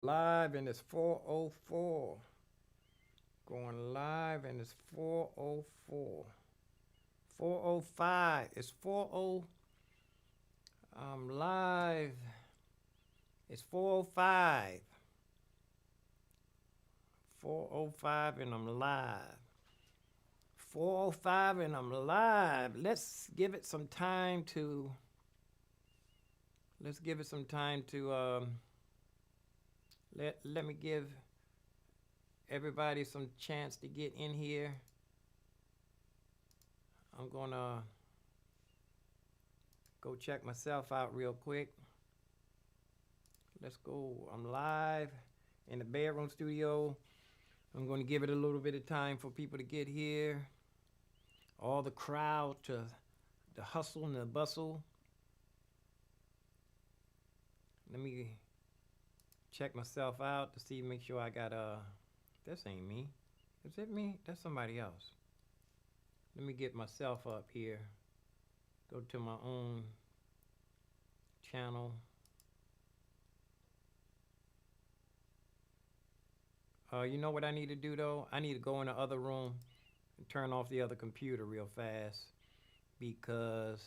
Live and it's 4:04. Going live and it's 4:04. 4:05. It's 40. I'm live. It's 4:05. 4:05 and I'm live. 4:05 and I'm live. Let's give it some time to let me give everybody some chance to get in here. I'm gonna go check myself out real quick. Let's go. I'm live in the bedroom studio. I'm going to give it a little bit of time for people to get here. All the crowd to the hustle and the bustle. Let me check myself out to see, make sure I got this ain't me. Is it me? That's somebody else. Let me get myself up here. Go to my own channel. You know what I need to do though? I need to go in the other room and turn off the other computer real fast because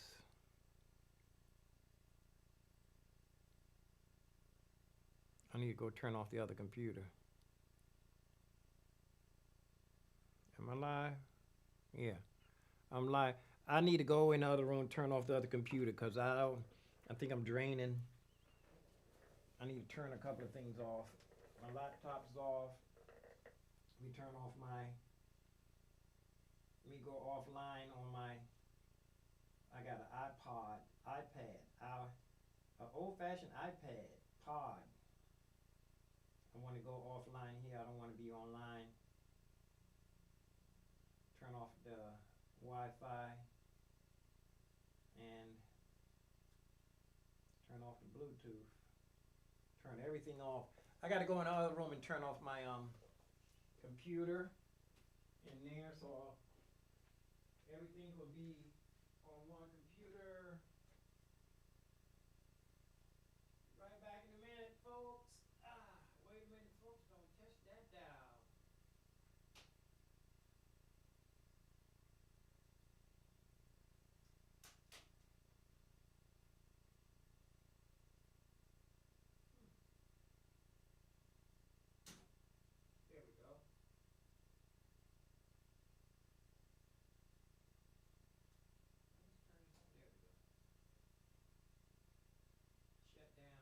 I need to go turn off the other computer. Am I live? Yeah, I'm live. I need to go in the other room, turn off the other computer because I think I'm draining. I need to turn a couple of things off. My laptop's off. Let me turn off let me go offline on I got an iPad, an old-fashioned iPad, pod. I want to go offline here. I don't want to be online. Turn off the Wi-Fi and turn off the Bluetooth. Turn everything off. I got to go in the other room and turn off my computer in there so everything will be on one computer. Right back in a minute, folks. Wait a minute, folks. Don't touch that dial. There we go. There we go. Shut down.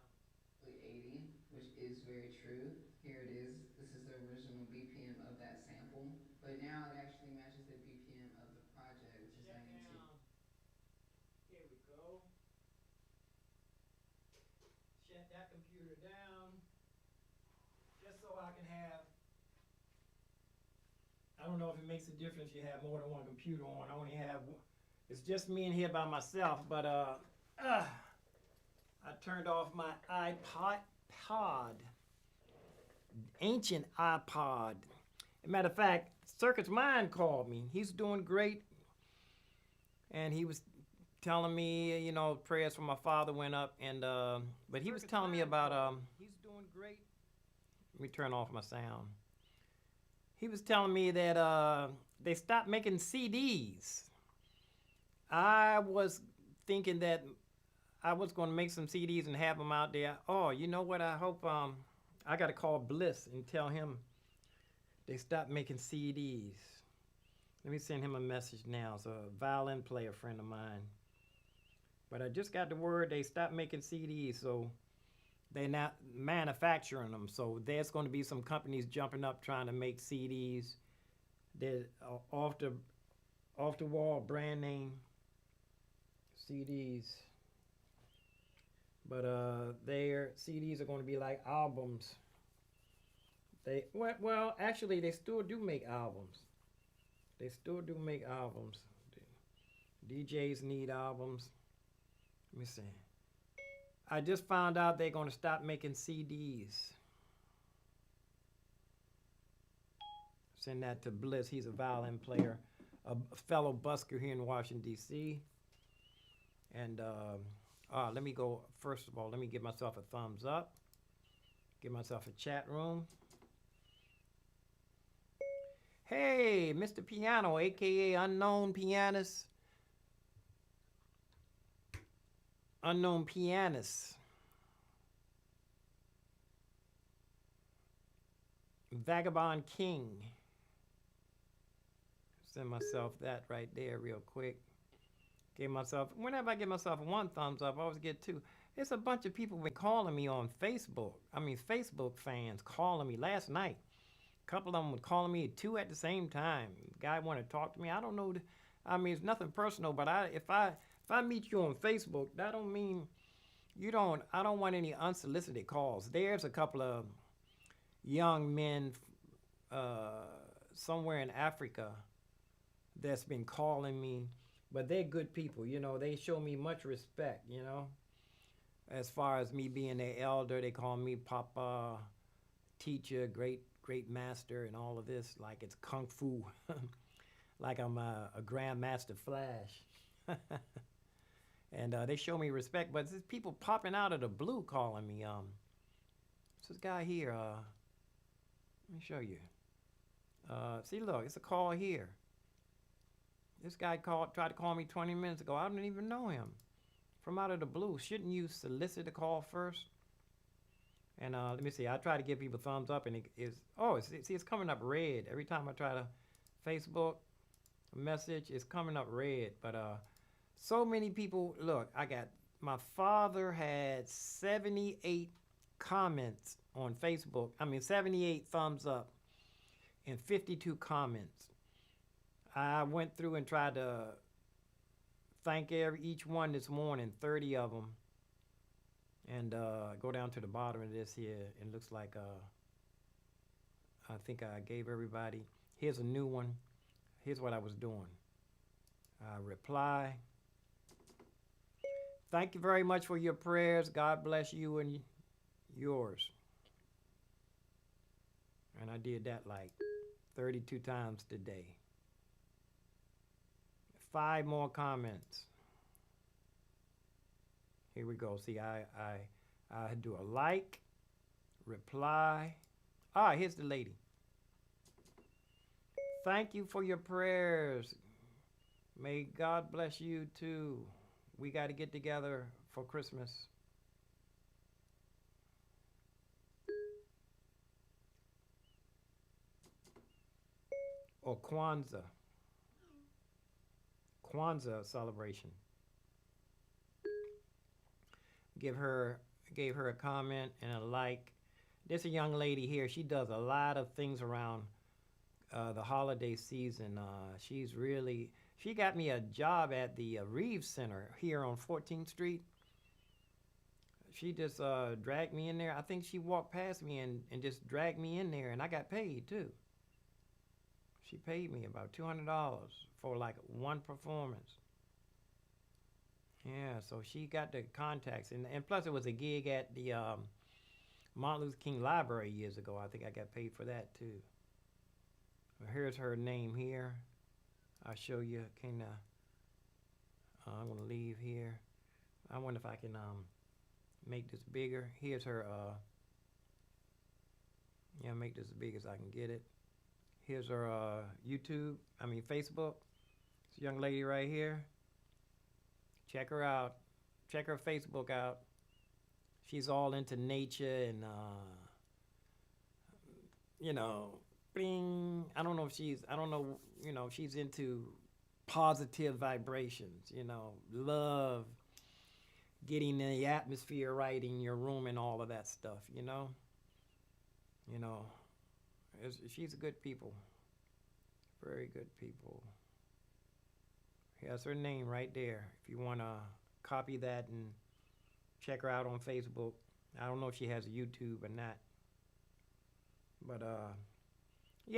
80, which is very true. Here it is. This is the original BPM of that sample, but now it actually matches the BPM of the project, which is Shut 92. down. Here we go. Shut that computer down. Just so I can have. I don't know if it makes a difference. You have more than one computer on. I only have. It's just me in here by myself. But I turned off my iPod pod. Ancient iPod. As a matter of fact, Circuit's Mind called me. He's doing great. And he was telling me, prayers for my father went up. And but he was telling me about he's doing great. Let me turn off my sound. He was telling me that they stopped making CDs. I was thinking that I was going to make some CDs and have them out there. Oh, you know what? I hope I got to call Bliss and tell him they stopped making CDs. Let me send him a message now. It's a violin player friend of mine. But I just got the word they stopped making CDs, so they're not manufacturing them. So there's going to be some companies jumping up trying to make CDs. They're off the wall brand name CDs. But their CDs are going to be like albums. Actually they still do make albums. They still do make albums. DJs need albums. Let me see. I just found out they're going to stop making CDs. Send that to Bliss. He's a violin player, a fellow busker here in Washington, D.C. And let me go, first of all, let me give myself a thumbs up. Give myself a chat room. Hey, Mr. Piano, aka Unknown Pianist. Unknown Pianist. Vagabond King. Send myself that right there real quick. Whenever I give myself one thumbs up, I always get two. There's a bunch of people been calling me on Facebook. Facebook fans calling me last night. A couple of them were calling me two at the same time. Guy wanted to talk to me. I don't know. It's nothing personal, but if I meet you on Facebook, that don't mean you don't. I don't want any unsolicited calls. There's a couple of young men somewhere in Africa that's been calling me, but they're good people. They show me much respect. As far as me being their elder, they call me Papa, teacher, great master, and all of this, like it's kung fu, like I'm a grandmaster Flash. And they show me respect, but there's people popping out of the blue calling me. This guy here, let me show you. See, look, it's a call here. This guy tried to call me 20 minutes ago. I didn't even know him. From out of the blue. Shouldn't you solicit the call first? And let me see. I try to give people thumbs up, and it's coming up red every time I try to Facebook message. It's coming up red. But so many people. Look, my father had 78 comments on Facebook. 78 thumbs up and 52 comments. I went through and tried to thank each one this morning, 30 of them. And go down to the bottom of this here. It looks like I think I gave everybody. Here's a new one. Here's what I was doing. Reply. Thank you very much for your prayers. God bless you and yours. And I did that like 32 times today. 5 more comments. Here we go. See, I do a like, reply. Here's the lady. Thank you for your prayers. May God bless you too. We got to get together for Christmas. Or Kwanzaa celebration. Gave her a comment and a like. There's a young lady here. She does a lot of things around the holiday season. She got me a job at the Reeves Center here on 14th Street. She just dragged me in there. I think she walked past me and just dragged me in there, and I got paid too. She paid me about $200 for like one performance. Yeah, so she got the contacts, and plus it was a gig at the Martin Luther King Library years ago. I think I got paid for that too. Here's her name here. I'll show you. I'm gonna leave here. I wonder if I can make this bigger. Here's her. Make this as big as I can get it. Here's her Facebook. This young lady right here. Check her out. Check her Facebook out. She's all into nature and bing. I don't know, she's into positive vibrations, love, getting the atmosphere right in your room and all of that stuff, she's a good people. Very good people. That's her name right there. If you want to copy that and check her out on Facebook. I don't know if she has a YouTube or not. But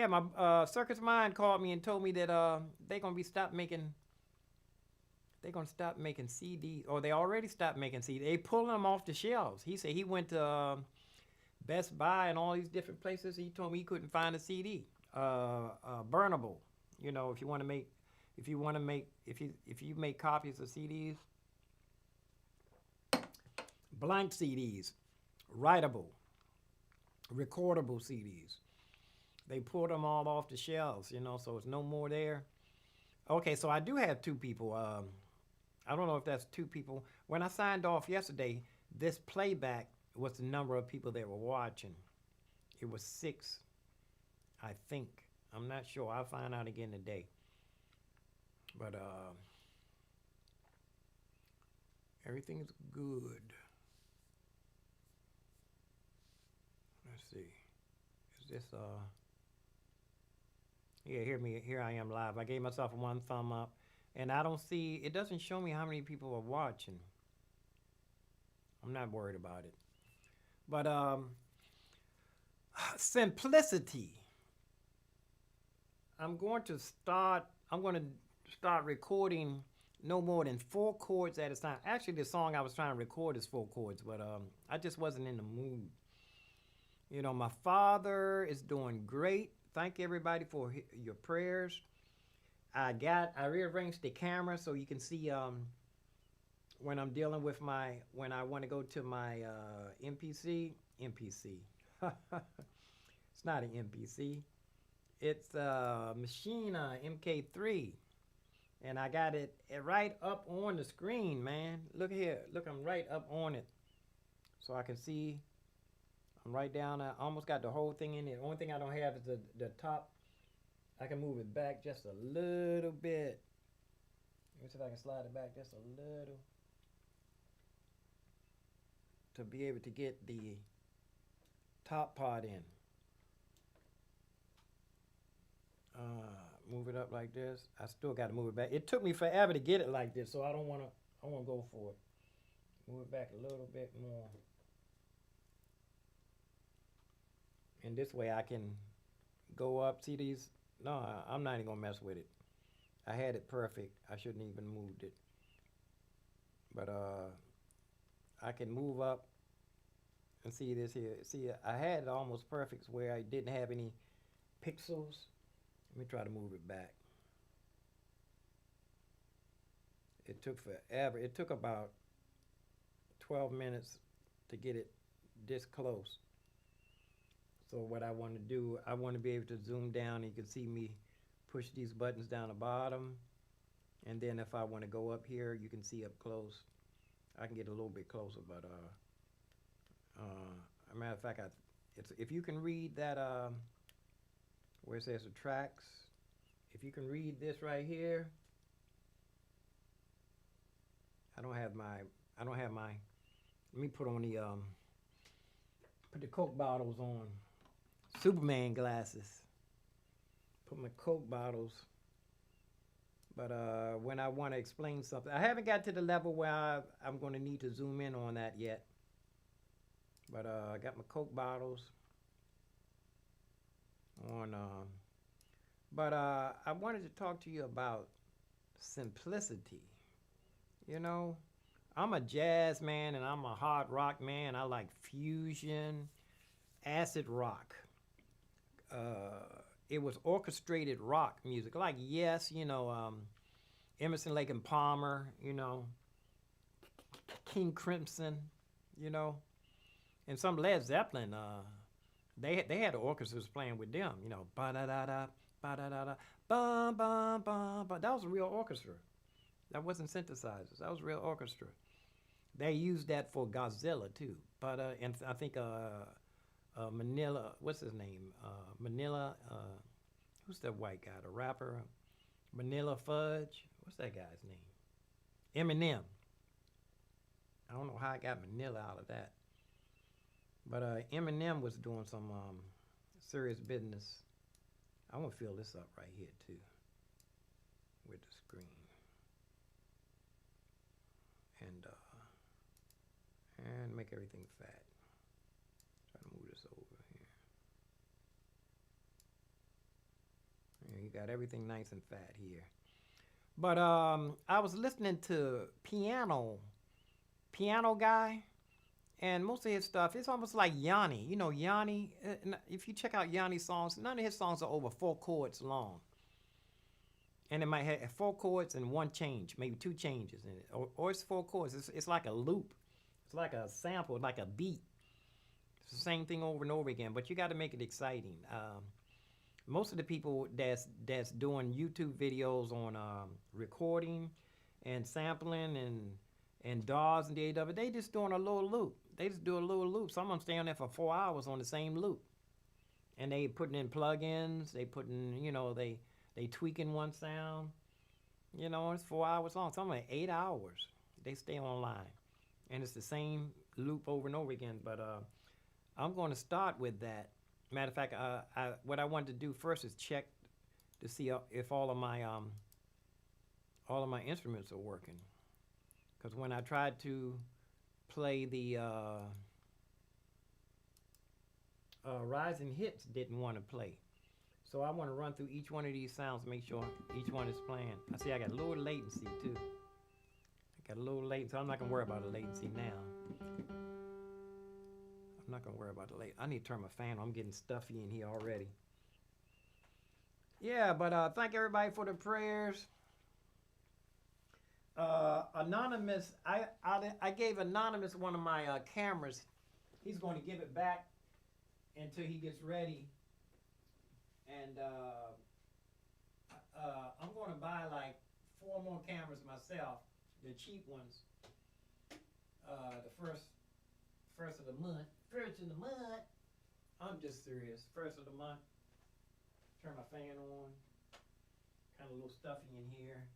my Circus Mind called me and told me that they're gonna stop making CDs, or they already stopped making CDs. They pulling them off the shelves. He said he went to Best Buy and all these different places. He told me he couldn't find a CD, burnable. If you make copies of CDs, blank CDs, writable. recordable CDs. They pulled them all off the shelves, you know, so it's no more there. Okay, so I do have two people. I don't know if that's two people. When I signed off yesterday, this playback was the number of people that were watching. It was 6, I think. I'm not sure. I'll find out again today. But everything's good. Let's see. Is this yeah, here I am live. I gave myself a 1 thumb up, and I don't see, it doesn't show me how many people are watching. I'm not worried about it. But simplicity. I'm going to start recording no more than 4 chords at a time. Actually, the song I was trying to record is 4 chords, but I just wasn't in the mood. You know, my father is doing great. Thank everybody for your prayers. I rearranged the camera so you can see when I'm dealing with when I want to go to my MPC. It's not an MPC. It's Machina MK3. And I got it right up on the screen, man. Look here. Look, I'm right up on it. So I can see. I'm right down. I almost got the whole thing in there. The only thing I don't have is the top. I can move it back just a little bit. Let me see if I can slide it back just a little. To be able to get the top part in. Move it up like this. I still got to move it back. It took me forever to get it like this, so I want to go for it. Move it back a little bit more. And this way I can go up. See these? No, I'm not even going to mess with it. I had it perfect. I shouldn't even moved it. But I can move up and see this here. See, I had it almost perfect where I didn't have any pixels. Let me try to move it back. It took forever. It took about 12 minutes to get it this close. So what I want to do, I want to be able to zoom down. You can see me push these buttons down the bottom. And then if I want to go up here, you can see up close. I can get a little bit closer, but a matter of fact, if you can read that where it says the tracks, if you can read this right here, I don't have my, let me put on put the Coke bottles on, Superman glasses, put my Coke bottles, but when I want to explain something, I haven't got to the level where I'm going to need to zoom in on that yet, but I got my Coke bottles on, but I wanted to talk to you about simplicity. You know, I'm a jazz man and I'm a hard rock man. I like fusion, acid rock. It was orchestrated rock music. Like, yes, you know, Emerson, Lake and Palmer, you know, King Crimson, you know, and some Led Zeppelin, they had the orchestras playing with them, you know, ba-da-da-da, ba-da-da-da, ba-ba-ba-ba. That was a real orchestra. That wasn't synthesizers. That was real orchestra. They used that for Godzilla too. But and I think Manila, what's his name? Manila, who's that white guy? The rapper, Manila Fudge. What's that guy's name? Eminem. I don't know how I got Manila out of that. But Eminem was doing some serious business. I want to fill this up right here too with the screen. And make everything fat. Try to move this over here. Yeah, you got everything nice and fat here. But I was listening to Piano Guy, and most of his stuff, it's almost like Yanni. You know, Yanni, if you check out Yanni's songs, none of his songs are over 4 chords long. And it might have 4 chords and 1 change, maybe 2 changes in it. Or it's 4 chords. It's like a loop. It's like a sample, like a beat. It's the same thing over and over again, but you got to make it exciting. Most of the people that's doing YouTube videos on recording and sampling and DAWs and DAW, they just doing a little loop. They just do a little loop. Some of them stay on there for 4 hours on the same loop, and they putting in plugins. They putting, they tweaking one sound. It's 4 hours long. Some of them 8 hours. They stay online, and it's the same loop over and over again. But I'm going to start with that. Matter of fact, what I wanted to do first is check to see if all of my instruments are working. Because when I tried to play the Rising Hits, didn't want to play. So I want to run through each one of these sounds, make sure each one is playing. I see I got a little latency too. I got a little latency, so I'm not going to worry about the latency now. I'm not going to worry about the latency. I need to turn my fan on. I'm getting stuffy in here already. Yeah, but thank everybody for the prayers. Anonymous, I gave Anonymous one of my cameras. He's going to give it back until he gets ready. And I'm going to buy like 4 more cameras myself, the cheap ones. The first of the month. First of the month. I'm just serious. First of the month. Turn my fan on. Kind of a little stuffy in here.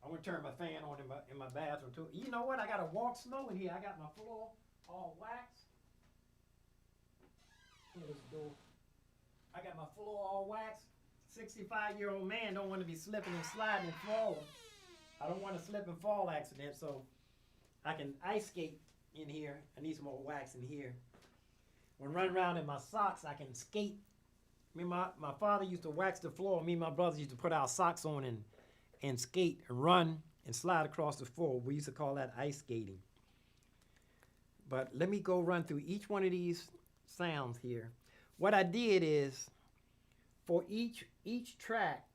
I'm gonna turn my fan on in my bathroom too. You know what? I gotta walk slow in here. I got my floor all waxed. Here's the door. I got my floor all waxed. 65-year-old man don't want to be slipping and sliding and falling. I don't want a slip and fall accident, so I can ice skate in here. I need some more wax in here. When running around in my socks, I can skate. My father used to wax the floor. Me and my brothers used to put our socks on and skate and run and slide across the floor. We used to call that ice skating. But let me go run through each one of these sounds here. What I did is, for each track,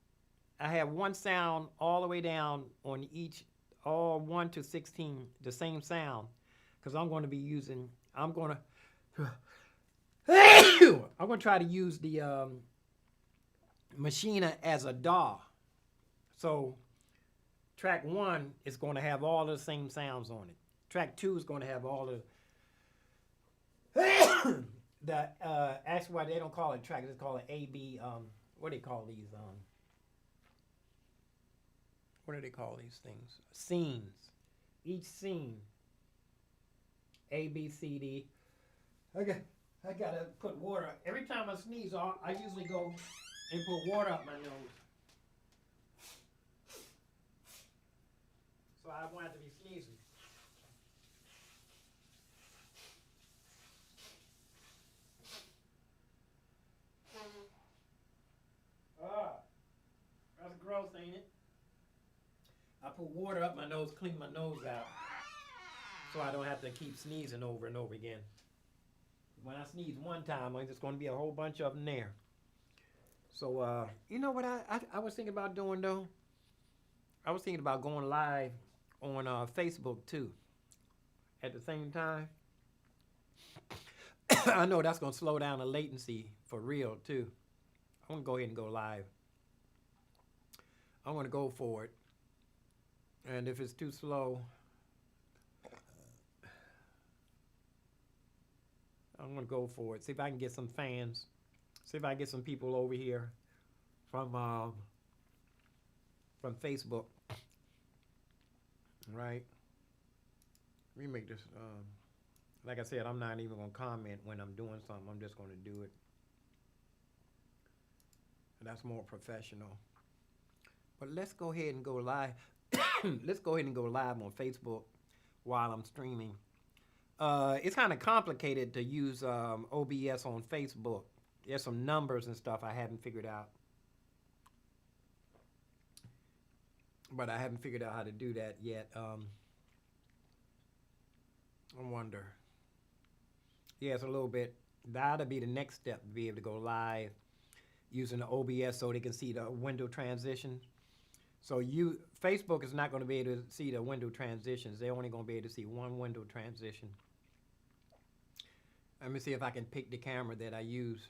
I have one sound all the way down on each, all 1 to 16, the same sound. Because I'm going to be using, I'm going to try to use the Machina as a DAW. So track 1 is going to have all the same sounds on it. Track 2 is going to have all the actually why they don't call it track, they call it AB. What do they call these? What do they call these things? Scenes. Each scene. A, B, C, D. I gotta put water. Every time I sneeze, I usually go and put water up my nose. So I won't have to be sneezing. That's gross, ain't it? I put water up my nose, clean my nose out, so I don't have to keep sneezing over and over again. When I sneeze one time, there's going to be a whole bunch of them there. So, you know what I was thinking about doing, though? I was thinking about going live on Facebook, too, at the same time. I know that's going to slow down the latency for real, too. I'm going to go ahead and go live. I'm going to go for it. And if it's too slow, I'm going to go for it. See if I can get some fans. See if I can get some people over here from Facebook. Right? Let me make this, like I said, I'm not even going to comment when I'm doing something. I'm just going to do it. And that's more professional. But let's go ahead and go live. Let's go ahead and go live on Facebook while I'm streaming. It's kind of complicated to use OBS on Facebook. There's some numbers and stuff I haven't figured out. But I haven't figured out how to do that yet. I wonder. Yeah, it's a little bit. That'll be the next step, to be able to go live using the OBS so they can see the window transitions. So Facebook is not going to be able to see the window transitions. They're only going to be able to see one window transition. Let me see if I can pick the camera that I use.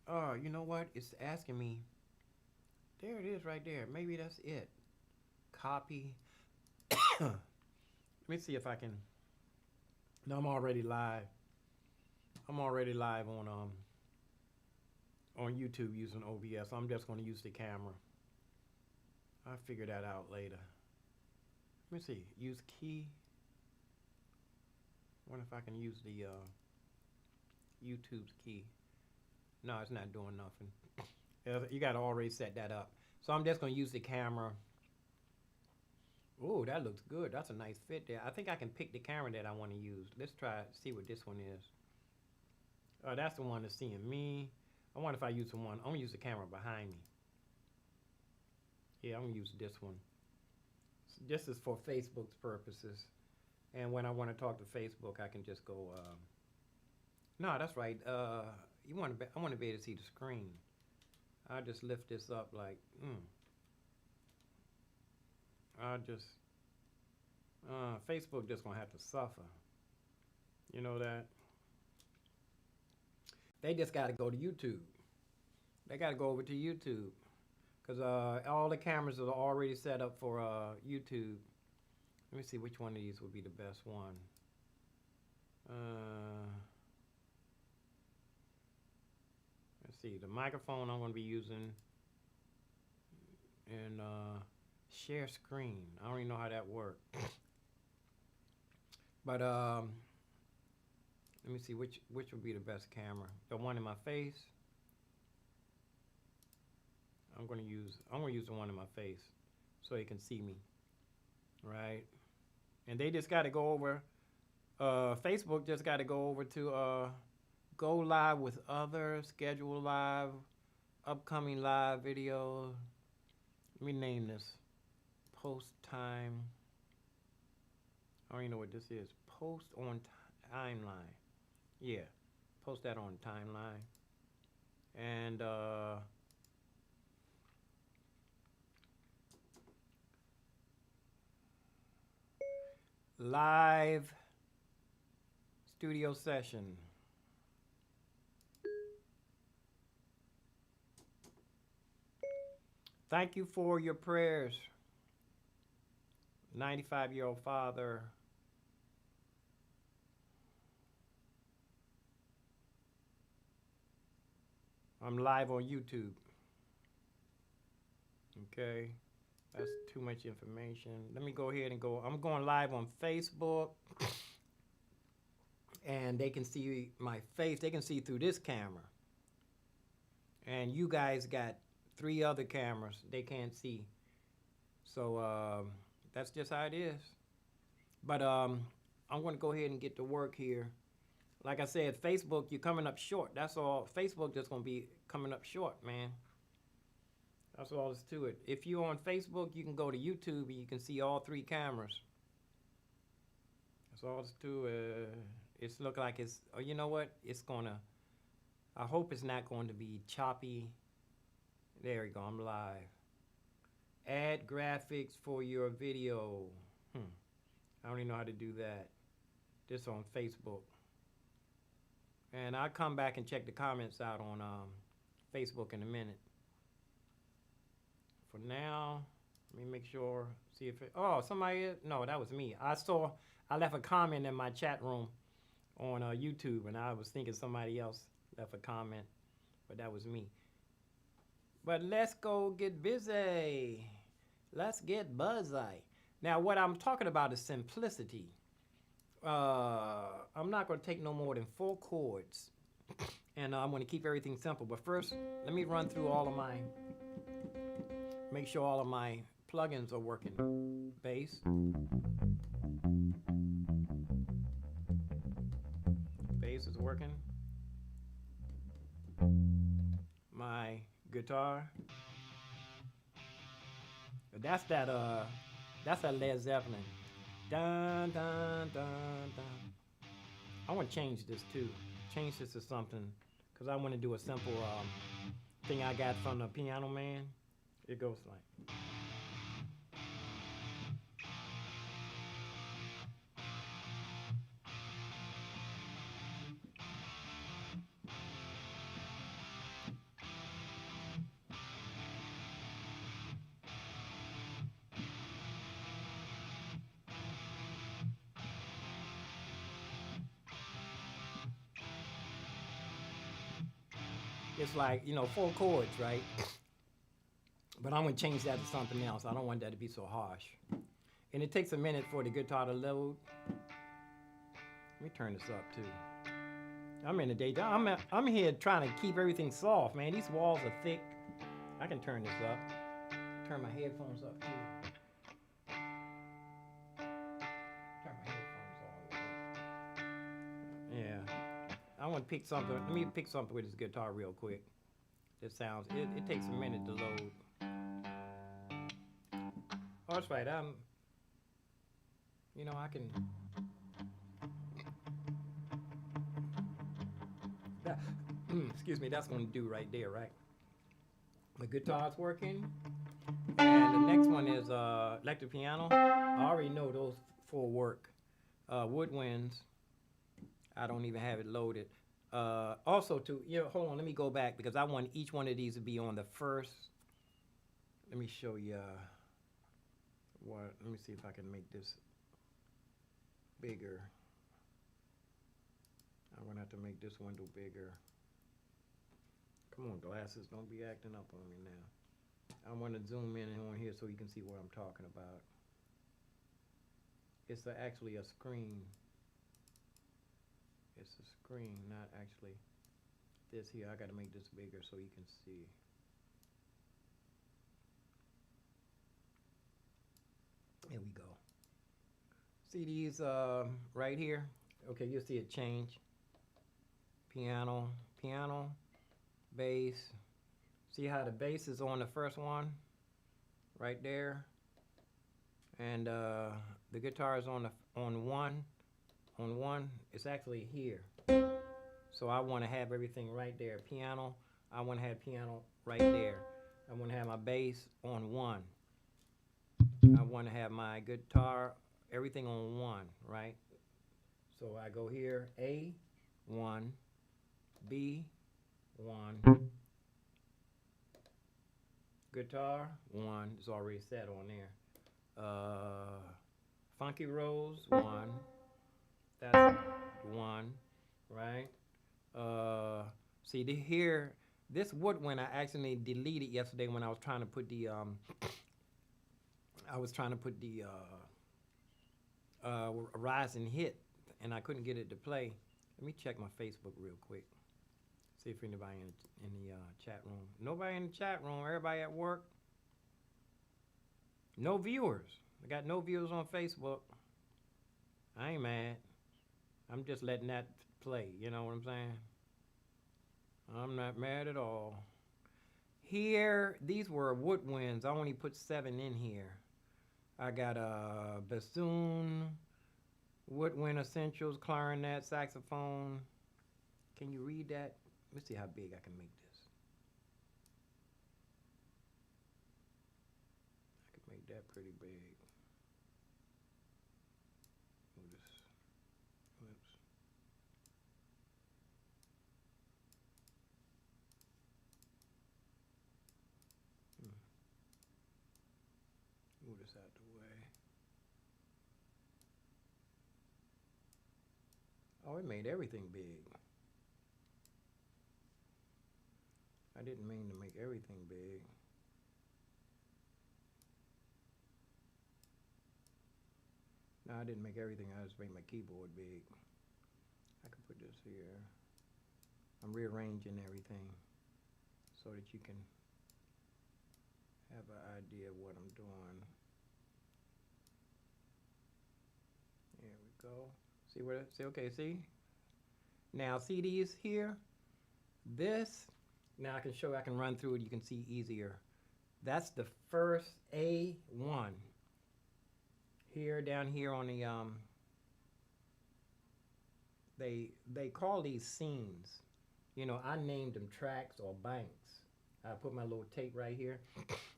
Oh, you know what? It's asking me. There it is right there. Maybe that's it. Copy. Let me see if I can. No, I'm already live. I'm already live on YouTube using OBS. I'm just going to use the camera. I'll figure that out later. Let me see. Use key. Wonder if I can use the YouTube's key. No, it's not doing nothing. You got to already set that up. So I'm just going to use the camera. Oh, that looks good. That's a nice fit there. I think I can pick the camera that I want to use. Let's try see what this one is. Oh, that's the one that's seeing me. I wonder if I use the one. I'm going to use the camera behind me. Yeah, I'm going to use this one. So this is for Facebook's purposes. And when I want to talk to Facebook, I can just go. No, that's right. I want to be able to see the screen. I'll just lift this up like. Facebook just gonna have to suffer. You know that. They just got to go to YouTube. They got to go over to YouTube, because all the cameras are already set up for YouTube. Let me see which one of these would be the best one. Let's see, the microphone I'm going to be using, and share screen. I don't even know how that works. But let me see which would be the best camera. The one in my face. I'm going to use the one in my face so you can see me. Right? And they just got to go over, Facebook just got to go over to go live with others, schedule live, upcoming live videos. Let me name this. Post time. I don't even know what this is. Post on timeline. Yeah, post that on timeline. And live studio session. Thank you for your prayers. 95-year-old father. I'm live on YouTube. Okay. That's too much information. Let me go ahead and go. I'm going live on Facebook. And they can see my face. They can see through this camera. And you guys got 3 other cameras they can't see. So that's just how it is. But I'm going to go ahead and get to work here. Like I said, Facebook, you're coming up short. That's all. Facebook just going to be coming up short, man. That's all there's to it. If you're on Facebook, you can go to YouTube and you can see all 3 cameras. That's all there's to it. It's look like it's, oh, you know what? It's going to, I hope it's not going to be choppy. There we go, I'm live. Add graphics for your video. I don't even know how to do that. This on Facebook. And I'll come back and check the comments out on Facebook in a minute. For now, let me make sure, see if it, oh, somebody, no, that was me. I left a comment in my chat room on YouTube, and I was thinking somebody else left a comment, but that was me. But let's go get busy. Let's get buzzy. Now, what I'm talking about is simplicity. I'm not going to take no more than 4 chords, and I'm going to keep everything simple. But first, let me run through all of my, make sure all of my plugins are working. Bass. Bass is working. My guitar. That's that Led Zeppelin. Dun, dun, dun, dun. I want to change this too. Change this to something, because I want to do a simple thing I got from the Piano Man. It goes like. it's like, 4 chords, right? But I'm gonna change that to something else. I don't want that to be so harsh. And it takes a minute for the guitar to load. Let me turn this up too. I'm in the daytime. I'm here trying to keep everything soft, man. These walls are thick. I can turn this up. Turn my headphones up too. Turn my headphones all the way. Yeah. I want to pick something. Let me pick something with this guitar real quick. It sounds. It takes a minute to load. Oh, that's right. I can. That, excuse me. That's gonna do right there, right? The guitar's working, and the next one is electric piano. I already know those 4 work. Woodwinds. I don't even have it loaded. Also, hold on. Let me go back because I want each one of these to be on the first. Let me show you. Let me see if I can make this bigger. I'm gonna have to make this window bigger. Come on, glasses, don't be acting up on me now. I want to zoom in on here so you can see what I'm talking about. It's actually a screen. It's a screen, not actually this here. I got to make this bigger so you can see. Here we go. See these right here? Okay, you'll see it change. Piano, bass. See how the bass is on the first one? Right there. And the guitar is on one. On one, it's actually here. So I want to have everything right there. Piano, I want to have piano right there. I want to have my bass on one. I want to have my guitar, everything on one, right? So I go here, A1, B1, guitar, 1, it's already set on there. Funky Rose, 1, that's 1, right? See here, this woodwind I accidentally deleted yesterday when I was trying to put the Rise and Hit, and I couldn't get it to play. Let me check my Facebook real quick. See if anybody in the chat room. Nobody in the chat room. Everybody at work. No viewers. I got no viewers on Facebook. I ain't mad. I'm just letting that play. You know what I'm saying? I'm not mad at all. Here, these were woodwinds. I only put 7 in here. I got a bassoon, woodwind essentials, clarinet, saxophone. Can you read that? Let's see how big I can make this. I can make that pretty big. Oops. Move this out the way. Oh, it made everything big. I didn't mean to make everything big. No, I didn't make everything. I just made my keyboard big. I can put this here. I'm rearranging everything so that you can have an idea of what I'm doing. There we go. See what it, see, okay, see? Now see these here? This, now I can show, I can run through it, you can see easier. That's the first A1. Here, down here on the, they call these scenes. You know, I named them tracks or banks. I put my little tape right here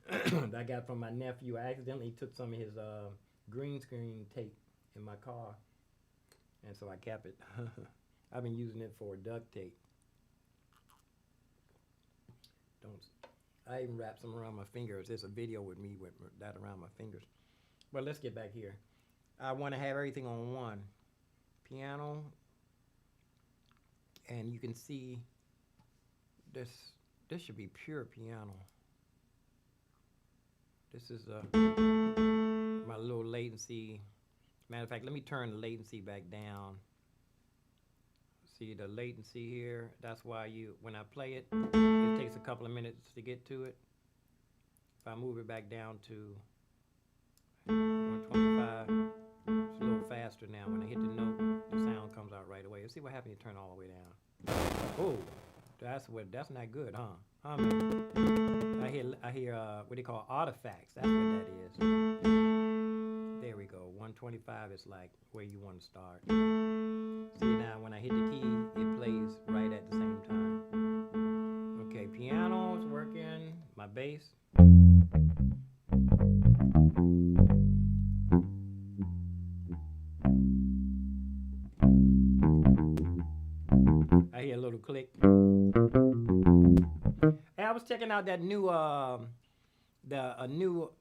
that I got from my nephew. I accidentally took some of his green screen tape in my car, and so I kept it. I've been using it for duct tape. I even wrap some around my fingers. There's a video with me with that around my fingers. But let's get back here. I want to have everything on one. Piano, and you can see this should be pure piano. This is my little latency. Matter of fact, let me turn the latency back down. See the latency here? That's why when I play it, it takes a couple of minutes to get to it. If I move it back down to 125, it's a little faster now. When I hit the note, the sound comes out right away. Let's see what happens when you turn it all the way down. Oh, that's not good, huh? Huh, man? I hear what they call artifacts. That's what that is. There we go. 125 is like where you want to start. See now, when I hit the key, it plays right at the same time. Okay, piano's working. My bass. I hear a little click. Hey, I was checking out that new new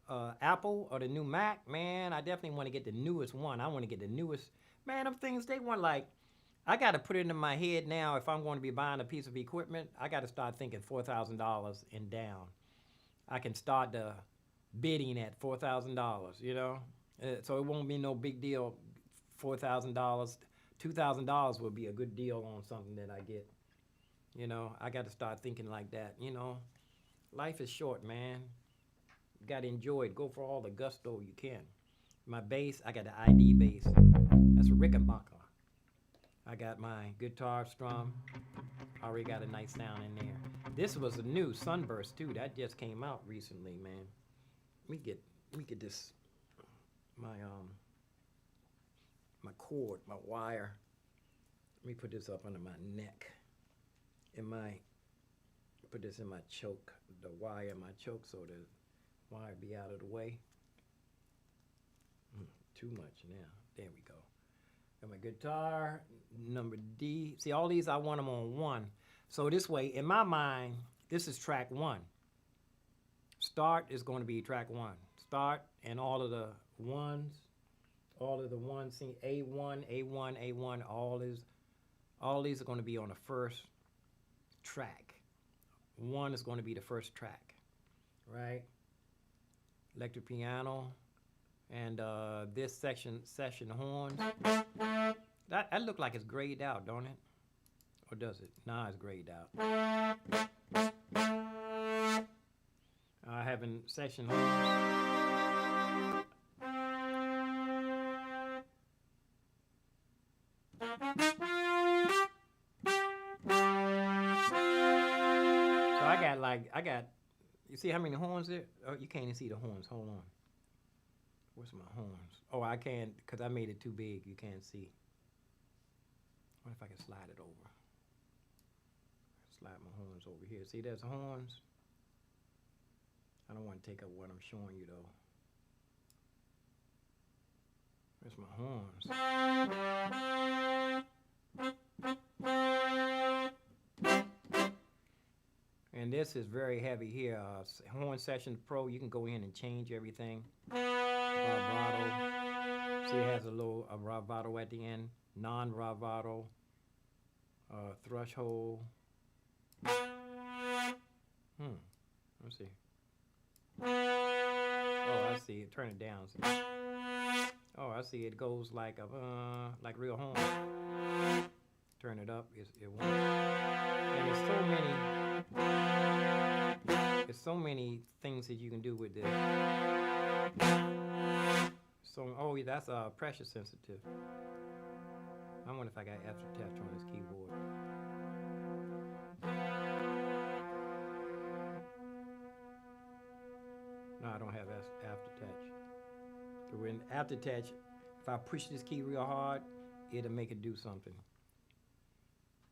Apple or the new Mac. Man, I definitely want to get the newest one. I want to get the newest. Man, them things, they want like, I got to put it into my head now. If I'm going to be buying a piece of equipment, I got to start thinking $4,000 and down. I can start the bidding at $4,000, you know? So it won't be no big deal. $4,000, $2,000 would be a good deal on something that I get. You know, I got to start thinking like that, you know? Life is short, man. You got to enjoy it. Go for all the gusto you can. My bass, I got the ID bass. That's a Rickenbacker. I got my guitar strum. Already got a nice sound in there. This was a new Sunburst too. That just came out recently, man. Let me get this, my cord, my wire. Let me put this up under my neck. Put this in my choke, the wire in my choke, so the wire be out of the way. Too much now. There we go. Got my guitar, number D. See, all these I want them on one. So this way, in my mind, this is track one. Start is going to be track one. Start and all of the ones, see A1, A1, A1, all these are going to be on the first track. One is going to be the first track, right? Electric piano. And this session horns. That look like it's grayed out, don't it? Or does it? Nah, it's grayed out. Having session horns. So I got, you see how many horns there? Oh, you can't even see the horns. Hold on. Where's my horns? Oh, I can't, because I made it too big. You can't see. What if I can slide it over? Slide my horns over here. See, there's horns. I don't want to take up what I'm showing you, though. Where's my horns? And this is very heavy here. Horn Session Pro, you can go in and change everything. Vibrato. See, it has a little vibrato at the end. Non-vibrato. Threshold. Let's see. Oh, I see it. Turn it down. See? Oh, I see it goes like real horn. Turn it up. It won't. And there's so many things that you can do with this. So, oh, that's pressure sensitive. I wonder if I got aftertouch on this keyboard. No, I don't have aftertouch. When aftertouch, if I push this key real hard, it'll make it do something.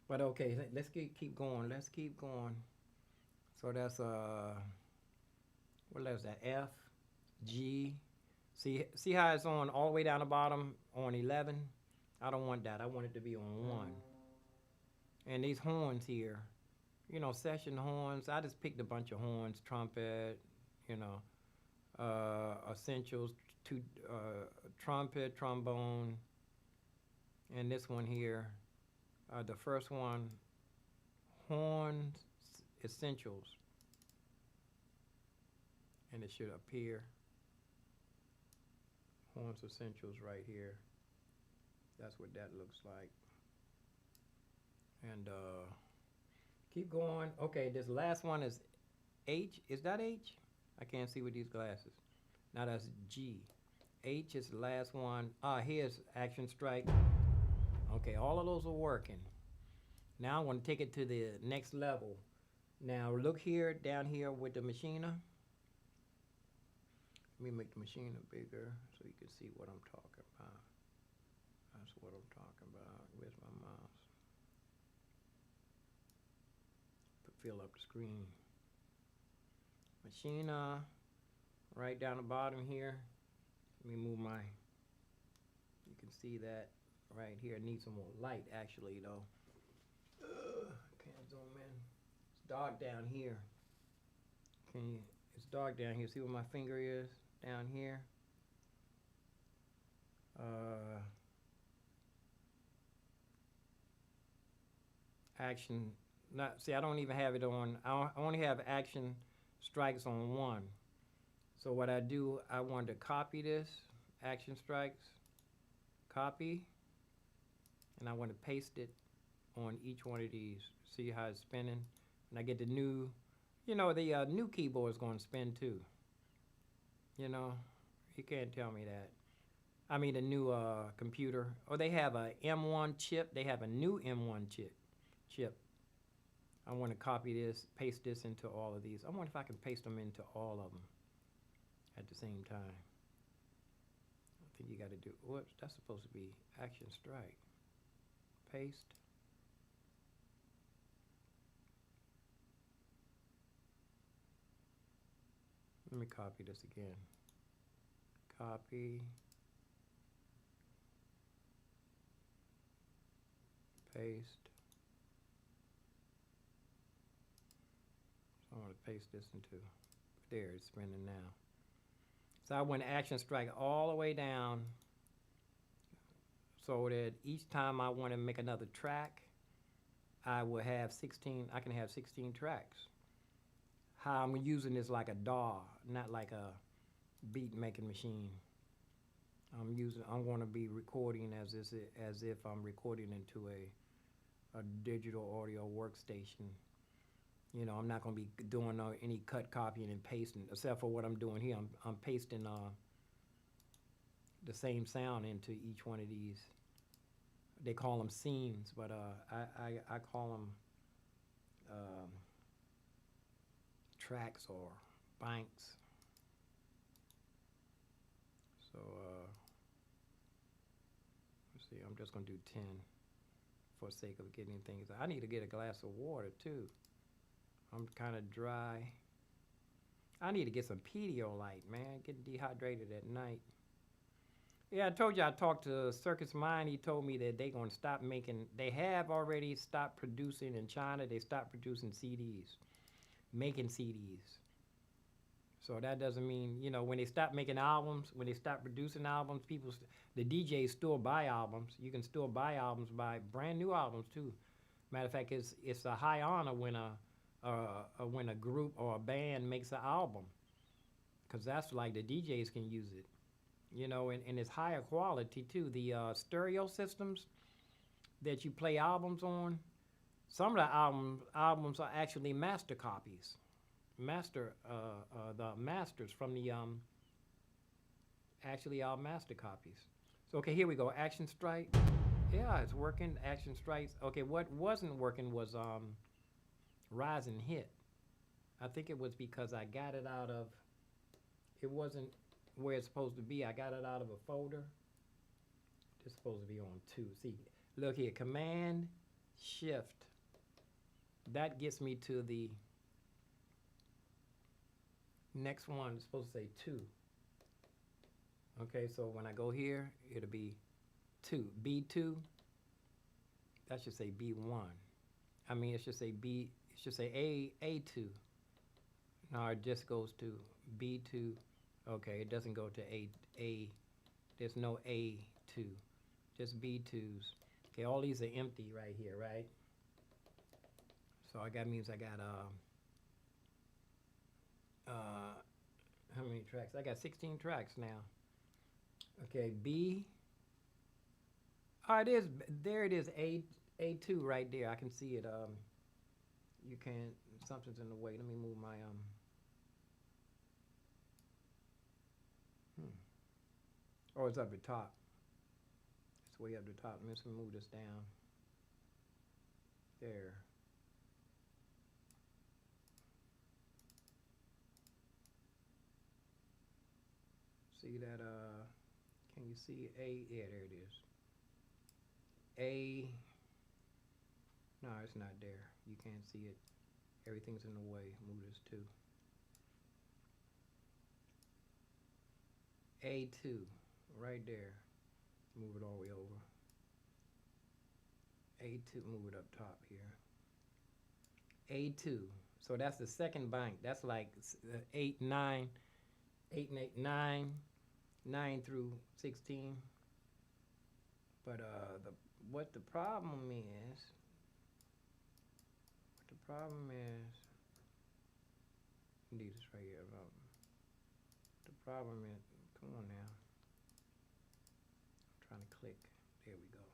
But okay, let's keep going. Let's keep going. So that's what is that? F, G. See how it's on all the way down the bottom on 11? I don't want that. I want it to be on 1. And these horns here, you know, session horns. I just picked a bunch of horns, trumpet, you know, essentials, trumpet, trombone, and this one here. The first one, horns, Essentials. And it should appear. Horns Essentials right here. That's what that looks like. And keep going. Okay, this last one is H. Is that H? I can't see with these glasses. Now that's G. H is the last one. Here's Action Strike. Okay, all of those are working. Now I want to take it to the next level. Now look here, down here with the Machina. Let me make the Machina bigger so you can see what I'm talking about. That's what I'm talking about. Where's my mouse? Fill up the screen. Machina, right down the bottom here. Let me move my, you can see that right here. It needs some more light actually though. Can't zoom in. It's dark down here. It's dark down here. See where my finger is? Down here. Action, see I don't even have it on, I only have Action Strikes on one. So what I do, I want to copy this, Action Strikes, copy, and I want to paste it on each one of these. See how it's spinning? And I get the new, the new keyboard is going to spin too. You can't tell me that. I mean the new computer. Oh, they have a M1 chip. They have a new M1 chip. I want to copy this, paste this into all of these. I wonder if I can paste them into all of them at the same time. I think you got to do, whoops, that's supposed to be Action Strike. Paste. Let me copy this again. Copy. Paste. So I want to paste this into, there, it's spinning now. So I went Action Strike all the way down so that each time I want to make another track, I will have 16, I can have 16 tracks. How I'm using this like a DAW, not like a beat making machine. I'm going to be recording as if I'm recording into a digital audio workstation. I'm not going to be doing any cut, copying, and pasting, except for what I'm doing here. I'm pasting the same sound into each one of these. They call them scenes, but I call them tracks or banks. So let's see, I'm just going to do 10 for the sake of getting things. I need to get a glass of water too. I'm kind of dry. I need to get some Pedialyte, man. Getting dehydrated at night. Yeah, I told you I talked to Circus Mind. He told me that they're going to stop making, they have already stopped producing in China. They stopped producing CDs, making CDs. So that doesn't mean, when they stop making albums, when they stop producing albums, the DJs still buy albums. You can still buy albums, buy brand new albums too. Matter of fact, it's a high honor when a group or a band makes an album, because that's like the DJs can use it, and it's higher quality too. The stereo systems that you play albums on, some of the albums are actually master copies, the masters from the actually our master copies. So okay, here we go. Action Strike. Yeah, it's working. Action Strikes. Okay, what wasn't working was Rise and Hit. I think it was because I got it out of, it wasn't where it's supposed to be. I got it out of a folder. It's supposed to be on 2. See, look here, Command Shift. That gets me to the next one. It's supposed to say 2. Okay, so when I go here, it'll be 2. B2. That should say B1. I mean, it should say B. It should say A2. No, it just goes to B2. Okay, it doesn't go to A. There's no A2. Just B2s. Okay, all these are empty right here, right? So that means I got how many tracks? I got 16 tracks now. Okay, B. Oh, it is. There it is. A2 right there. I can see it. You can't. Something's in the way. Let me move my Oh, it's up the top. It's way up the top. Let's move this down. There. See that? Can you see A? Yeah, there it is. A. No, it's not there. You can't see it. Everything's in the way. Move this too. A2, right there. Move it all the way over. A2, move it up top here. A2. So that's the second bank. That's like 8, 9, 8 and 8, 9, 9 through 16. But what the problem is, indeed it's right here. The problem is, come on now. I'm trying to click. There we go.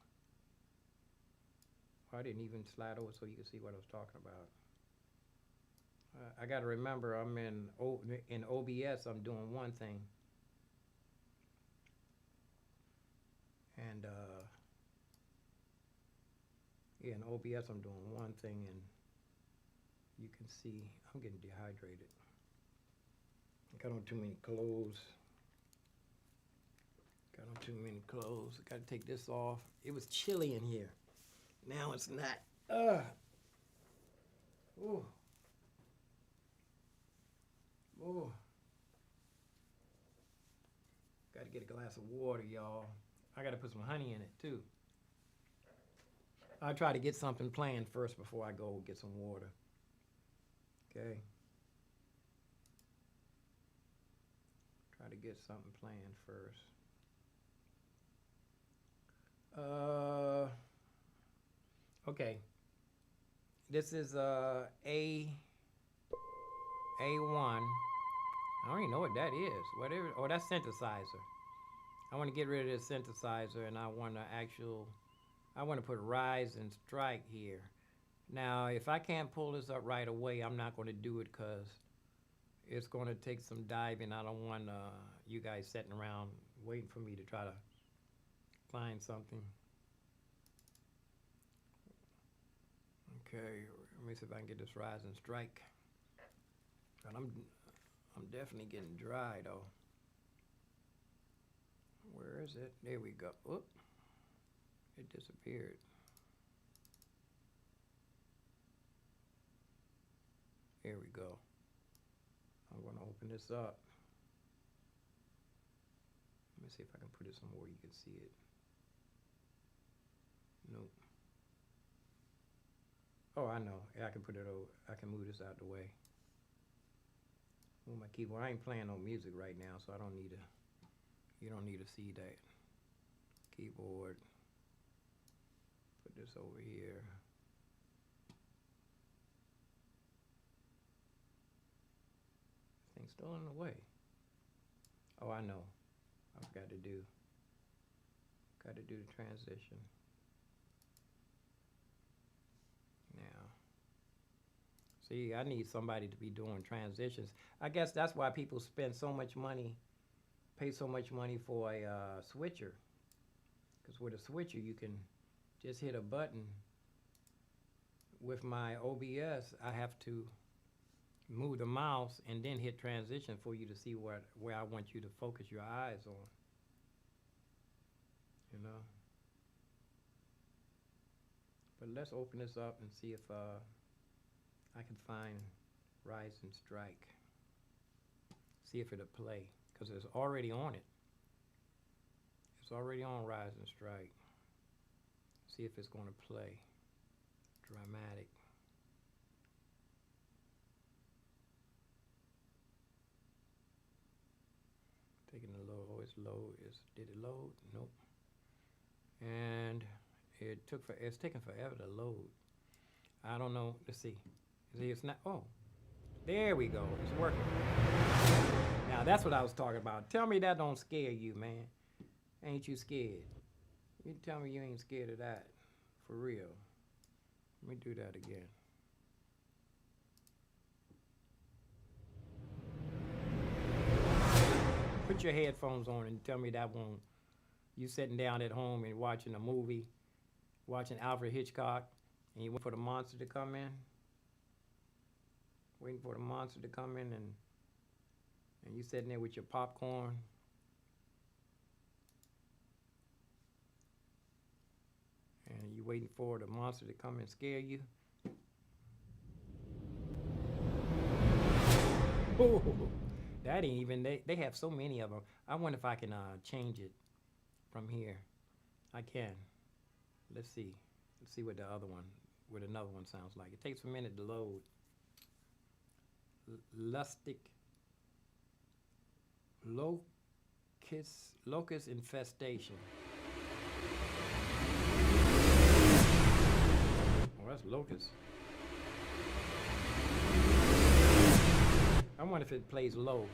I didn't even slide over so you can see what I was talking about. I got to remember I'm in OBS. I'm doing one thing, and yeah, in OBS I'm doing one thing, and you can see I'm getting dehydrated. I got on too many clothes. I got to take this off. It was chilly in here. Now it's not. Ooh. Oh. Got to get a glass of water, y'all. I got to put some honey in it, too. I'll try to get something planned first before I go get some water. Okay. Try to get something planned first. Okay. This is A1. I don't even know what that is. Whatever. Oh, that's synthesizer. I want to get rid of this synthesizer, and I want to put rise and strike here. Now, if I can't pull this up right away, I'm not going to do it because it's going to take some diving. I don't want you guys sitting around waiting for me to try to find something. Okay, let me see if I can get this rise and strike. And I'm definitely getting dry though. Where is it? There we go. Oop. It disappeared. Here we go. I'm going to open this up. Let me see if I can put it somewhere you can see it. Nope. Oh, I know. Yeah, I can put it over. I can move this out the way. Move my keyboard. I ain't playing no music right now, so I don't need to. You don't need to see that. Keyboard. Put this over here. Thing's still in the way. Oh, I know. I've got to do. Got to do the transition. Now. See, I need somebody to be doing transitions. I guess that's why people spend so much money, pay so much money for a switcher. Because with a switcher, you can just hit a button. With my OBS, I have to move the mouse and then hit transition for you to see where I want you to focus your eyes on. You know? But let's open this up and see if I can find Rise and Strike. See if it'll play, because it's already on it. It's already on Rise and Strike. See if it's going to play. Dramatic. Taking the load. Oh, it's load. Did it load? Nope. And it's taking forever to load. I don't know. Let's see. See, it's not. Oh, There we go. It's working. Now that's what I was talking about. Tell me that don't scare you, man. Ain't you scared? You tell me you ain't scared of that. For real. Let me do that again. Put your headphones on and tell me that won't. You sitting down at home and watching a movie, watching Alfred Hitchcock, and you wait for the monster to come in. Waiting for the monster to come in, and you sitting there with your popcorn. And you waiting for the monster to come and scare you. Oh, that ain't even, they have so many of them. I wonder if I can change it from here. I can. Let's see. Let's see what the other one, what another one sounds like. It takes a minute to load. Locust infestation. Oh, that's locust. I wonder if it plays low.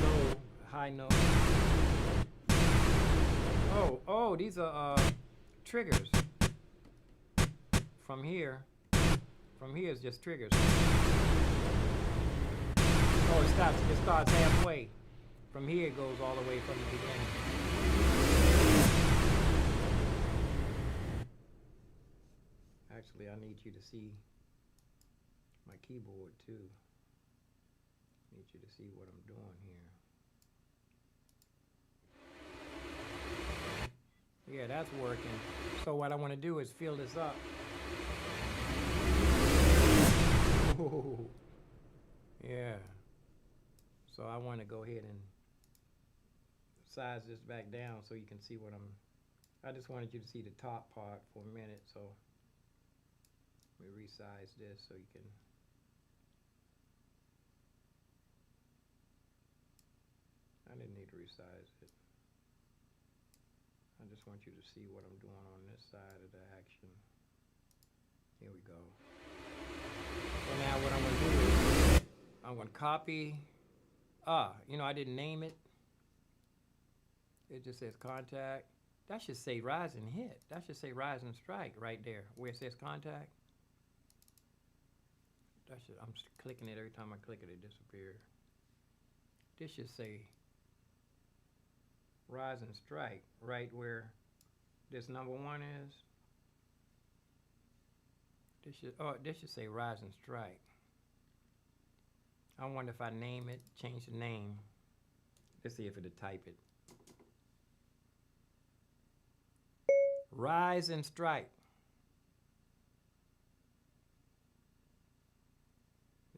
Low, high note. Oh, these are triggers. From here is just triggers. Oh, it starts halfway. From here it goes all the way from the beginning. Actually, I need you to see my keyboard too. I need you to see what I'm doing here. Yeah, that's working. So what I want to do is fill this up. Ooh. Yeah. So I want to go ahead and size this back down so you can see what I just wanted you to see the top part for a minute, so let me resize this so you can. I didn't need to resize it. I just want you to see what I'm doing on this side of the action. Here we go. So now what I'm going to do is I'm going to copy. I didn't name it. It just says contact. That should say rise and hit. That should say rise and strike right there where it says contact. I'm clicking it every time I click it, it disappears. This should say rise and strike right where this number 1 is. This should say rise and strike. I wonder if I name it, change the name. Let's see if it'll type it. Rise and strike.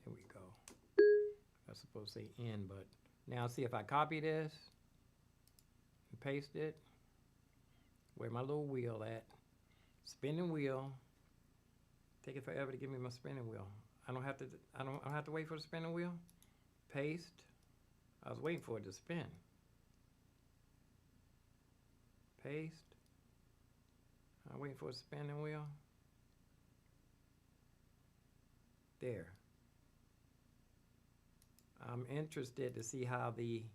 There we go. That's supposed to say end, but now see if I copy this and paste it. Where my little wheel at? Spinning wheel. Take it forever to give me my spinning wheel. I don't have to wait for the spinning wheel. Paste. I was waiting for it to spin. Paste. I'm waiting for a spinning wheel. There. I'm interested to see how the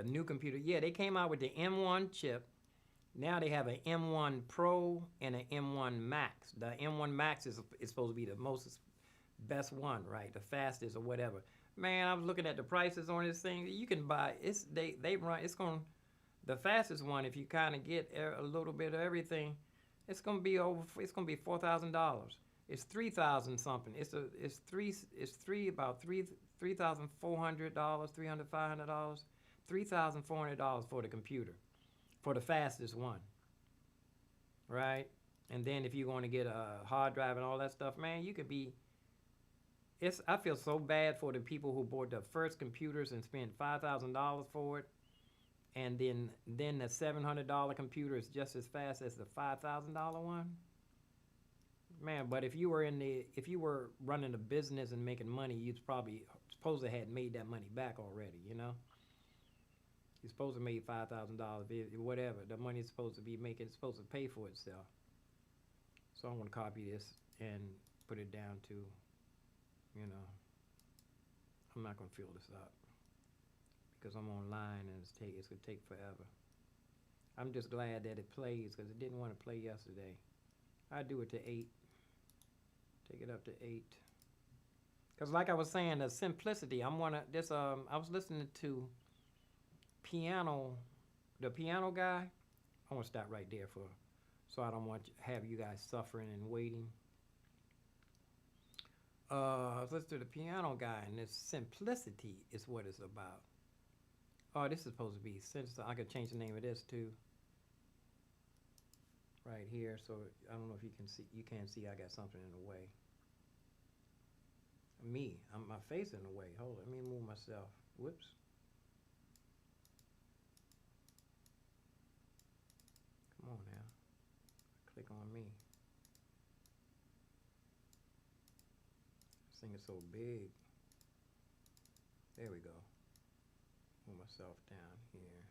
new computer, yeah, they came out with the M1 chip. Now they have an M1 Pro and an M1 Max. The M1 Max is supposed to be the best one, right? The fastest or whatever. Man, I was looking at the prices on this thing. You can buy the fastest one, if you kind of get a little bit of everything, it's gonna be $4,000. It's $3,000 something. It's about $3,400, $500, $3,400 for the computer, for the fastest one, right? And then if you're going to get a hard drive and all that stuff, man, you could be. I feel so bad for the people who bought the first computers and spent $5,000 for it, and then the $700 computer is just as fast as the $5,000 one. Man, but if you were running a business and making money, you'd probably supposed to have made that money back already, you know? You're supposed to make $5,000, whatever. The money is supposed to be making, it's supposed to pay for itself. So I'm going to copy this and put it down to, you know, I'm not gonna fill this up because I'm online and it's gonna take forever. I'm just glad that it plays because it didn't want to play yesterday. I do it to 8. Take it up to 8. Because like I was saying, the simplicity. I was listening to the piano guy. I want to stop right there so I don't want to have you guys suffering and waiting. I was listening to the piano guy, and this simplicity is what it's about. Oh, this is supposed to be I could change the name of this too. Right here, so I don't know if you can see. You can't see. I got something in the way. My face in the way. Hold on, let me move myself. Whoops. Come on now. Click on me. This thing is so big. There we go. Move myself down here.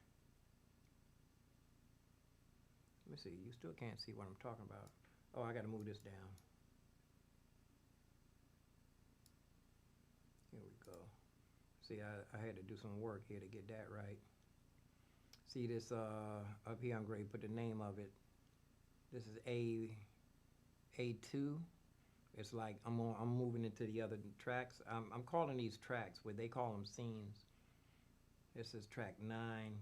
Let me see. You still can't see what I'm talking about. Oh, I got to move this down. Here we go. See, I had to do some work here to get that right. See this up here, I'm going to put the name of it. This is A2. It's like I'm moving into the other tracks. I'm calling these tracks, where they call them scenes. This is track 9.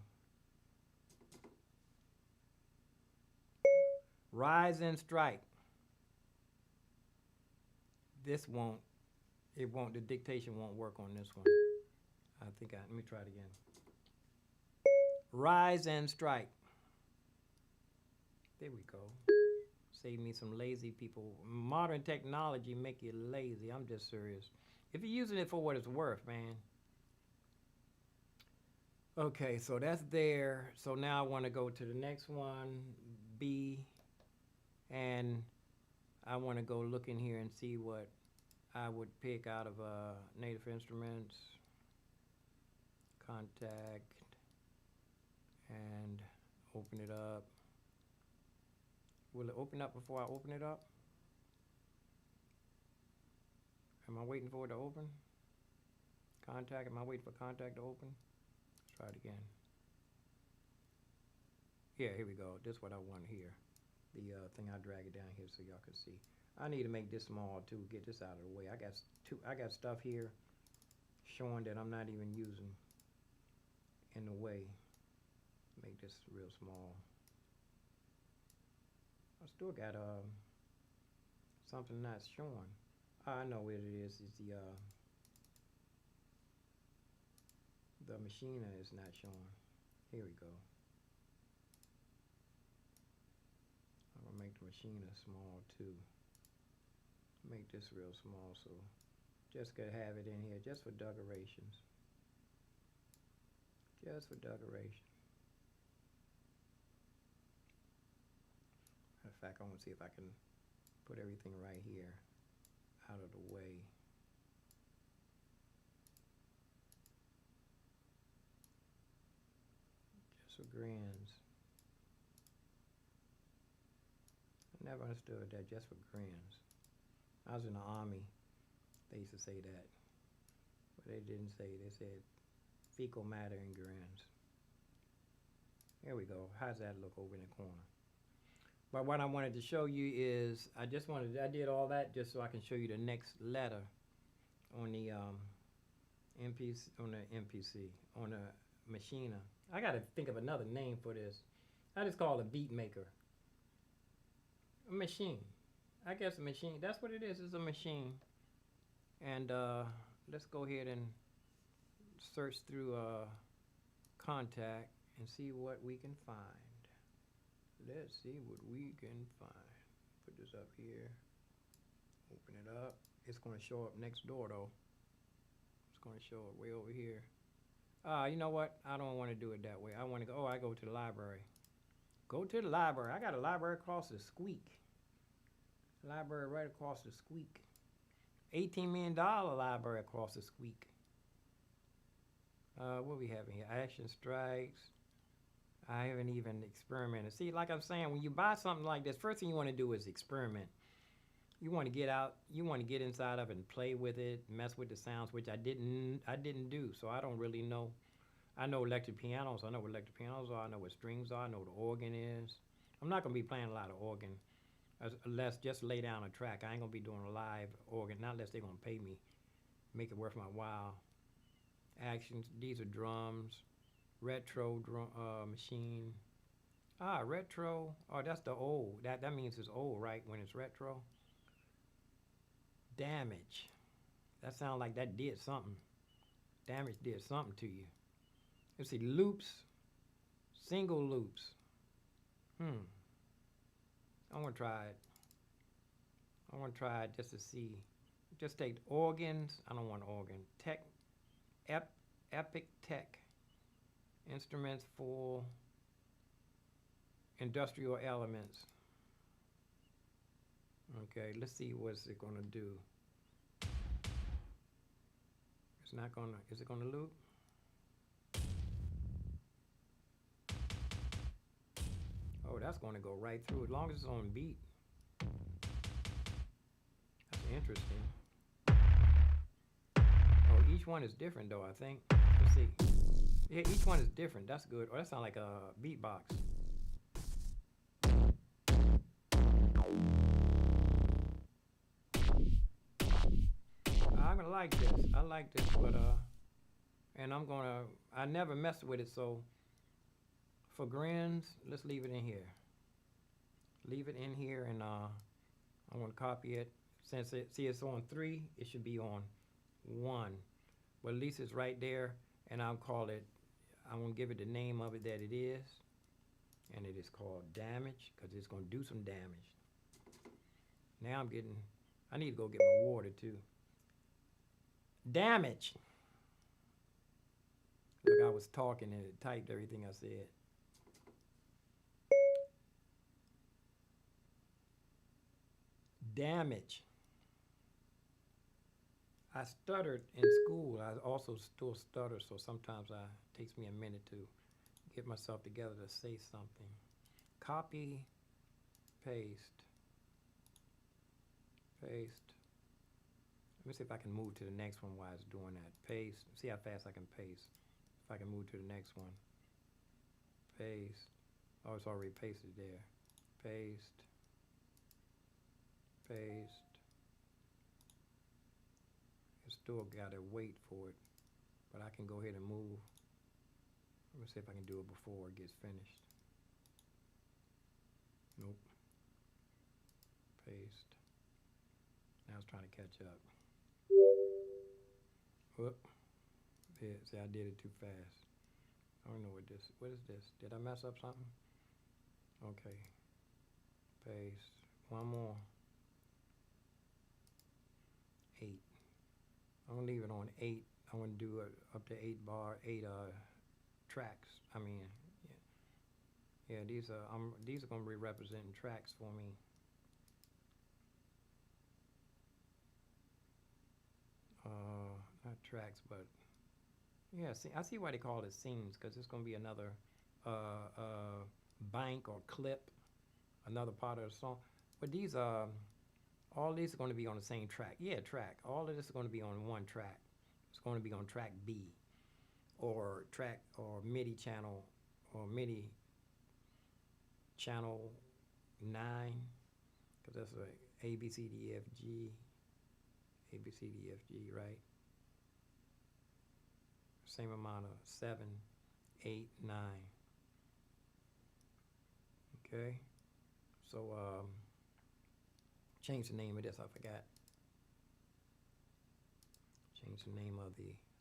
Rise and Strike. The dictation won't work on this one. Let me try it again. Rise and Strike. There we go. Save me some lazy people. Modern technology make you lazy. I'm just serious. If you're using it for what it's worth, man. Okay, so that's there. So now I want to go to the next one, B, and I want to go look in here and see what I would pick out of Native Instruments, Contact, and open it up. Will it open up before I open it up? Am I waiting for it to open? Contact, am I waiting for Contact to open? Let's try it again. Yeah, here we go. This is what I want here. The thing, I drag it down here so y'all can see. I need to make this small too, get this out of the way. I got stuff here showing that I'm not even using in the way. Make this real small. I still got something not showing. I know what it is. It's the Machina is not showing. Here we go. I'm gonna make the Machina small too. Make this real small, so just gonna have it in here just for decorations. Just for decoration. In fact, I want to see if I can put everything right here out of the way. Just for grins. I never understood that, just for grins. I was in the Army. They used to say that. But they didn't say, they said fecal matter and grins. There we go. How's that look over in the corner? But what I wanted to show you is, I did all that just so I can show you the next letter on the on the Machina. I got to think of another name for this. I just call it a beat maker. A machine. I guess a machine. That's what it is. It's a machine. And let's go ahead and search through Contact and see what we can find. Let's see what we can find. Put this up here. Open it up. It's going to show up next door though. It's going to show up way over here. You know what? I don't want to do it that way. I want to go, I go to the library. Go to the library. I got a library across the squeak. Library right across the squeak. $18 million library across the squeak. What we have here? Action Strikes. I haven't even experimented. See, like I'm saying, when you buy something like this, first thing you want to do is experiment. you want to get out, you want to get inside of it and play with it, mess with the sounds, which I didn't do. So I don't really know. I know electric pianos. I know what electric pianos are. I know what strings are. I know what the organ is. I'm not gonna be playing a lot of organ, unless just lay down a track. I ain't gonna be doing a live organ, not unless they're gonna pay me, make it worth my while. Actions. These are drums. Retro drum machine. Ah, retro. Oh, that's the old. That means it's old, right? When it's retro. Damage. That sounds like that did something. Damage did something to you. Let's see, loops. Single loops. I want to try it. I want to try it just to see. Just take organs. I don't want organ. Tech. Epic Tech. Instruments for industrial elements. Okay, let's see what's it gonna do. It's not gonna, is it gonna loop? Oh, that's gonna go right through as long as it's on beat. That's interesting. Oh, each one is different though, I think. Let's see. Yeah, each one is different. That's good. Oh, that sounds like a beatbox. I'm gonna like this. I like this, but and I never messed with it, so for grins, let's leave it in here. Leave it in here, and I'm gonna copy it. Since it's on 3, it should be on 1. But at least it's right there, and I'm gonna give it the name of it that it is, and it is called damage, because it's gonna do some damage. Now I need to go get my water too. Damage. Look, I was talking and it typed everything I said. Damage. I stuttered in school. I also still stutter, so sometimes it takes me a minute to get myself together to say something. Copy, paste, paste. Let me see if I can move to the next one while it's doing that. Paste. See how fast I can paste. If I can move to the next one. Paste. Oh, it's already pasted there. Paste. Paste. It's still got to wait for it, but I can go ahead and move. Let me see if I can do it before it gets finished. Nope. Paste. Now it's trying to catch up. Whoop. Yeah, see, I did it too fast. I don't know what is this? Did I mess up something? Okay. Paste. One more. 8. I'm gonna leave it on 8. I want to do it up to 8 tracks. I mean, yeah, these are gonna be representing tracks for me. Not tracks, but yeah. See, I see why they call it scenes, because it's gonna be another bank or clip, another part of the song. But these all these are going to be on the same track. Yeah, track. All of this is going to be on one track. It's going to be on track B, or MIDI channel, or MIDI channel 9, because that's like A B C D F G, A B C D F G, right? Same amount of 7, 8, 9. Okay, so change the name of this. I forgot. Change the name of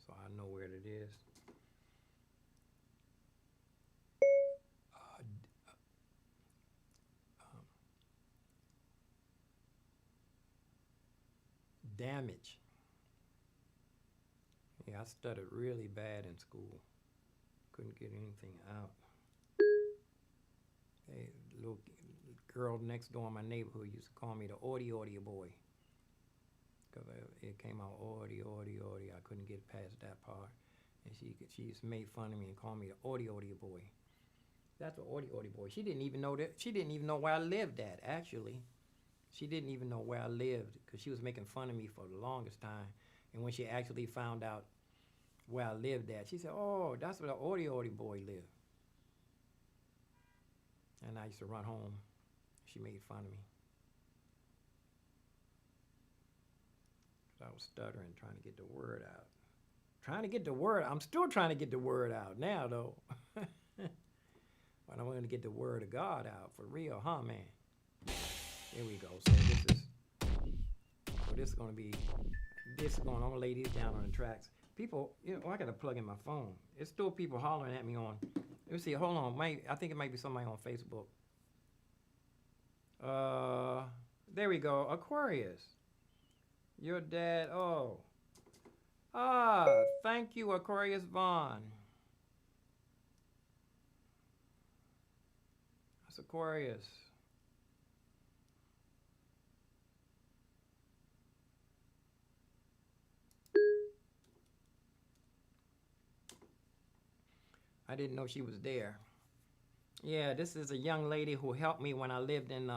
so I know where it is. Damage. Yeah, I stuttered really bad in school. Couldn't get anything out. Hey, little girl next door in my neighborhood used to call me the audio boy, because it came out audio. I couldn't get past that part, and she just made fun of me and called me the audio boy. That's the audio boy. She didn't even know that. She didn't even know where I lived at, actually. She didn't even know where I lived because she was making fun of me for the longest time. And when she actually found out where I lived at, she said, "Oh, that's where the Odie boy lived." And I used to run home. She made fun of me. I was stuttering, trying to get the word out. I'm still trying to get the word out now, though. But I'm going to get the word of God out for real, huh, man? Here we go. So this is going on. I'm going to lay these down on the tracks. People, I got to plug in my phone. It's still people hollering at me on. Let me see. Hold on. I think it might be somebody on Facebook. There we go. Aquarius. Your dad. Oh. Thank you, Aquarius Vaughn. That's Aquarius. I didn't know she was there. Yeah, this is a young lady who helped me when I lived in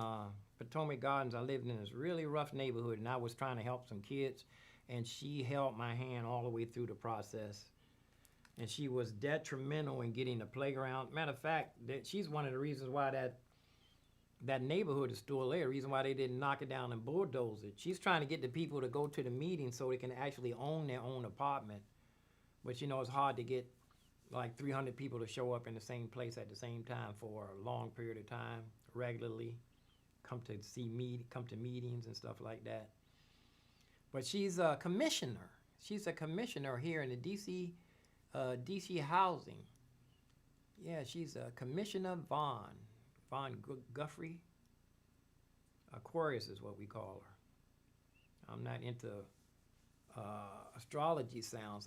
Potomac Gardens. I lived in this really rough neighborhood, and I was trying to help some kids, and she held my hand all the way through the process. And she was detrimental in getting the playground. Matter of fact, she's one of the reasons why that neighborhood is still there, the reason why they didn't knock it down and bulldoze it. She's trying to get the people to go to the meeting so they can actually own their own apartment. But it's hard to get like 300 people to show up in the same place at the same time for a long period of time, regularly, come to meetings and stuff like that. But she's a commissioner. She's a commissioner here in the DC housing. Yeah, she's a Commissioner Vaughn Guthrie. Aquarius is what we call her. I'm not into astrology signs.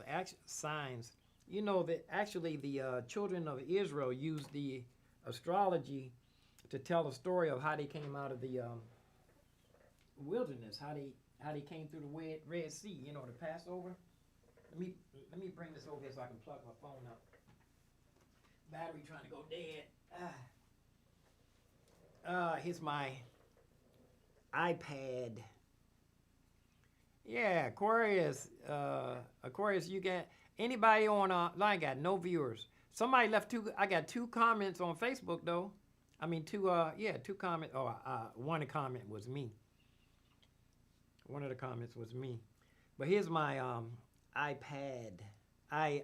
That actually the children of Israel used the astrology to tell the story of how they came out of the wilderness, how they came through the Red Sea, the Passover. Let me bring this over here so I can plug my phone up. Battery trying to go dead. Here's my iPad. Yeah, Aquarius, you got anybody on I got no viewers. Somebody left I got 2 comments on Facebook though. I mean 2 comments. One of the comment was me. One of the comments was me. But here's my iPod. I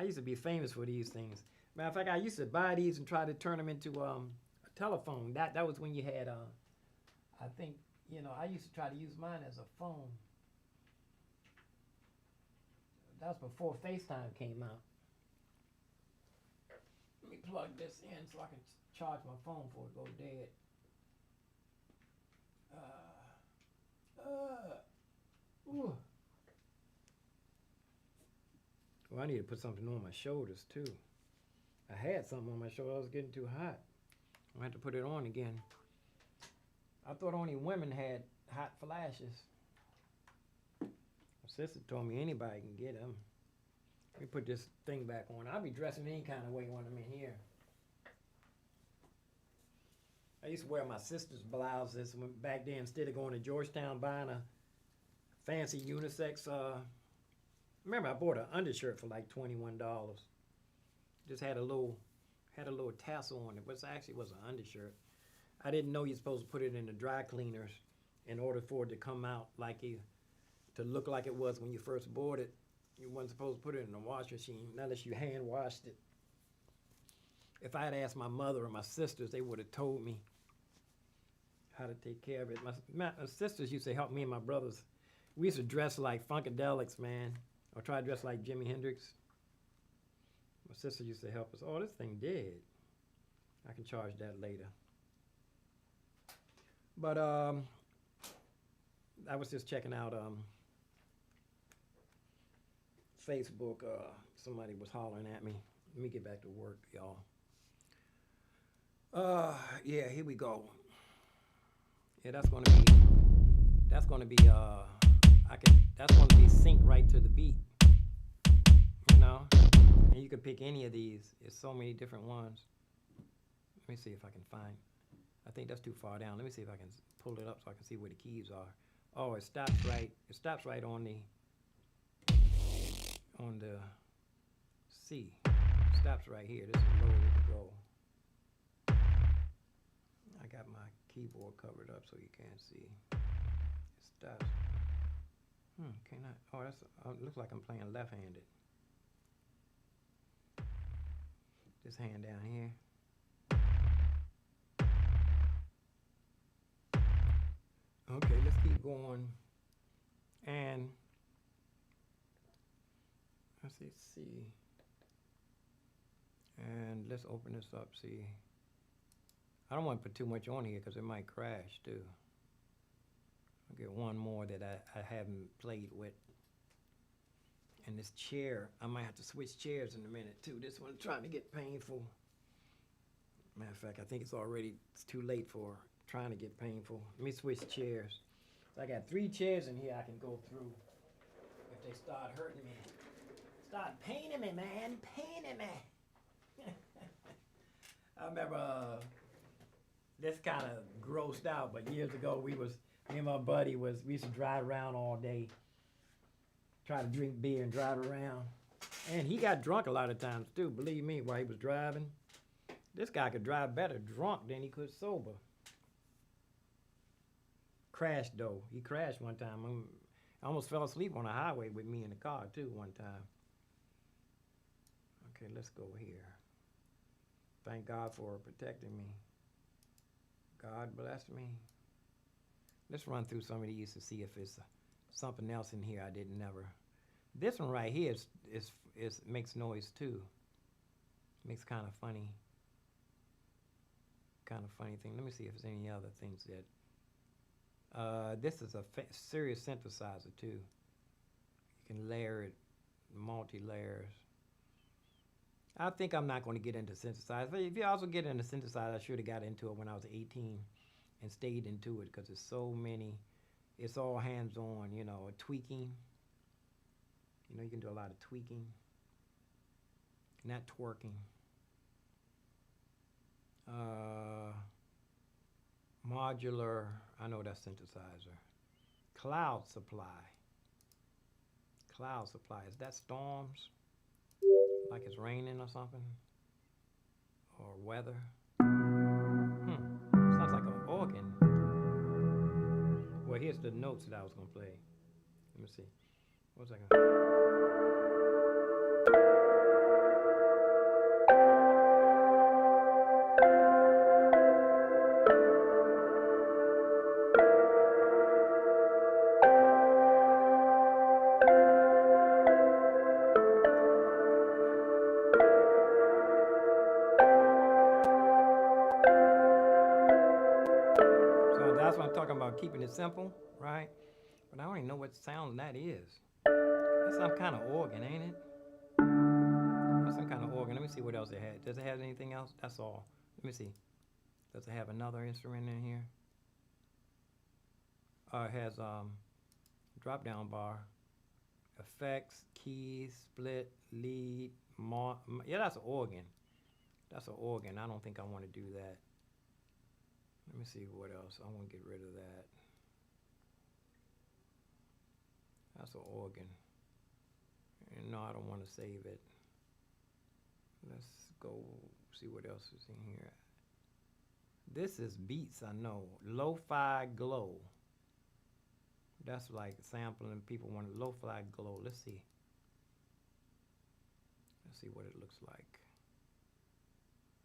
used to be famous for these things. Matter of fact, I used to buy these and try to turn them into a telephone. That was when you had I think I used to try to use mine as a phone. That was before FaceTime came out. Let me plug this in so I can charge my phone before it goes dead. Well, I need to put something on my shoulders too. I had something on my shoulder. I was getting too hot. I had to put it on again. I thought only women had hot flashes. My sister told me anybody can get them. Let me put this thing back on. I'll be dressing any kind of way when I'm in here. I used to wear my sister's blouses back then instead of going to Georgetown buying a fancy unisex. Remember, I bought an undershirt for like $21. Just had a little tassel on it, but it actually was an undershirt. I didn't know you're supposed to put it in the dry cleaners in order for it to come out to look like it was when you first bought it. You wasn't supposed to put it in the wash machine unless you hand washed it. If I had asked my mother or my sisters, they would have told me how to take care of it. My sisters used to help me and my brothers. We used to dress like Funkadelics, man, or try to dress like Jimi Hendrix. My sister used to help us. Oh, this thing dead. I can charge that later. But I was just checking out Facebook. Somebody was hollering at me. Let me get back to work, y'all. Yeah, here we go. Yeah, that's gonna be that's gonna be synced right to the beat. And you can pick any of these. There's so many different ones. Let me see if I can find. I think that's too far down. Let me see if I can pull it up so I can see where the keys are. Oh, it stops right. It stops right on the C. It stops right here. This is low to go. I got my keyboard covered up so you can't see. It stops. Can I? Oh, that's. Looks like I'm playing left-handed. This hand down here. Okay, let's keep going. And let's see, C. And let's open this up, see. I don't want to put too much on here because it might crash too. I'll get one more that I haven't played with. And this chair, I might have to switch chairs in a minute too. This one's trying to get painful. Matter of fact, I think it's too late for trying to get painful. Let me switch chairs. So I got 3 chairs in here I can go through if they start hurting me. Start paining me, man, paining me. I remember this kind of grossed out, but years ago me and my buddy we used to drive around all day, try to drink beer and drive around. And he got drunk a lot of times too, believe me, while he was driving. This guy could drive better drunk than he could sober. Crashed though. He crashed one time. I almost fell asleep on the highway with me in the car too one time. Okay, let's go here. Thank God for protecting me. God bless me. Let's run through some of these to see if it's something else in here I didn't never. This one right here is makes noise too. Makes kind of funny thing. Let me see if there's any other things that. This is a serious synthesizer too. You can layer it, multi-layers. I think I'm not going to get into synthesizer. If you also get into synthesizer, I should have got into it when I was 18 and stayed into it because there's so many. It's all hands-on, you know, tweaking. You know, you can do a lot of tweaking, not twerking. Modular, I know that's synthesizer. Cloud supply. Cloud supply, is that storms? Like it's raining or something? Or weather? Sounds like an organ. Well, here's the notes that I was gonna play. Let me see. What was I gonna... That's what I'm talking about, keeping it simple, right? But I don't even know what sound that is. That's some kind of organ, ain't it? That's some kind of organ. Let me see what else it has. Does it have anything else? That's all. Let me see. Does it have another instrument in here? It has drop-down bar, effects, keys, split, lead, yeah, that's an organ. That's an organ. I don't think I want to do that. Let me see what else. I want to get rid of that. That's an organ. And no, I don't want to save it. Let's go see what else is in here. This is beats, I know. Lo-fi glow. That's like sampling. People want lo-fi glow. Let's see. Let's see what it looks like.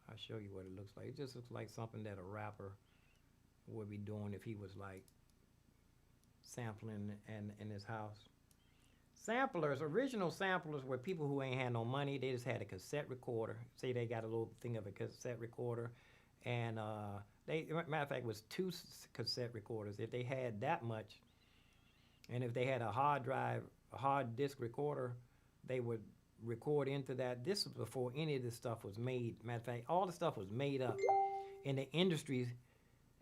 I'll show you what it looks like. It just looks like something that a rapper would be doing if he was like sampling in his house. Samplers, original samplers were people who ain't had no money. They just had a cassette recorder. Say they got a little thing of a cassette recorder, and matter of fact, it was 2 cassette recorders. If they had that much, and if they had a hard disk recorder, they would record into that. This was before any of this stuff was made. Matter of fact, all the stuff was made up in the industry.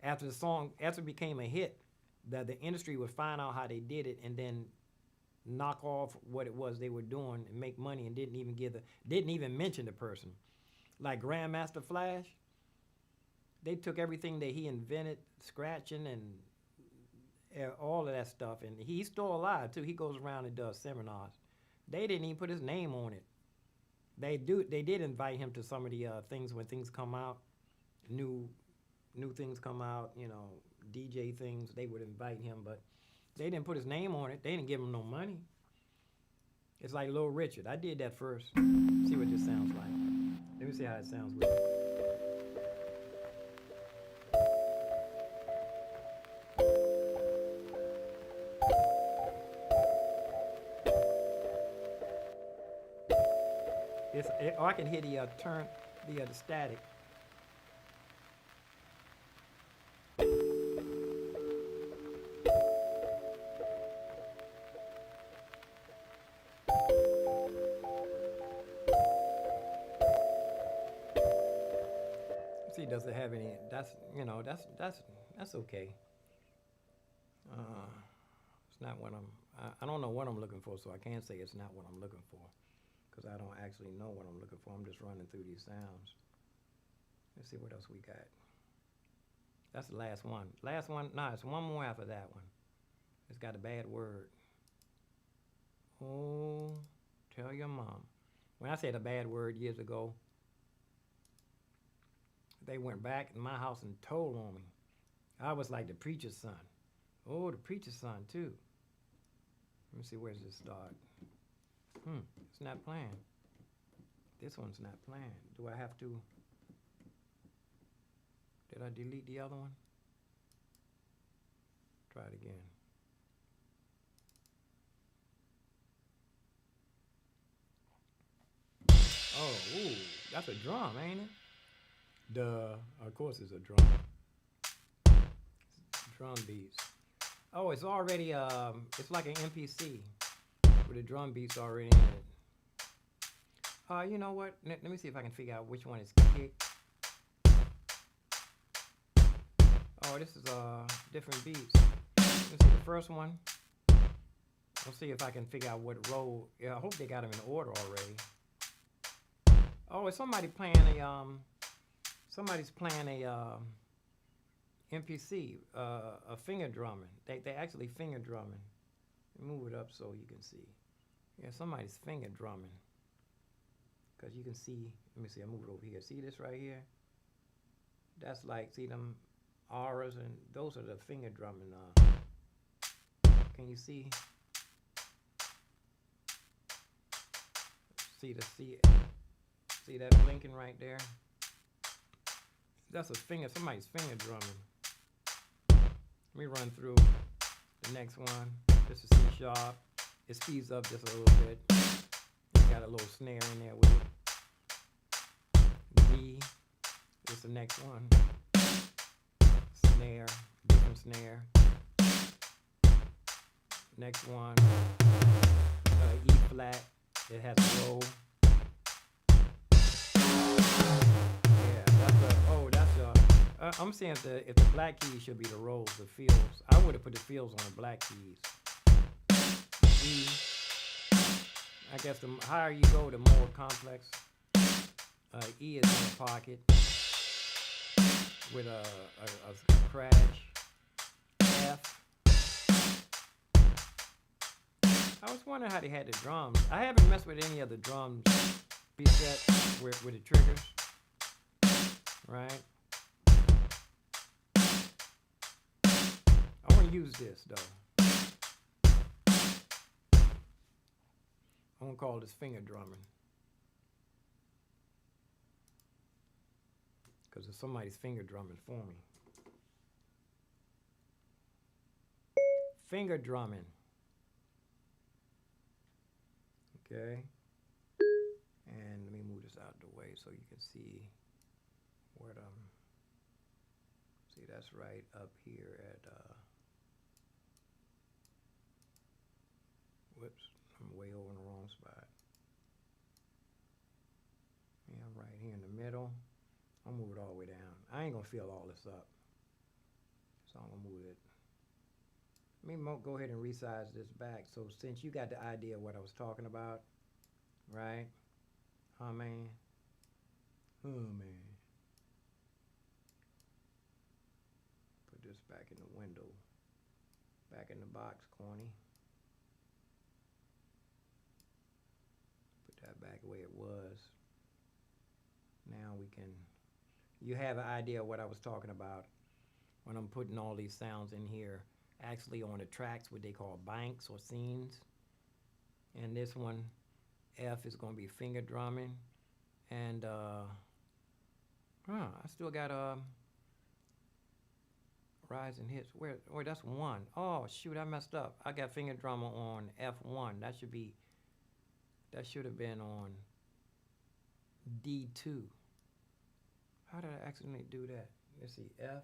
After it became a hit, the industry would find out how they did it and then knock off what it was they were doing and make money, and didn't even mention the person. Like Grandmaster Flash, they took everything that he invented, scratching and all of that stuff, and he's still alive too. He goes around and does seminars. They didn't even put his name on it. They did invite him to some of the things when things come out, new things come out, DJ things. They would invite him, but they didn't put his name on it. They didn't give him no money. It's like Little Richard. I did that first. See what this sounds like. Let me see how it sounds with it. Or I can hear the the static. See, does it have any? That's okay. It's not what I don't know what I'm looking for, so I can't say it's not what I'm looking for, because I don't actually know what I'm looking for. I'm just running through these sounds. Let's see what else we got. That's the last one. Last one. No, it's one more after that one. It's got a bad word. Oh, tell your mom. When I said a bad word years ago, they went back in my house and told on me. I was like the preacher's son. Oh, the preacher's son too. Let me see, where's this start? It's not playing. This one's not playing. Do I have to? Did I delete the other one? Try it again. Oh, ooh, that's a drum, ain't it? Duh, of course it's a drum. Drum beats. Oh, it's already, it's like an MPC with the drum beats already in it. You know what? Let me see if I can figure out which one is kick. Oh, this is different beats. Let's see the first one. Let's see if I can figure out what roll. Yeah, I hope they got them in order already. Oh, it's somebody playing a somebody's playing a MPC, a finger drumming. They actually finger drumming. Move it up so you can see. Yeah, somebody's finger drumming. Because you can see, let me see, I move it over here. See this right here? That's like, see them auras, and those are the finger drumming. Can you see? See that blinking right there? That's a finger, somebody's finger drumming. Let me run through the next one. This is C sharp. It speeds up just a little bit. It's got a little snare in there with it. D. This is the next one. Snare, different snare. Next one. E flat. It has a roll. I'm saying if the black keys should be the rolls, the fills. I would have put the fills on the black keys. E. I guess the higher you go, the more complex. E is in a pocket with a crash. F. I was wondering how they had the drums. I haven't messed with any of the drums presets with the triggers. Right? I want to use this though. I'm going to call this finger drumming. Because there's somebody's finger drumming for me. Finger drumming. Okay. And let me move this out of the way so you can see where see, that's right up here at whoops, I'm way over in the wrong spot. Yeah, I'm right here in the middle. I'll move it all the way down. I ain't gonna fill all this up, so I'm gonna move it. Let me go ahead and resize this back, so since you got the idea of what I was talking about, right? Oh man. Oh man. this back in the window. Back in the box, Corny. Put that back the way it was. Now we can, you have an idea of what I was talking about when I'm putting all these sounds in here, actually on the tracks, what they call banks or scenes. And this one, F, is going to be finger drumming. And, I still got, rising hits. Where, that's 1. Oh, shoot, I messed up. I got finger drummer on F1. That should have been on D2. How did I accidentally do that? Let's see, F,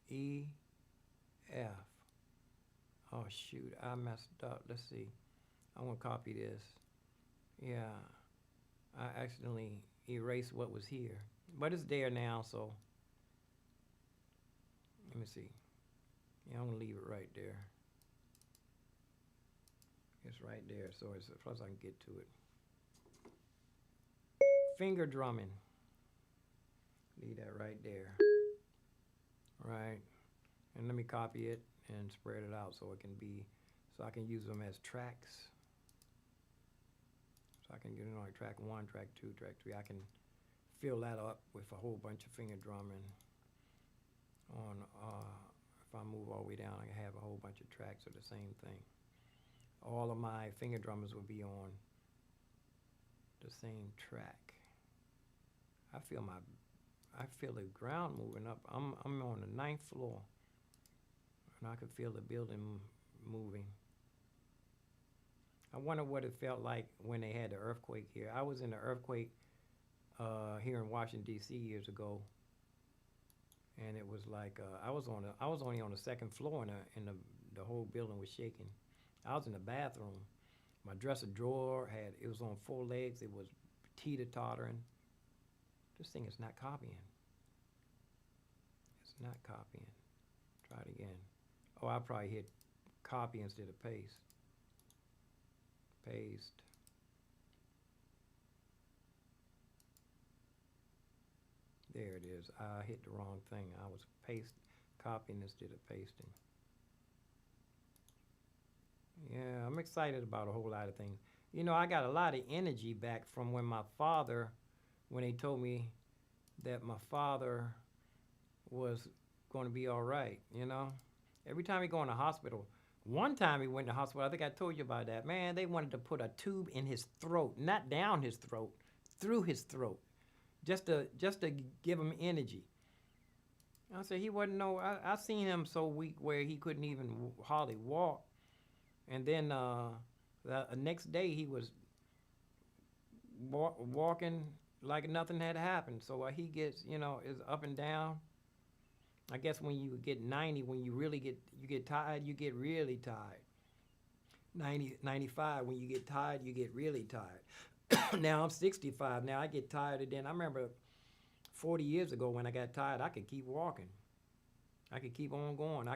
E, F. Oh, shoot, I messed up. Let's see. I'm going to copy this. Yeah, I accidentally erased what was here. But it's there now, so let me see. Yeah, I'm going to leave it right there. It's right there, so it's plus I can get to it. Finger drumming. Leave that right there. Right. And let me copy it and spread it out so it can be, so I can use them as tracks. So I can get, like track 1, track 2, track 3. I can fill that up with a whole bunch of finger drumming on, if I move all the way down, I can have a whole bunch of tracks of the same thing. All of my finger drummers will be on the same track. I feel the ground moving up. I'm on the 9th floor, and I could feel the building moving. I wonder what it felt like when they had the earthquake here. I was in the earthquake here in Washington D.C. years ago, and it was like I was only on the 2nd floor, and the whole building was shaking. I was in the bathroom. My dresser drawer it was on 4 legs. It was teeter-tottering. This thing is not copying. It's not copying. Try it again. Oh, I probably hit copy instead of paste. Paste. There it is. I hit the wrong thing. I was copying instead of pasting. Yeah, I'm excited about a whole lot of things. You know, I got a lot of energy back from when they told me that my father was going to be all right, you know? Every time he go in the hospital, one time he went to the hospital, I think I told you about that. Man, they wanted to put a tube in his throat, not down his throat, through his throat, just to give him energy. I said he wasn't I seen him so weak where he couldn't even hardly walk. And then the next day he was walking like nothing had happened. So he gets, is up and down. I guess when you get 90, when you get tired, you get really tired. 90, 95, when you get tired, you get really tired. Now I'm 65. Now I get tired again. I remember 40 years ago when I got tired, I could keep walking. I could keep on going.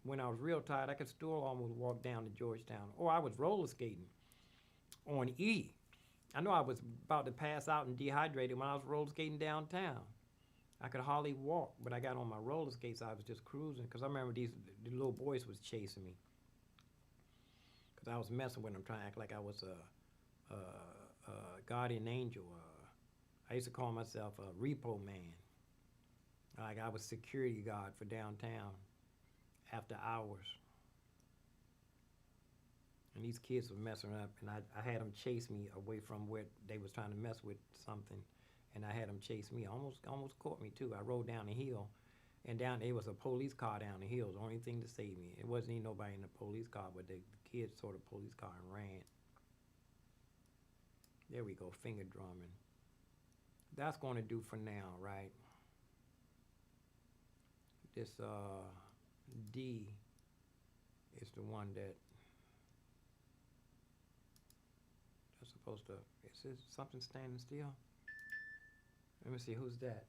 When I was real tired, I could still almost walk down to Georgetown. Or I was roller skating on E. I know I was about to pass out and dehydrated when I was roller skating downtown. I could hardly walk, but I got on my roller skates. I was just cruising because I remember the little boys was chasing me because I was messing with them, trying to act like I was a guardian angel. I used to call myself a repo man. Like I was security guard for downtown after hours. And these kids were messing up, and I had them chase me away from where they was trying to mess with something. And I had them chase me. Almost caught me too. I rode down the hill, and there was a police car down the hill. It was the only thing to save me. It wasn't even nobody in the police car, but the kids saw the police car and ran. There we go, finger drumming. That's going to do for now, right? This D is the one that's supposed to, is this something standing still? Let me see, who's that?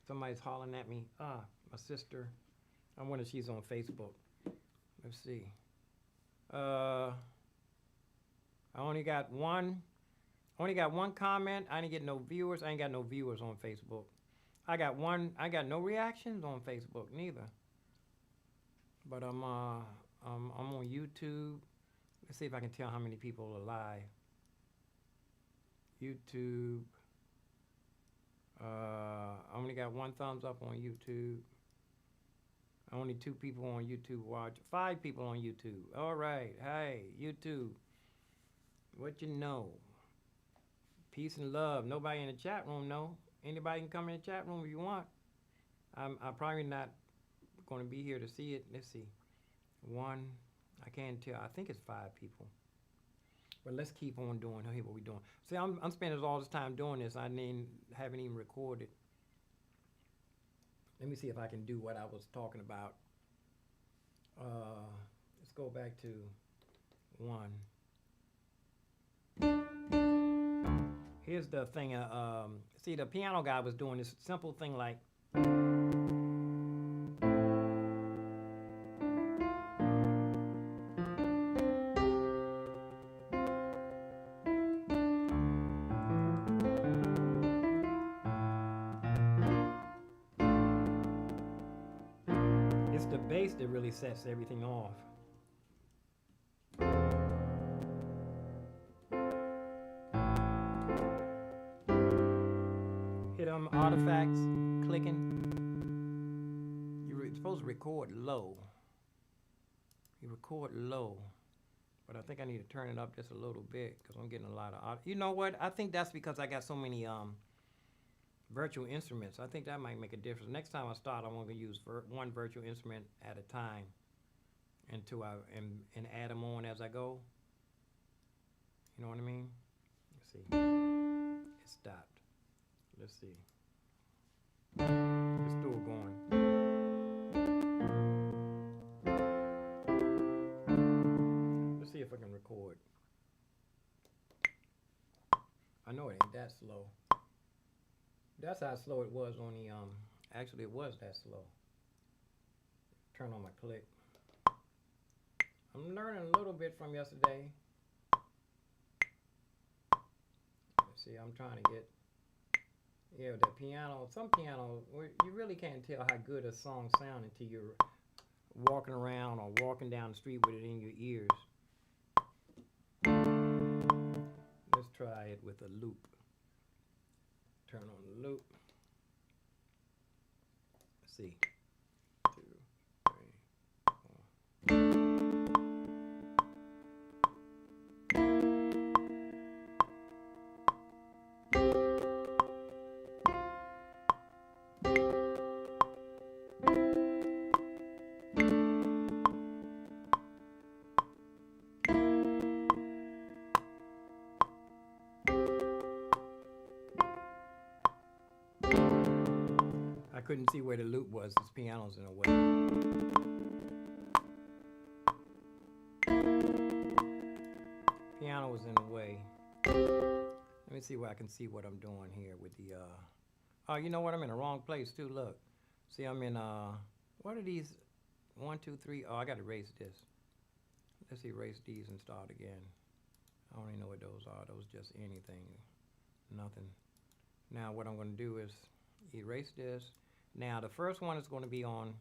Somebody's hollering at me. My sister. I wonder if she's on Facebook. Let's see. I only got one comment. I didn't get no viewers. I ain't got no viewers on Facebook. I got no reactions on Facebook neither. But I'm on YouTube. Let's see if I can tell how many people are live. YouTube. I only got 1 thumbs up on YouTube. Only 2 people on YouTube watch. 5 people on YouTube. All right. Hey, YouTube. What you know? Peace and love. Nobody in the chat room, no. Anybody can come in the chat room if you want. I'm probably not going to be here to see it. Let's see. 1. I can't tell. I think it's 5 people. But let's keep on doing what we're doing. See, I'm spending all this time doing this. I haven't even recorded. Let me see if I can do what I was talking about. Let's go back to 1. Here's the thing. See, the piano guy was doing this simple thing like. It's the bass that really sets everything off. Hit them artifacts, clicking. You're supposed to record low. You record low. But I think I need to turn it up just a little bit because I'm getting a lot of. You know what? I think that's because I got so many virtual instruments. I think that might make a difference. Next time I start, I'm going to use 1 virtual instrument at a time until and add them on as I go. You know what I mean? Let's see. It stopped. Let's see. It's still going. Let's see if I can record. I know it ain't that slow. That's how slow it was on the actually it was that slow. Turn on my click. I'm learning a little bit from yesterday. Let's see, I'm trying to get the piano. Some piano, you really can't tell how good a song sounds until you're walking around or walking down the street with it in your ears. Let's try it with a loop. Turn on the loop. Let's see. 2, 3, 4. I couldn't see where the loop was. This piano's in the way. Piano was in the way. Let me see where I can see what I'm doing here with the oh, you know what? I'm in the wrong place too. Look. See, I'm in what are these? 1, 2, 3. Oh, I got to erase this. Let's erase these and start again. I don't even know what those are. Those just anything. Nothing. Now what I'm going to do is erase this. Now the first one is going to be on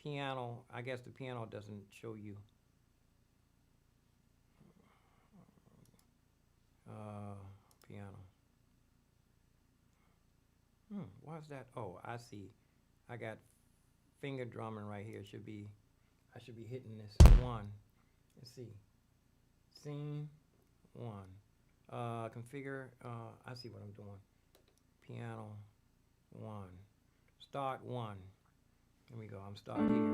piano. I guess the piano doesn't show you. Piano. Why is that? Oh, I see. I got finger drumming right here. I should be hitting this 1. Let's see. Scene 1. Configure. I see what I'm doing. Piano 1. Start 1. Here we go. I'm starting here.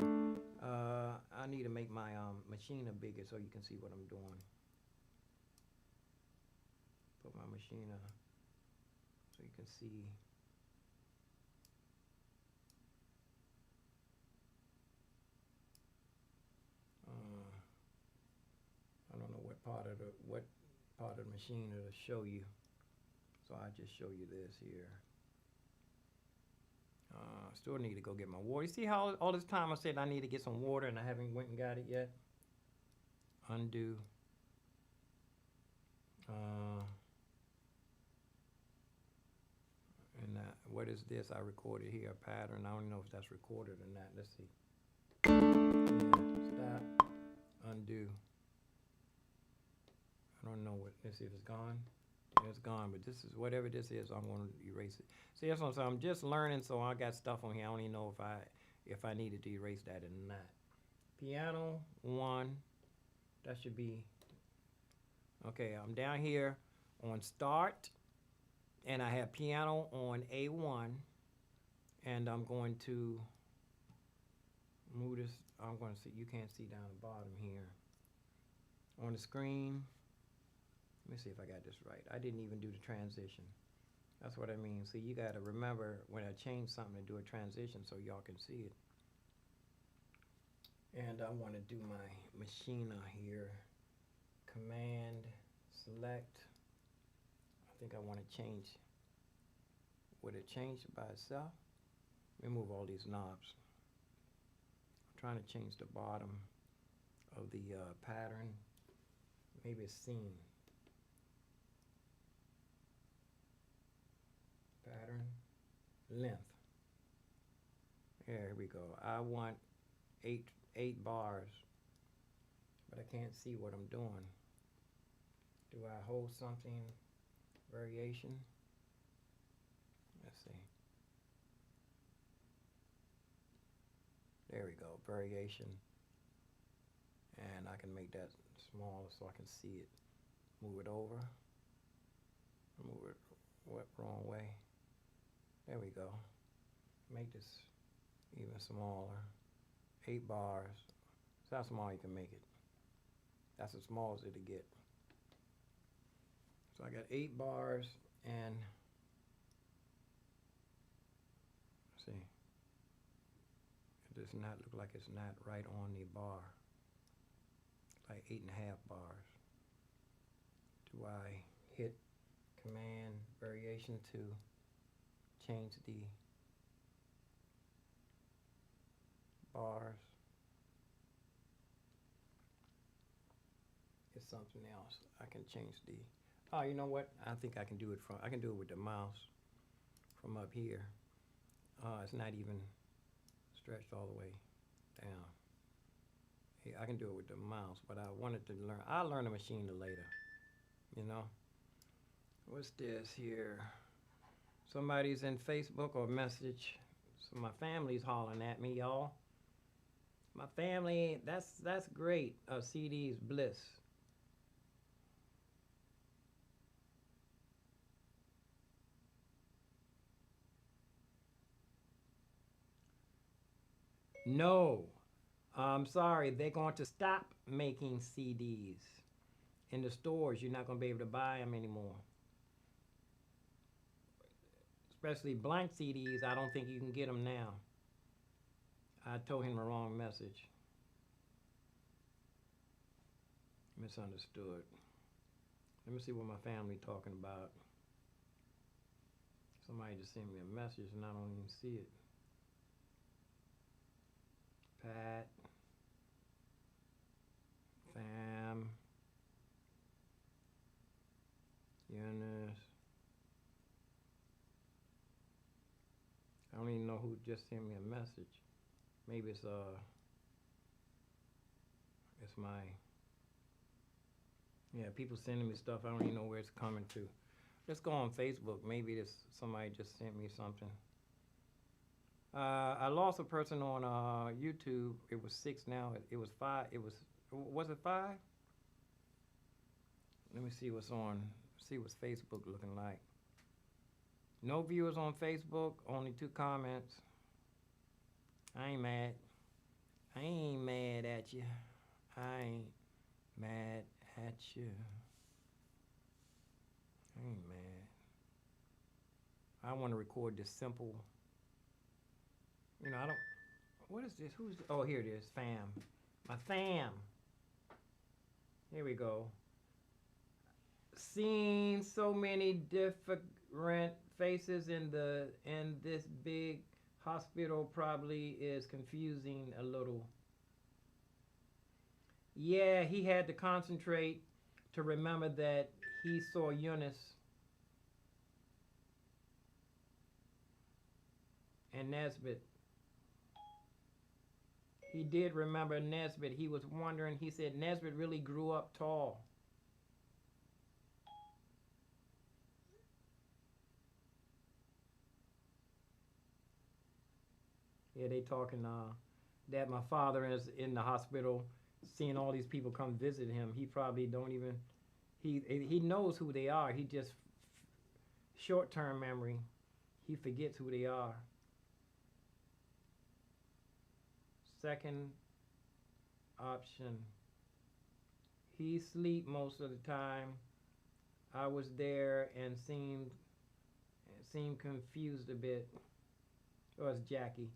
I need to make my Machina bigger so you can see what I'm doing. Put my Machina so you can see. I don't know what part of the machine it'll show you. So I just show you this here. Still need to go get my water. You see how all this time I said I need to get some water and I haven't went and got it yet? Undo. And what is this? I recorded here, a pattern. I don't know if that's recorded or not. Let's see. Yeah, stop, undo. I don't know what, let's see if it's gone. Yeah, it's gone, but this is, whatever this is, I'm gonna erase it. See, that's what I'm saying, I'm just learning, so I got stuff on here. I don't even know if I needed to erase that or not. Piano 1, that should be, okay, I'm down here on start, and I have piano on A1, and I'm going to move this, I'm gonna see, you can't see down the bottom here. On the screen, let me see if I got this right. I didn't even do the transition. That's what I mean. See, you gotta remember when I change something to do a transition so y'all can see it. And I wanna do my Machina here. Command, select. I think I wanna change. Would it change by itself? Let me move all these knobs. I'm trying to change the bottom of the pattern. Maybe it's scene. Pattern, length. There we go. I want eight bars, but I can't see what I'm doing. Do I hold something? Variation? Let's see. There we go, variation. And I can make that smaller so I can see it. Move it over. Move it, what, wrong way? There we go. Make this even smaller. 8 bars. That's how small you can make it. That's as small as it'll get. So I got 8 bars and, let's see. It does not look like it's not right on the bar. It's like 8.5 bars. Do I hit command variation to change the bars? It's something else. I can change the, oh, you know what? I think I can do it I can do it with the mouse from up here. It's not even stretched all the way down. Hey, I can do it with the mouse, but I wanted to learn, I'll learn the Machina later, you know? What's this here? Somebody's in Facebook or message. So my family's hollering at me, y'all. My family, that's great. CD's bliss. No, I'm sorry. They're going to stop making CDs in the stores. You're not going to be able to buy them anymore. Especially blank CDs, I don't think you can get them now. I told him the wrong message. Misunderstood. Let me see what my family talking about. Somebody just sent me a message and I don't even see it. Pat. Fam. Eunice. I don't even know who just sent me a message. Maybe it's my, yeah, people sending me stuff. I don't even know where it's coming to. Let's go on Facebook. Maybe somebody just sent me something. I lost a person on YouTube. It was 6 now. It was 5. Was it 5? Let me see what's on. See what's Facebook looking like. No viewers on Facebook, only 2 comments. I ain't mad. I ain't mad at you. I ain't mad at you. I ain't mad. I want to record this simple. You know, I don't. What is this? Who's? Oh, here it is. Fam. My fam. Here we go. Seeing so many different faces in this big hospital probably is confusing a little. Yeah, he had to concentrate to remember that he saw Eunice. and Nesbitt. He did remember Nesbitt. He was wondering, he said Nesbitt really grew up tall. Yeah, they talking that my father is in the hospital, seeing all these people come visit him. He probably don't even, he knows who they are. He just, short-term memory, he forgets who they are. Second option, he sleep most of the time. I was there and seemed confused a bit. It was Jackie.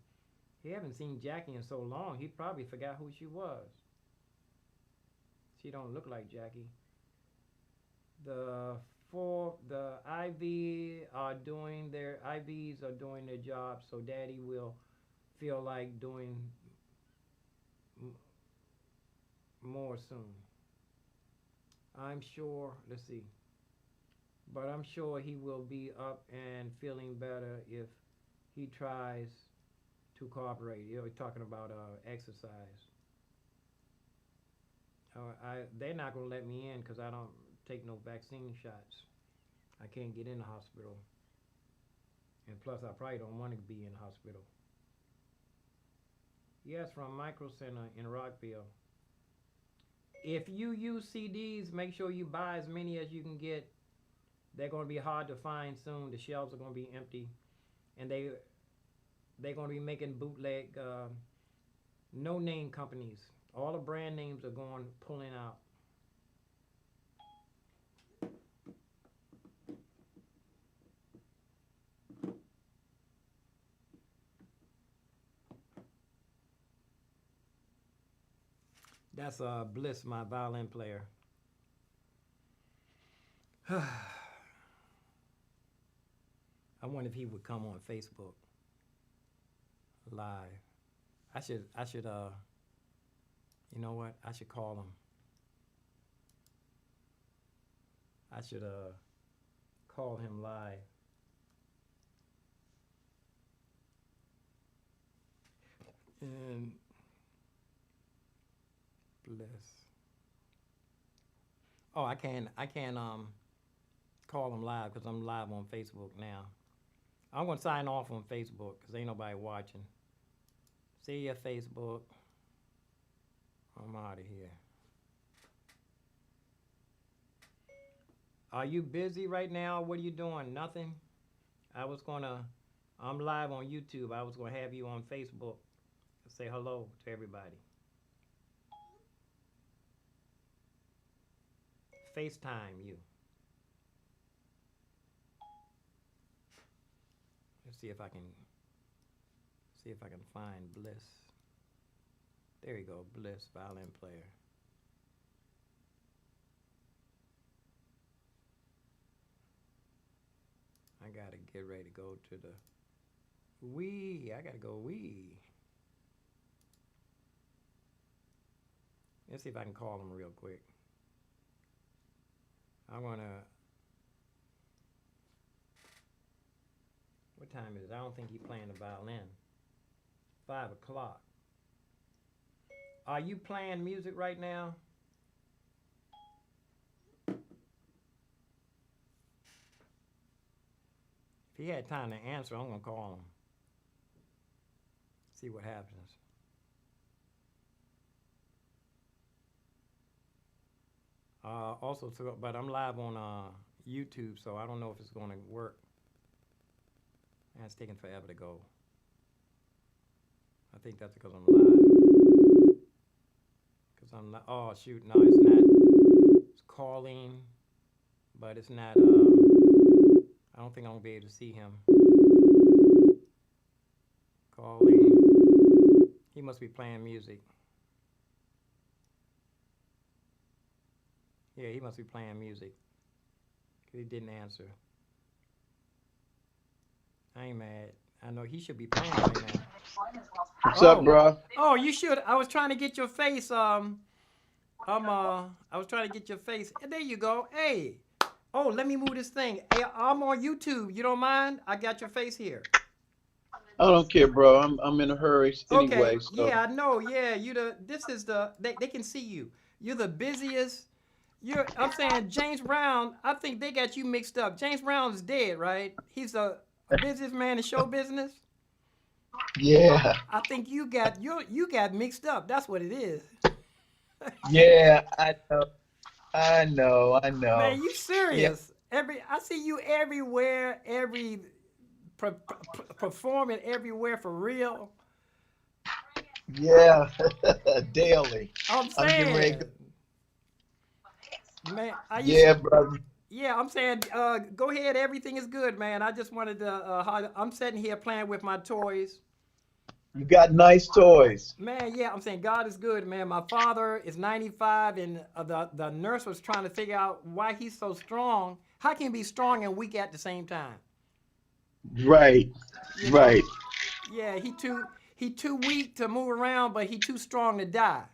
He haven't seen Jackie in so long, he probably forgot who she was. She don't look like Jackie. The IVs are doing their job, so Daddy will feel like doing more soon. I'm sure, let's see, but I'm sure he will be up and feeling better if he tries to cooperate. You're talking about exercise. They're not going to let me in because I don't take no vaccine shots. I can't get in the hospital. And plus, I probably don't want to be in the hospital. Yes, from Micro Center in Rockville. If you use CDs, make sure you buy as many as you can get. They're going to be hard to find soon. The shelves are going to be empty. And they're going to be making bootleg, no-name companies. All the brand names are pulling out. That's Bliss, my violin player. I wonder if he would come on Facebook live. I should you know what? I should call him. I should call him live. And Bliss. Oh, I can call him live because I'm live on Facebook now. I'm gonna sign off on Facebook because ain't nobody watching. See ya, Facebook. I'm out of here. Are you busy right now? What are you doing? Nothing? I'm live on YouTube. I was gonna have you on Facebook and say hello to everybody. FaceTime you. Let's see if I can find Bliss. There you go, Bliss, violin player. I gotta get ready to go to the I gotta go Let's see if I can call him real quick. What time is it? I don't think he's playing the violin. 5 o'clock. Are you playing music right now? If he had time to answer, I'm gonna call him. See what happens. But I'm live on YouTube, so I don't know if it's gonna work. And it's taking forever to go. I think that's because I'm live. Oh shoot, no, it's not. It's calling, but it's not. I don't think I'm gonna be able to see him. Calling. He must be playing music. Yeah, he must be playing music. 'Cause he didn't answer. I ain't mad. I know he should be playing right now. What's up, bro? Oh, you should. I was trying to get your face. I was trying to get your face. There you go. Hey. Oh, let me move this thing. Hey, I'm on YouTube. You don't mind? I got your face here. I don't care, bro. I'm in a hurry Okay, anyway. So yeah, I know. Yeah, you the this is the they can see you. You're the busiest. I'm saying James Brown, I think they got you mixed up. James Brown is dead, right? He's a businessman in show business. yeah, I think you got mixed up. That's what it is. yeah. I know. Man, you Yeah, serious? I see you everywhere, performing everywhere for real. yeah. Daily. I'm I'm getting ready. To go. saying, man, I used Yeah, brother. yeah, I'm saying, go ahead. Everything is good, man. I just wanted to. I'm sitting here playing with my toys. You got nice toys. Man, yeah, I'm saying God is good, man. My father is 95, and the nurse was trying to figure out why he's so strong. How can he be strong and weak at the same time? Right, You know? right. Yeah, he too weak to move around, but he too strong to die.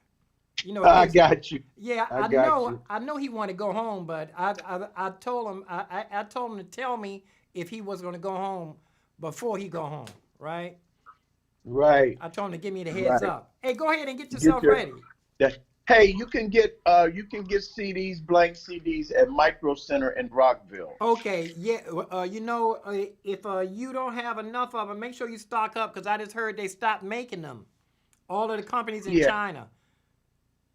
You know I his. got you. Yeah, I got you. I know he wanted to go home, but I told him I told him to tell me if he was going to go home before he go home, right? Right, I told him to give me the heads right. up. Hey, go ahead and get Get yourself your. ready. That, hey, you can get CDs, blank CDs at Micro Center in Rockville. Okay, yeah, if you don't have enough of them, make sure you stock up because I just heard they stopped making them. All of the companies in Yeah, China.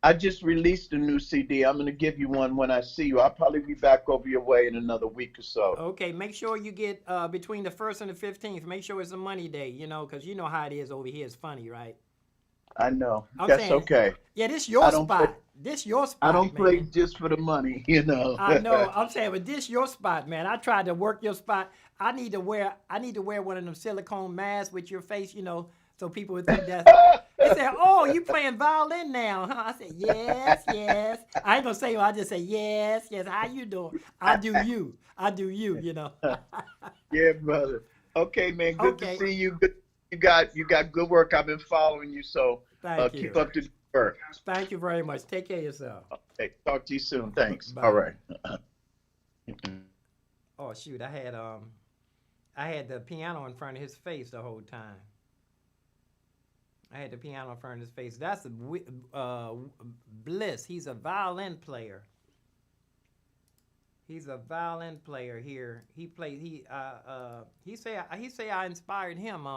I just released a new CD. I'm gonna give you one when I see you. I'll probably be back over your way in another week or so. Okay, make sure you get between the 1st and the 15th. Make sure it's a money day, because you know how it is over here. It's funny, right? I know. I'm That's saying, okay. yeah, this I your don't play. spot. This your I spot, don't play man. just for the money, you know. I know. I'm saying, but this your spot, man. I tried to work your spot. I need to wear one of them silicone masks with your face, so people would think that. They said, "Oh, you playing violin now, huh?" I said, "Yes, yes." I ain't gonna say. I just say, "Yes, yes." How you doing? I do you. I do you. Yeah, brother. Okay, man. Good to Okay. see you. Good. You got good work. I've been following you, so Thank keep you. up the good work. Thank you very much. Take care of yourself. Okay, talk to you soon. Thanks. All Bye. right. Oh shoot, I had the piano in front of his face the whole time. I had the piano in front of his face. That's Bliss. He's a violin player. He's a violin player here. He say I inspired him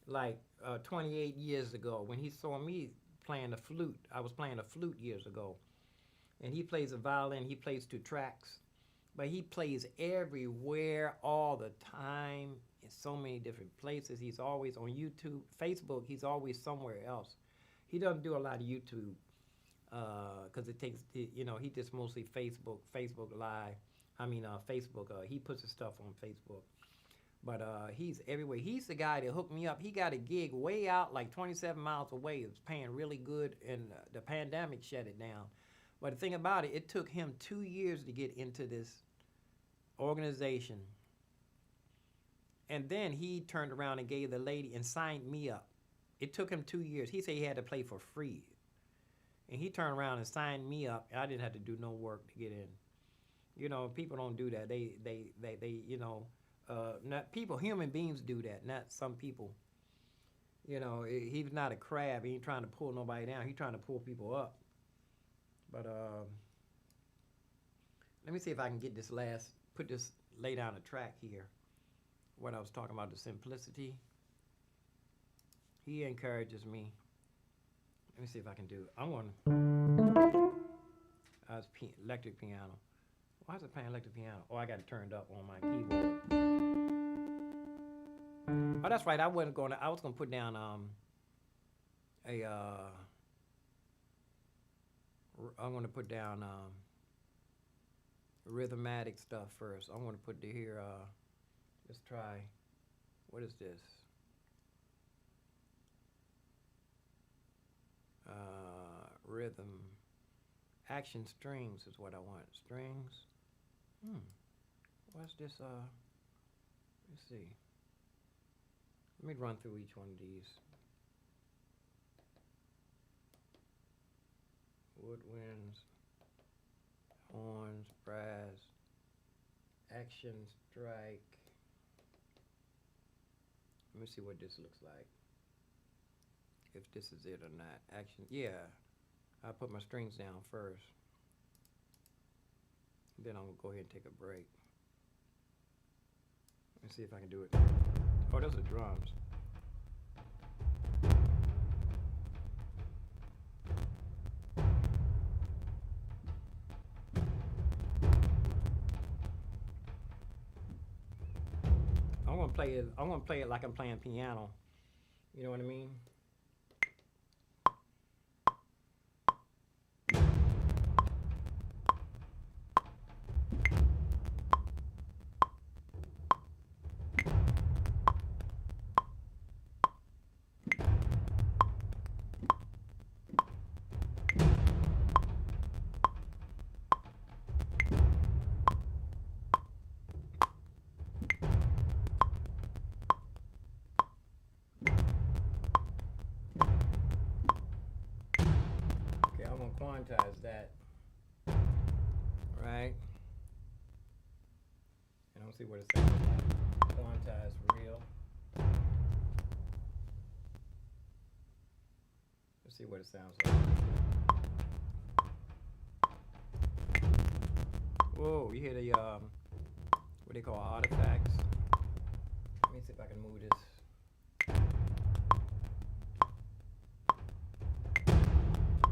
like 28 years ago when he saw me playing the flute. I was playing the flute years ago, and he plays a violin. He plays two tracks, but he plays everywhere all the time in so many different places. He's always on YouTube, Facebook. He's always somewhere else. He doesn't do a lot of YouTube because it takes, he just mostly Facebook Live. Facebook. He puts his stuff on Facebook. But he's everywhere. He's the guy that hooked me up. He got a gig way out, like 27 miles away. It was paying really good, and the pandemic shut it down. But the thing about it, it took him 2 years to get into this organization. And then he turned around and gave the lady and signed me up. It took him 2 years. He said he had to play for free. And he turned around and signed me up. I didn't have to do no work to get in. People don't do that. Not people, human beings do that, not some people. He's not a crab. He ain't trying to pull nobody down. He's trying to pull people up. But let me see if I can get lay down a track here. What I was talking about, the simplicity. He encourages me. Let me see if I can do it. I want electric piano. Why is it playing electric piano? Oh, I got it turned up on my keyboard. Oh, that's right. I was gonna put down a I'm gonna put down rhythmatic stuff first. I'm gonna put here. Let's try. What is this? Rhythm. Action strings is what I want. Strings. What's this? Let's see. Let me run through each one of these. Woodwinds, horns, brass, action strike, Let me see what this looks like. If this is it or not. Action, yeah. I put my strings down first. Then I'm gonna go ahead and take a break. Let's see if I can do it. Oh, those are drums. I'm gonna play it like I'm playing piano. You know what I mean? Okay, I'm gonna quantize that. Right? And I'll see what it sounds like. Quantize real. Let's see what it sounds like. Whoa, you hear the what they call artifacts? Let me see if I can move this.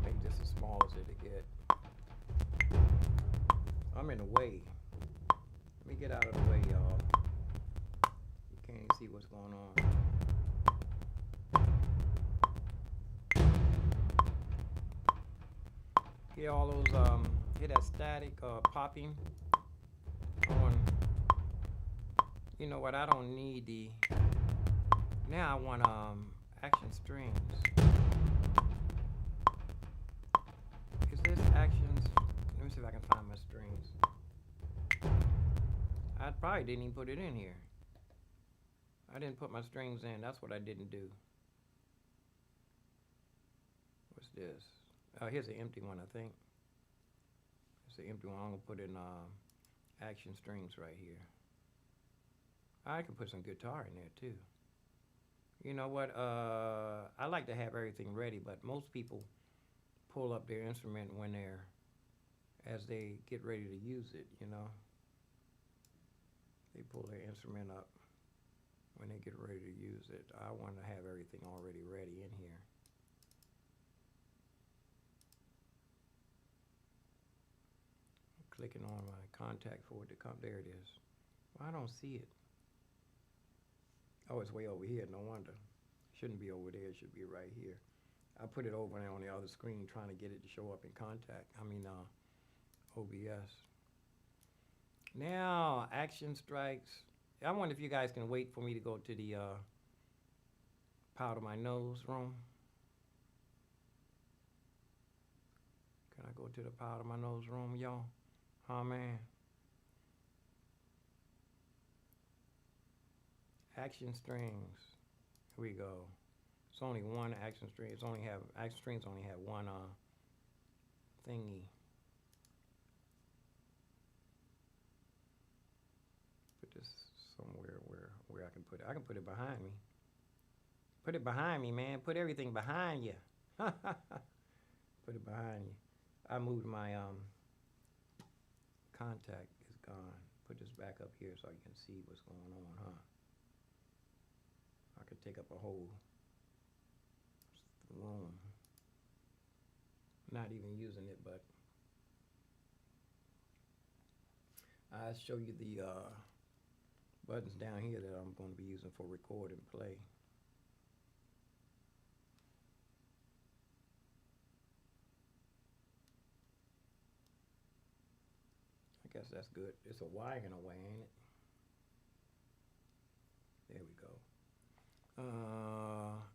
Make this as small as it'll get. I'm in the way. Let me get out of the way, y'all. You can't even see what's going on. Hear all those, hear that static popping on. You know what? I don't need the. Now I want action strings. Is this actions? Let me see if I can find my strings. I probably didn't even put it in here. I didn't put my strings in. That's what I didn't do. What's this? Oh, here's an empty one, I think. It's an empty one. I'm gonna put in action strings right here. I can put some guitar in there too. You know what? I like to have everything ready, but most people pull up their instrument when as they get ready to use it. You know, they pull their instrument up when they get ready to use it. I want to have everything already ready in here. Clicking on my contact for it to come. There it is. Well, I don't see it. Oh, it's way over here. No wonder. Shouldn't be over there. It should be right here. I put it over there on the other screen trying to get it to show up in OBS. Now, action strikes. I wonder if you guys can wait for me to go to the powder my nose room. Can I go to the powder my nose room, y'all? Huh, man? Action strings. Here we go. It's only one action string. Action strings only have one thingy. Put this somewhere where I can put it. I can put it behind me. Put it behind me, man. Put everything behind you. Put it behind you. I moved my contact is gone. Put this back up here so you can see what's going on, huh? I could take up a whole room. Not even using it, but I'll show you the buttons down here that I'm going to be using for record and play. I guess that's good. It's a wagon away, ain't it? There we go.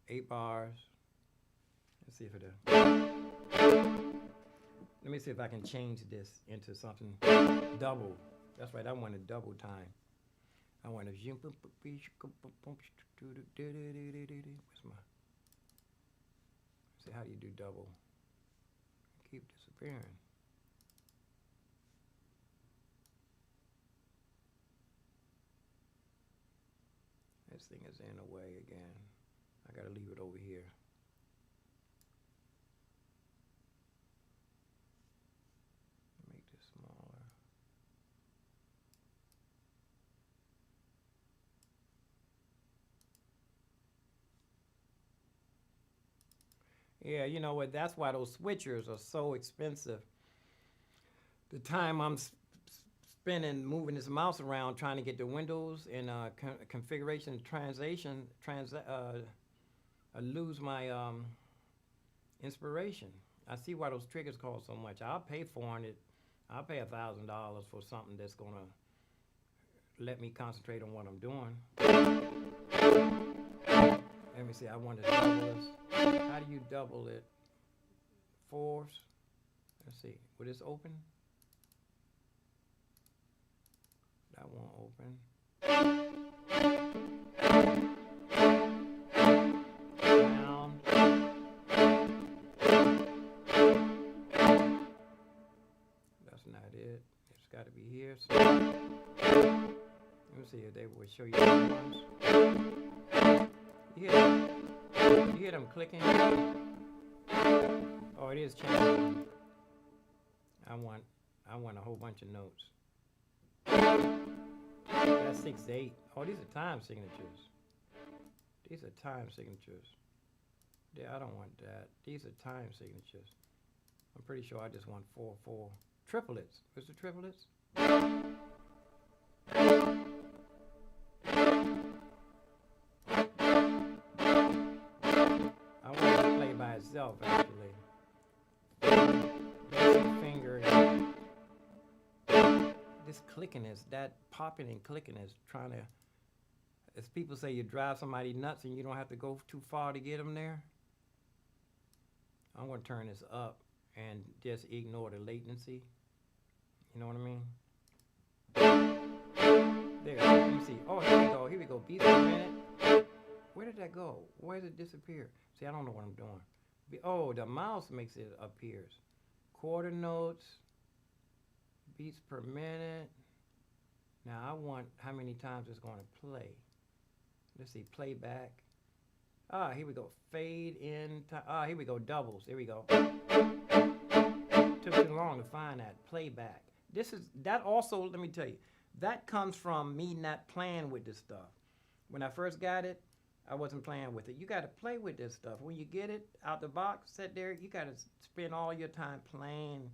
8 bars. Let's see if it. Let me see if I can change this into something double. That's right. I want a double time. I want a. Where's my? See how do you do double? Keep disappearing. This thing is in the way again. I gotta leave it over here. Make this smaller. Yeah, you know what? That's why those switchers are so expensive. The time I'm spending moving this mouse around trying to get the windows and configuration I lose my inspiration. I see why those triggers cost so much. I'll pay $400. I'll pay $1,000 for something that's gonna let me concentrate on what I'm doing. Let me see. I want to double this. How do you double it? Fours. Let's see. Will this open? That won't open. Down. That's not it. It's got to be here. So let me see if they will show you the ones. You hear them clicking? Oh, it is changing. I want a whole bunch of notes. That's 6 to 8. Oh, these are time signatures. These are time signatures. Yeah, I don't want that. These are time signatures. I'm pretty sure I just want 4/4. Triplets. Where's the triplets? I want it to play by itself, actually. Basic finger. This clicking is, that popping and clicking is trying to, as people say, you drive somebody nuts and you don't have to go too far to get them there. I'm going to turn this up and just ignore the latency. You know what I mean? There, let me see. Oh, here we go. Beats per minute. Where did that go? Where did it disappear? See, I don't know what I'm doing. Oh, the mouse makes it appears. Quarter notes. Beats per minute. Now I want how many times it's going to play. Let's see, playback. Ah, here we go. Fade in. Here we go. Doubles. Here we go. Took too long to find that. Playback. That also, let me tell you, that comes from me not playing with this stuff. When I first got it, I wasn't playing with it. You got to play with this stuff. When you get it out the box, sit there, you got to spend all your time playing.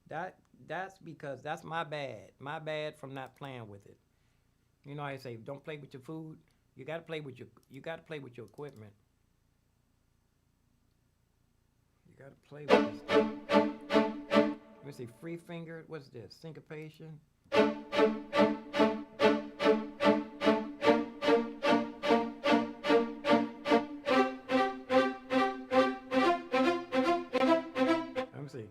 That's because that's my bad. My bad from not playing with it. You know how I say, don't play with your food. You got to play with your equipment. You got to play with this stuff. Let me see, free finger. What's this? Syncopation. Let me see.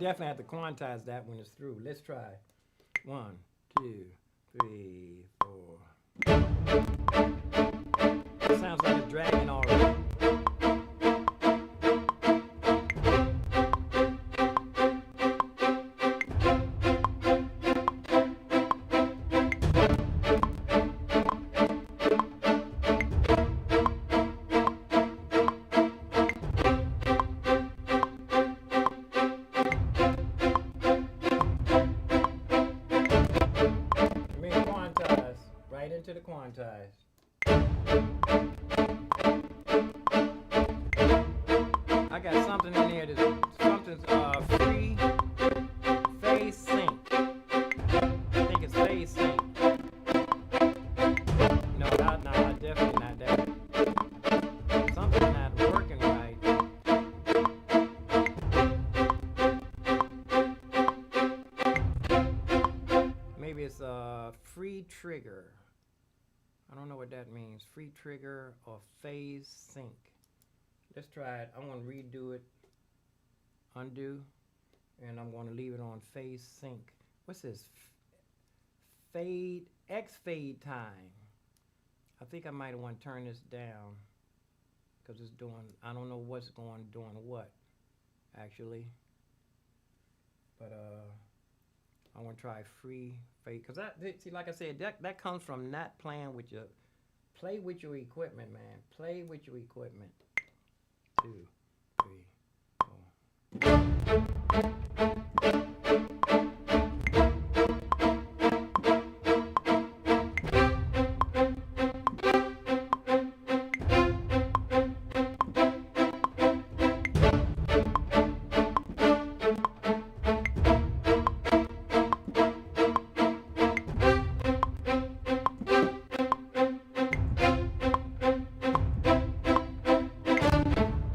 Definitely have to quantize that when it's through. Let's try. 1, 2, 3, 4. It sounds like it's dragging already. Into the quantize. I got something in here something's free phase sync. I think it's phase sync. No, definitely not that. Something's not working right. Maybe it's a free trigger. I don't know what that means. Free trigger or phase sync. Let's try it. I'm going to redo it. Undo. And I'm going to leave it on phase sync. What's this? Fade. X fade time. I think I might want to turn this down because it's doing, I don't know what's doing what, actually. But I want to try free fade because see, like I said, that comes from not playing with your, play with your equipment, man. Play with your equipment. 2, 3, 4.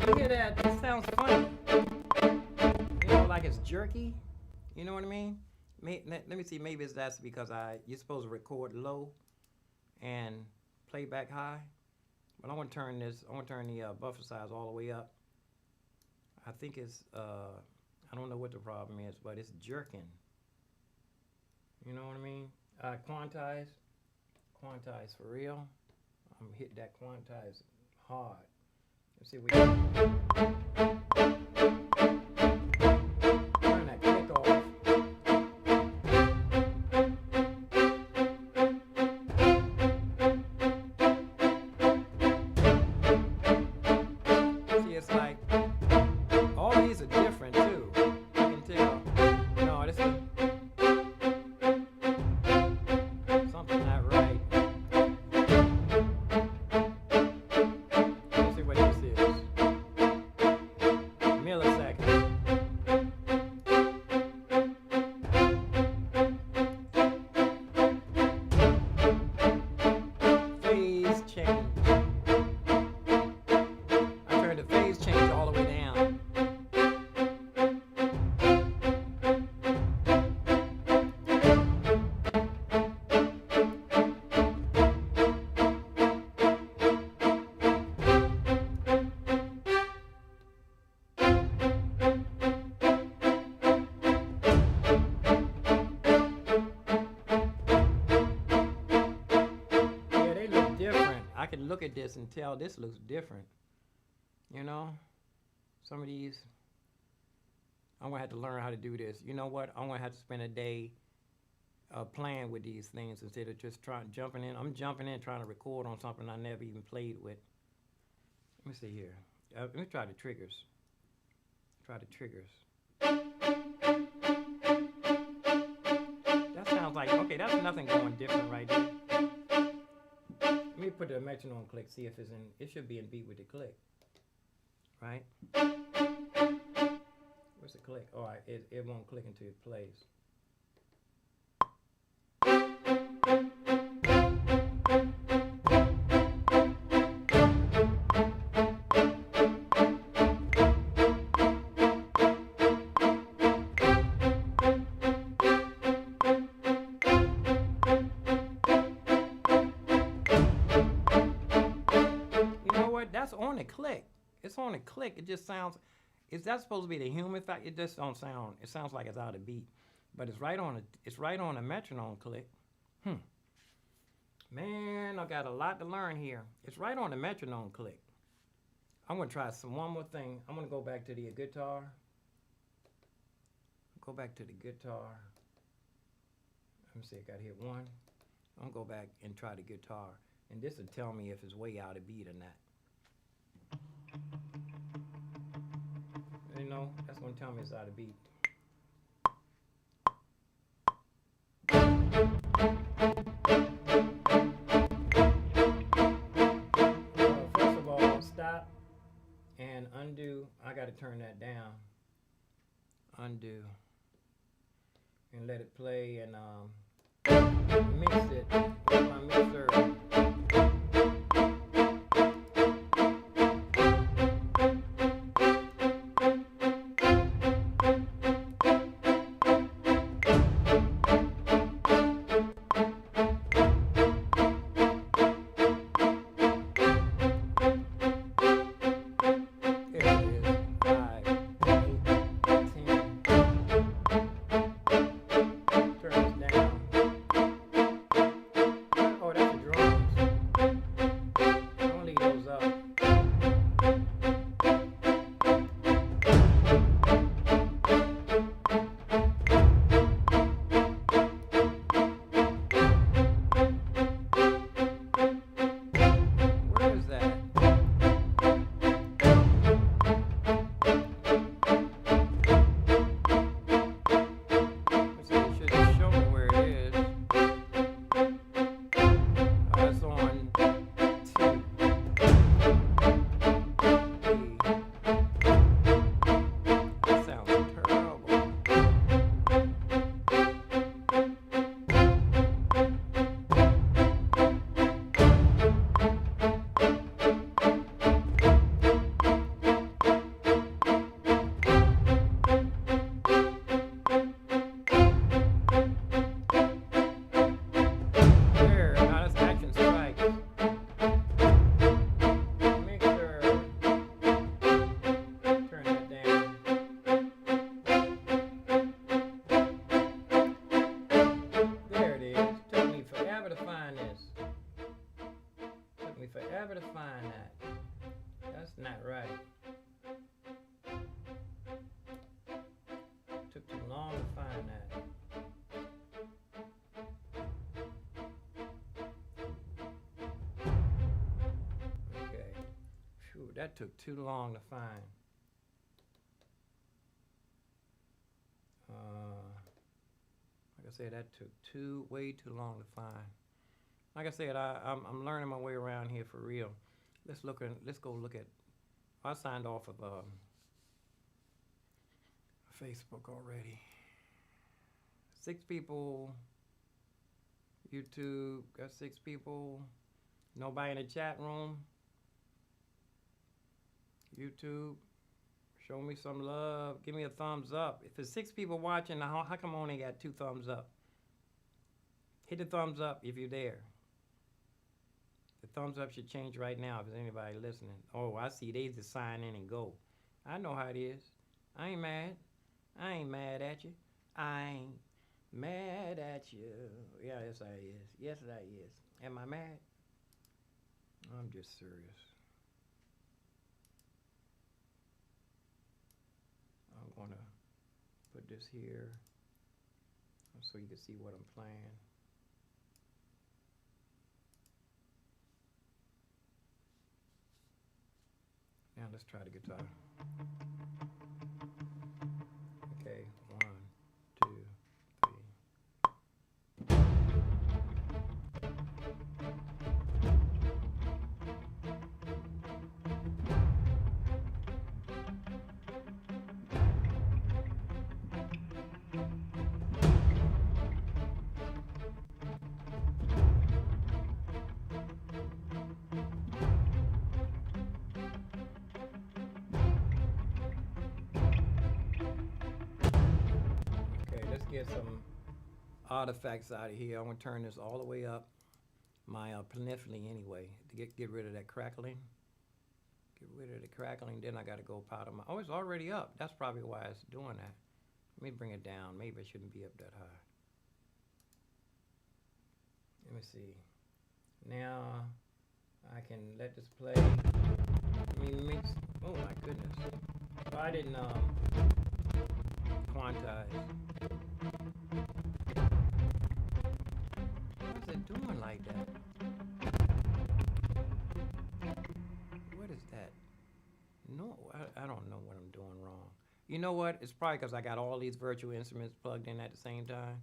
Look at that. That sounds funny. You know, like it's jerky. You know what I mean? Let me see. Maybe that's because you're supposed to record low and play back high. But I want to turn this. I want to turn the buffer size all the way up. I think it's. I don't know what the problem is, but it's jerking. You know what I mean? Quantize for real. I'm hit that quantize hard. Let's see if we can turn that click off. See, it's like all these are different too. I can tell. No, this is something not right. Let's see what this is. Milliseconds. Phase change. I turned the phase change all the way down. Yeah, they look different. I can look at this and tell this looks different. You know, some of these, I'm gonna have to learn how to do this. You know what? I'm gonna have to spend a day playing with these things instead of just jumping in. I'm jumping in trying to record on something I never even played with. Let me see here. Let me try the triggers. Try the triggers. That sounds like, okay, that's nothing going different right there. Let me put the metronome click, see if it's in, it should be in beat with the click. Right? Where's the click? All right, it won't click until it plays. You know what? That's on the click. It's on a click. It just sounds. Is that supposed to be the human fact? It just don't sound. It sounds like it's out of beat, but it's right on a. It's right on a metronome click. Man, I got a lot to learn here. It's right on the metronome click. I'm gonna try one more thing. I'm gonna go back to the guitar. Go back to the guitar. Let me see. I got hit one. I'm gonna go back and try the guitar, and this will tell me if it's way out of beat or not. You know, that's gonna tell me it's out of beat. First of all, stop and undo. I gotta turn that down. Undo. And let it play and mix it with my mixer. Turn this down. Oh, that's the drums. It's not right. Took too long to find that. Okay. Phew, that took too long to find. Like I said, that took way too long to find. Like I said, I'm learning my way around here for real. Let's go look at. I signed off of Facebook already. 6 people. YouTube got 6 people. Nobody in the chat room. YouTube, show me some love. Give me a thumbs up. If there's 6 people watching, how come I only got 2 thumbs up? Hit the thumbs up if you're there. The thumbs up should change right now if there's anybody listening. Oh, I see they just sign in and go. I know how it is. I ain't mad. I ain't mad at you. I ain't mad at you. Yeah, yes I is. Yes I is. Am I mad? I'm just serious. I'm gonna put this here so you can see what I'm playing. Now let's try the guitar. Okay, 1, 2, 3. Get some artifacts out of here. I'm gonna turn this all the way up. My plenifully anyway to get rid of that crackling. Get rid of the crackling. Then I gotta go powder my. Oh, it's already up. That's probably why it's doing that. Let me bring it down. Maybe it shouldn't be up that high. Let me see. Now I can let this play. Let me mix. Oh my goodness. So I didn't quantize. What's it doing like that? What is that? No, I don't know what I'm doing wrong. You know what? It's probably because I got all these virtual instruments plugged in at the same time.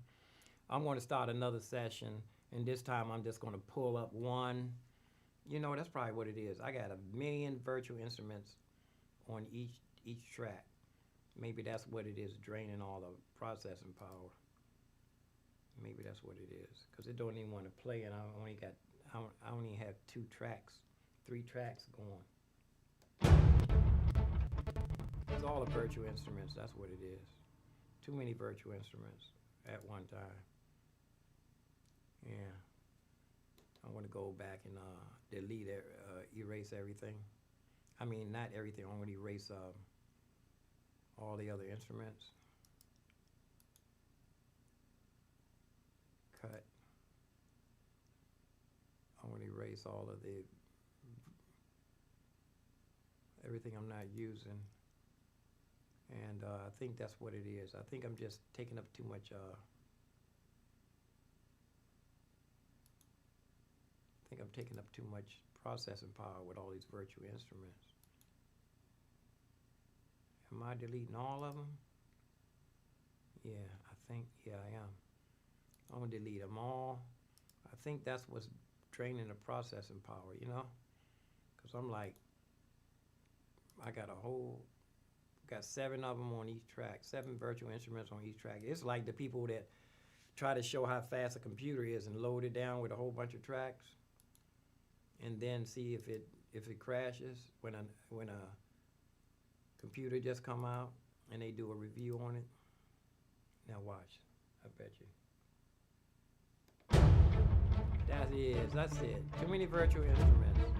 I'm going to start another session, and this time I'm just going to pull up one. You know, that's probably what it is. I got 1,000,000 virtual instruments on each track. Maybe that's what it is, draining all the processing power. Maybe that's what it is, because it don't even want to play, and I only have 2 tracks, 3 tracks going. It's all the virtual instruments. That's what it is. Too many virtual instruments at one time. Yeah. I want to go back and delete, erase everything. I mean, not everything. I want to erase all the other instruments. Cut. I want to erase all of everything I'm not using. And I think that's what it is. I think I'm just taking up too much. I think I'm taking up too much processing power with all these virtual instruments. Am I deleting all of them? Yeah, I am. I'm gonna delete them all. I think that's what's draining the processing power, you know? Because I'm like, I got 7 of them on each track, 7 virtual instruments on each track. It's like the people that try to show how fast a computer is and load it down with a whole bunch of tracks, and then see if it crashes when a computer just come out and they do a review on it. Now watch, I bet you. That's it. Too many virtual instruments.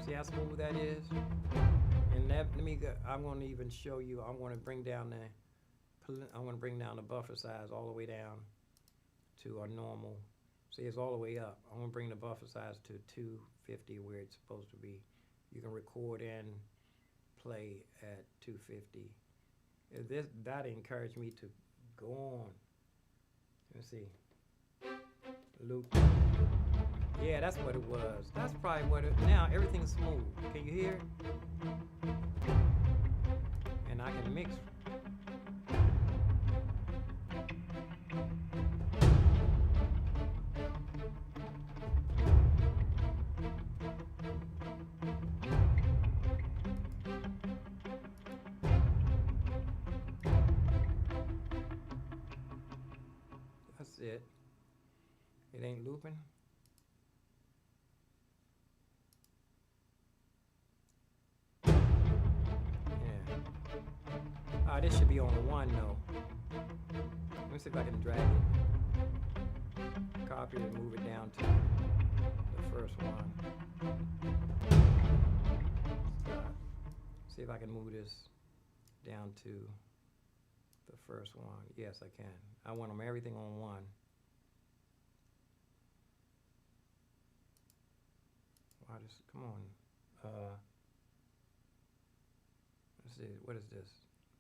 See how smooth that is? And I'm going to even show you. I'm going to bring down the buffer size all the way down to our normal. See, it's all the way up. I'm going to bring the buffer size to 250 where it's supposed to be. you can record and play at 250. That encouraged me to go on. Let's see. Loop. Yeah, that's what it was. That's probably what it. Now everything's smooth. Can you hear it? And I can mix. That's it. It ain't looping. This should be on one though. Let me see if I can drag it. Copy it and move it down to the first one. Stop. See if I can move this down to the first one. Yes, I can. I want them everything on one. Wow, just come on. Let's see. What is this?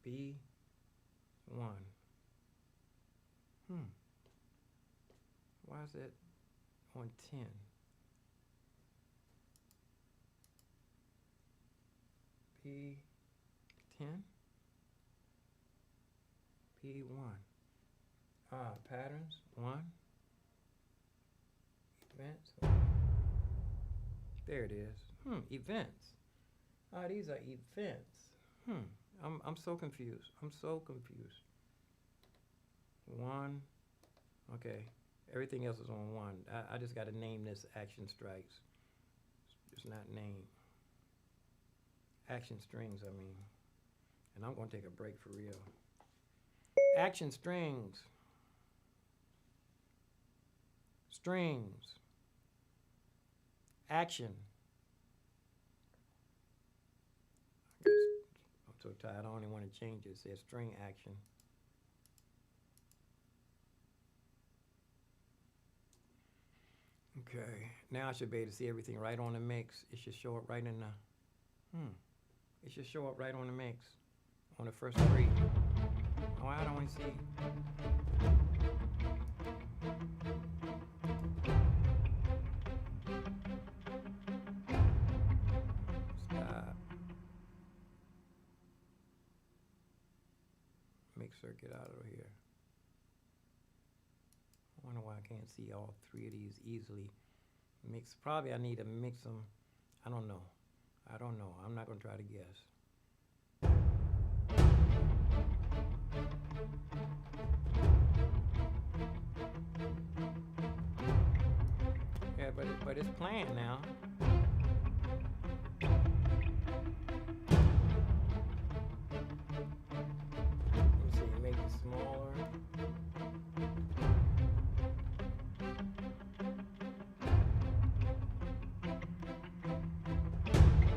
B1. Why is it on 10? P10? P1. Patterns, 1. Events. There it is. Events. These are events. I'm so confused. I'm so confused. 1. Okay. Everything else is on 1. I just got to name this action strikes. It's not name. Action strings, I mean. And I'm going to take a break for real. Action strings. Strings. Action. I'm so tired. I don't even want to change it. It says string action. Okay. Now I should be able to see everything right on the mix. It should show up right in the... It should show up right on the mix. On the first 3. Oh, I don't want to see. Stop. Mix circuit out of here. I wonder why I can't see all 3 of these easily. Mix. Probably I need to mix them. I don't know. I'm not going to try to guess. Yeah, but it's playing now. Let me see, make it smaller.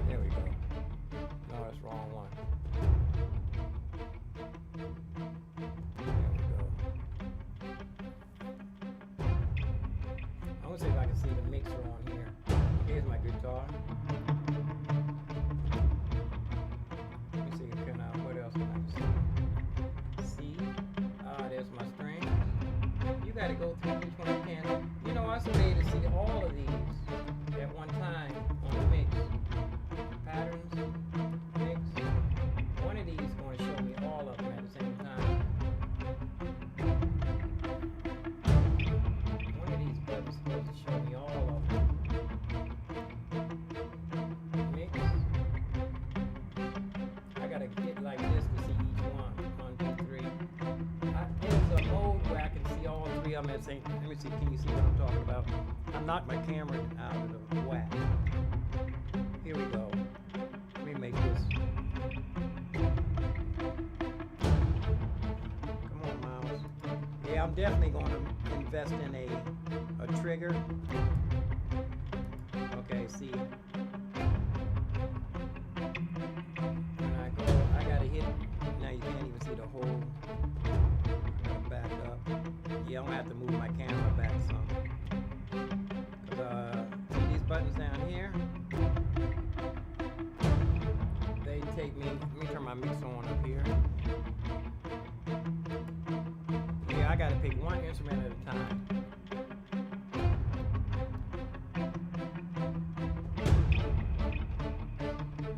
There we go. No, that's wrong one. I'm gonna see if I can see the mixer on here. Here's my guitar. Let me see, what else can I see? There's my strings. You gotta go through each one you can. You know, I should be able to see all of these at one time on the mix. Patterns, mix. One of these is going to show me all of them at the same time. One of these buttons is supposed to show me all of them. Mix. I gotta get like this to see each one. 1, 2, 3. There's a mode where I can see all 3 of them at the same time. Let me see, can you see what I'm talking about? I knocked my camera out of the whack. Here we go. Let me make this. Come on, mouse. Yeah, I'm definitely going to invest in a trigger. Okay, see. When I go, I got to hit. Now you can't even see the whole. I got to back up. Yeah, I'm going to have to move my camera back some. Because, see these buttons down here? take me. Let me turn my mix on up here. Yeah, I gotta pick one instrument at a time.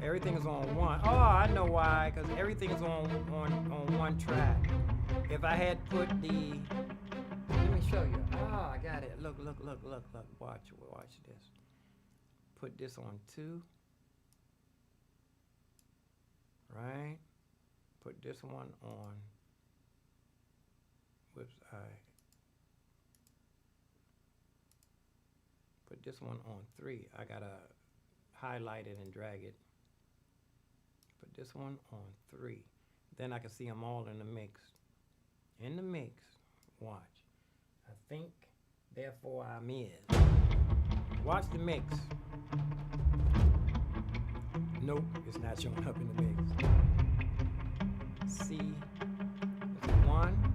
Everything is on one. Oh, I know why. Because everything is on one track. If I had put the, let me show you. Ah, I got it. Look. Watch this. Put this on 2. Right. Put this one on. Whoops. Put this one on 3. I gotta highlight it and drag it. Put this one on 3. Then I can see them all in the mix. In the mix. Watch. I think, therefore I'm is. Watch the mix. Nope, it's not showing up in the mix. See. 1,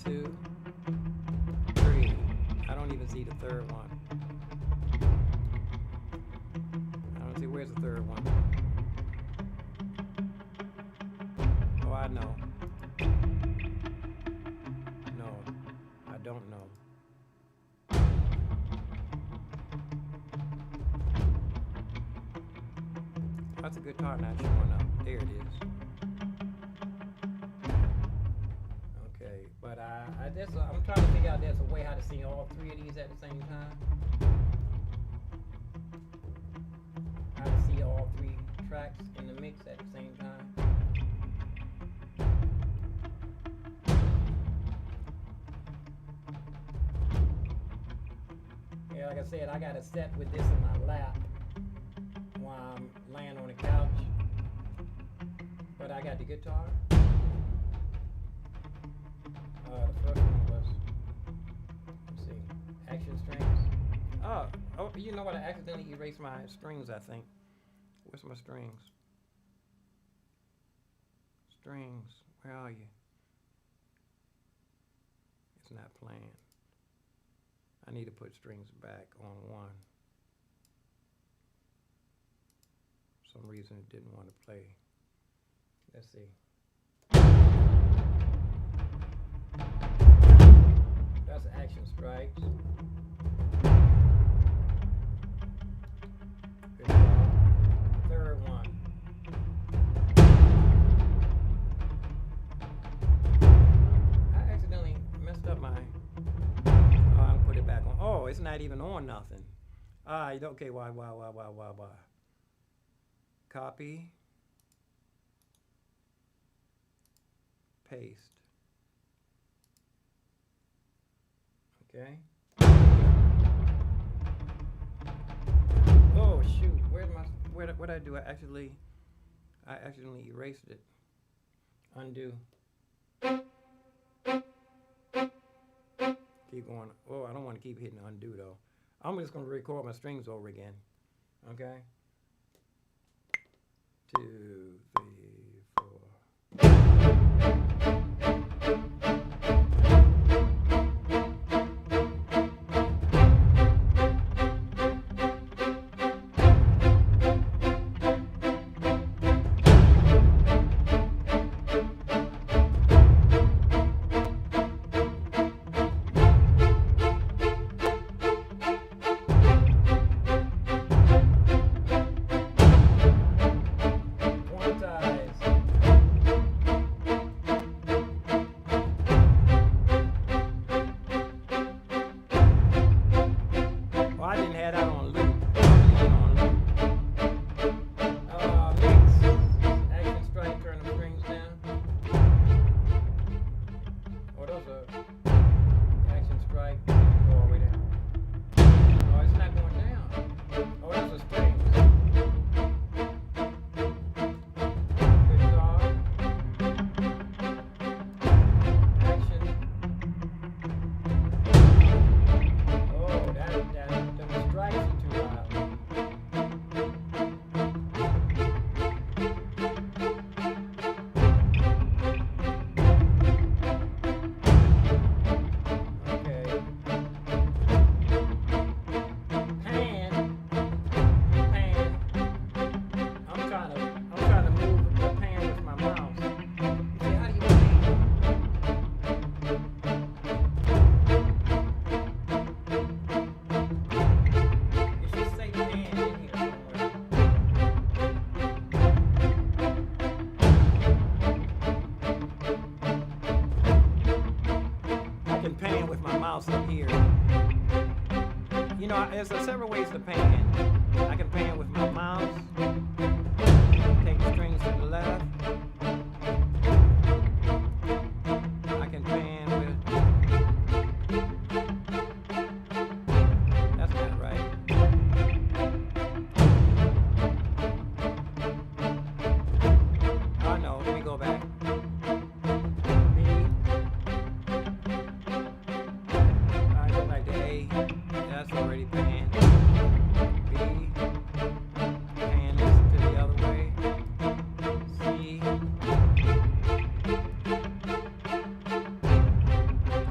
2, 3. I don't even see the third one. I don't see where's the third one. Oh, I know. No, I don't know. That's a guitar not showing up. There it is. Okay, but I'm trying to figure out there's a way how to see all 3 of these at the same time. How to see all 3 tracks in the mix at the same time. Yeah, like I said, I got it set with this in my lap while I'm laying on the couch. But I got the guitar. The first one was, let's see, action strings. Oh, you know what? I accidentally erased my strings, I think. Where's my strings? Strings, where are you? It's not playing. I need to put strings back on 1. For some reason it didn't want to play. Let's see. That's action strikes. Good job. Third one. I accidentally messed up my. I'll put it back on. Oh, it's not even on nothing. Okay, why? Copy. Paste. Okay. Oh shoot! What did I do? I accidentally erased it. Undo. Keep going. Oh, I don't want to keep hitting undo though. I'm just going to record my strings over again. Okay. 2, 3, 4. There's several ways to pan. I can pan with my mouse. Take the strings to the left. I can pan with. That's not right. Oh no, let me go back. B. I go back to A. That's already panned. B. Pan this to the other way. C.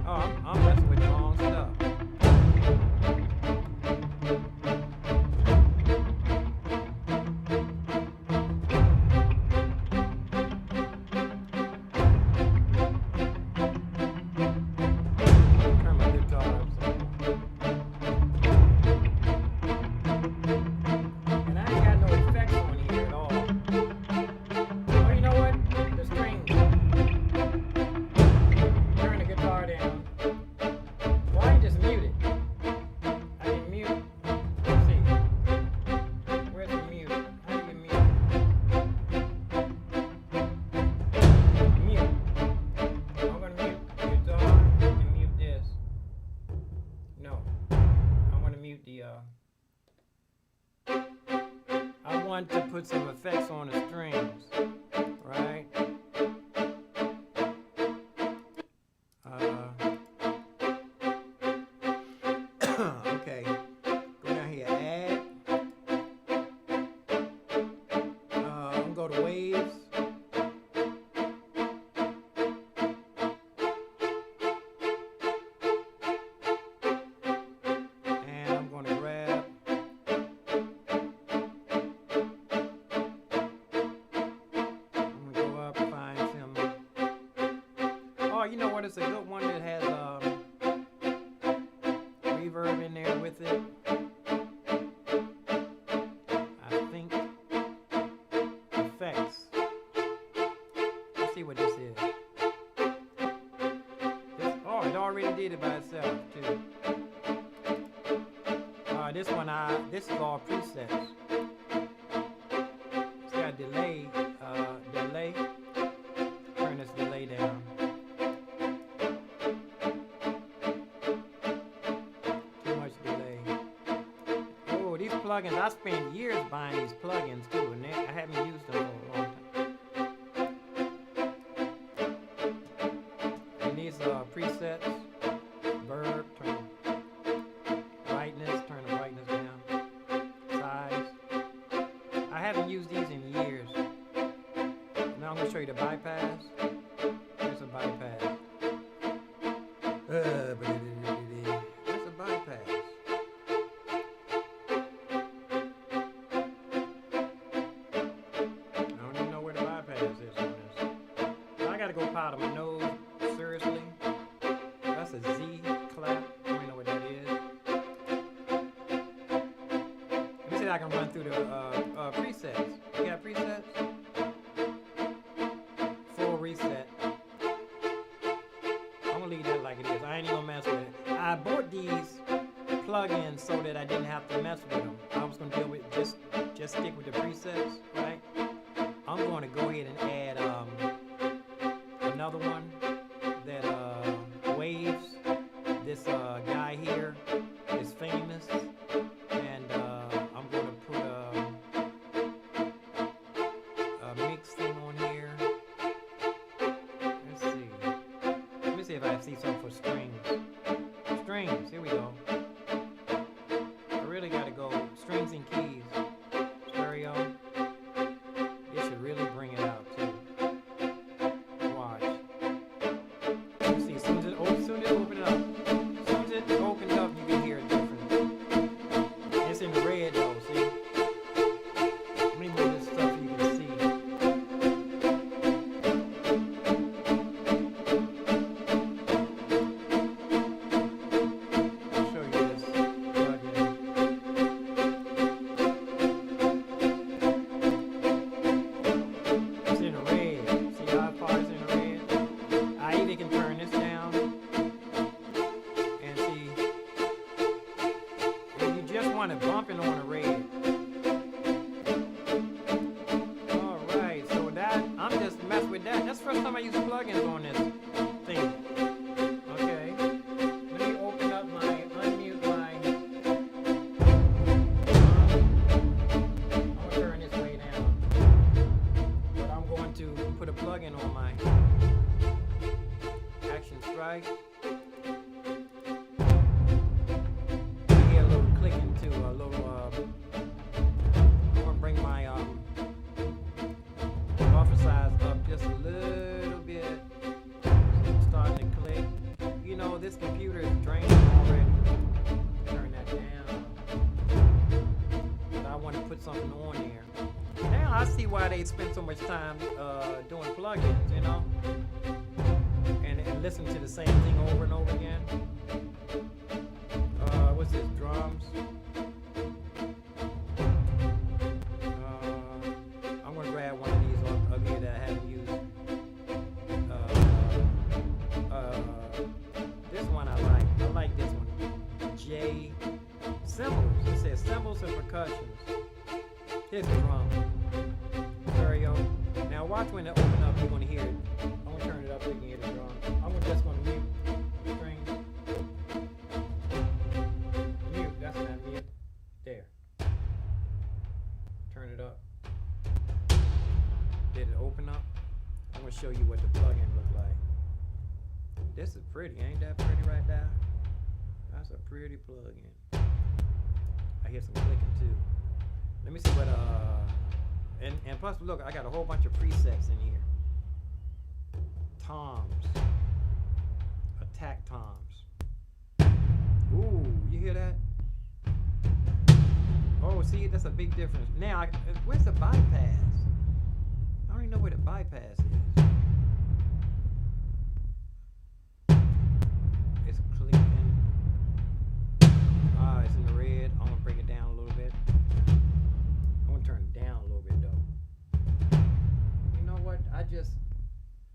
Oh, I'm messing with the wrong stuff. Turn my guitar upside down. And I ain't got no effects on here at all. Oh, you know what? The strings. Turn the guitar down. Why don't you just mute it? I can mute. Let's see. Where's the mute? How do you mute? Mute. I'm gonna mute the guitar and mute this. No. I want to mute the I want to put some effects on the strings, right? Okay. Go down here, add. I'm gonna go to waves. And I'm gonna grab. I'm gonna go up, find some. Oh, you know what? It's a good one that has reverb in there with it. I think effects. Let's see what this is. Oh, it already did it by itself too. This one, this is all presets. It's got delay. Delay. Turn this delay down. Too much delay. Oh, these plugins, I spent years buying these plugins too, and I haven't used them for a long time. And these presets, Reverb, turn brightness, turn the brightness down, size. I haven't used these in years. Now I'm going to show you the bypass. There's a bypass. There's a bypass. I don't even know where the bypass is on this. I got to go powder my nose. Seriously. That's a Z clap. I don't know what that is. Let me see if I can run through the presets. You got presets? Full reset. I'm gonna leave that like it is. I ain't even gonna mess with it. I bought these plugins so that I didn't have to mess with them. I was gonna deal with just stick with the presets, right? I'm going to go ahead and add another one that waves. This guy here is famous, and I'm going to put a mix thing on here. Let's see. Let me see if I see something for strings. Strings. Here we go. I really got to go strings and keys. Stereo. It should really bring it out too. Watch. You see, as soon as it opens it up. As soon as it opens up, you can hear it different. It's in red though, see? Let me move this stuff so you can see. plugins on this thing. Okay. Let me open up unmute my. I'm gonna turn this way down. But I'm going to put a plugin on my Action Strike. You hear a little clicking too, a little. I'm gonna bring my buffer size up just a little bit. It's starting to click. You know, this computer is draining already. Turn that down. But I want to put something on there. Now I see why they spend so much time doing plugins, you know, and listen to the same thing over and over again. What's this? Drums. I'm gonna grab one of these up here that I haven't used. This one I like. I like this one. J cymbals. It says cymbals and percussions. Here's the drum. Stereo. Now watch when it open up. You're gonna hear it. I'm gonna turn it up so you can hear the drum. I'm just gonna mute the strings. Mute. That's not mute. There. Turn it up. Did it open up? I'm gonna show you what the plugin look like. This is pretty, ain't that pretty right there? That's a pretty plugin. I hear some clicking too. Let me see what and plus look, I got a whole bunch of presets in here. Toms. Attack toms. Ooh, you hear that? Oh, see, that's a big difference. Now, where's the bypass? I don't even know where the bypass is. It's clicking. It's in the red. I'm gonna break it down a little bit. I'm gonna turn it down a little bit though. You know what? I just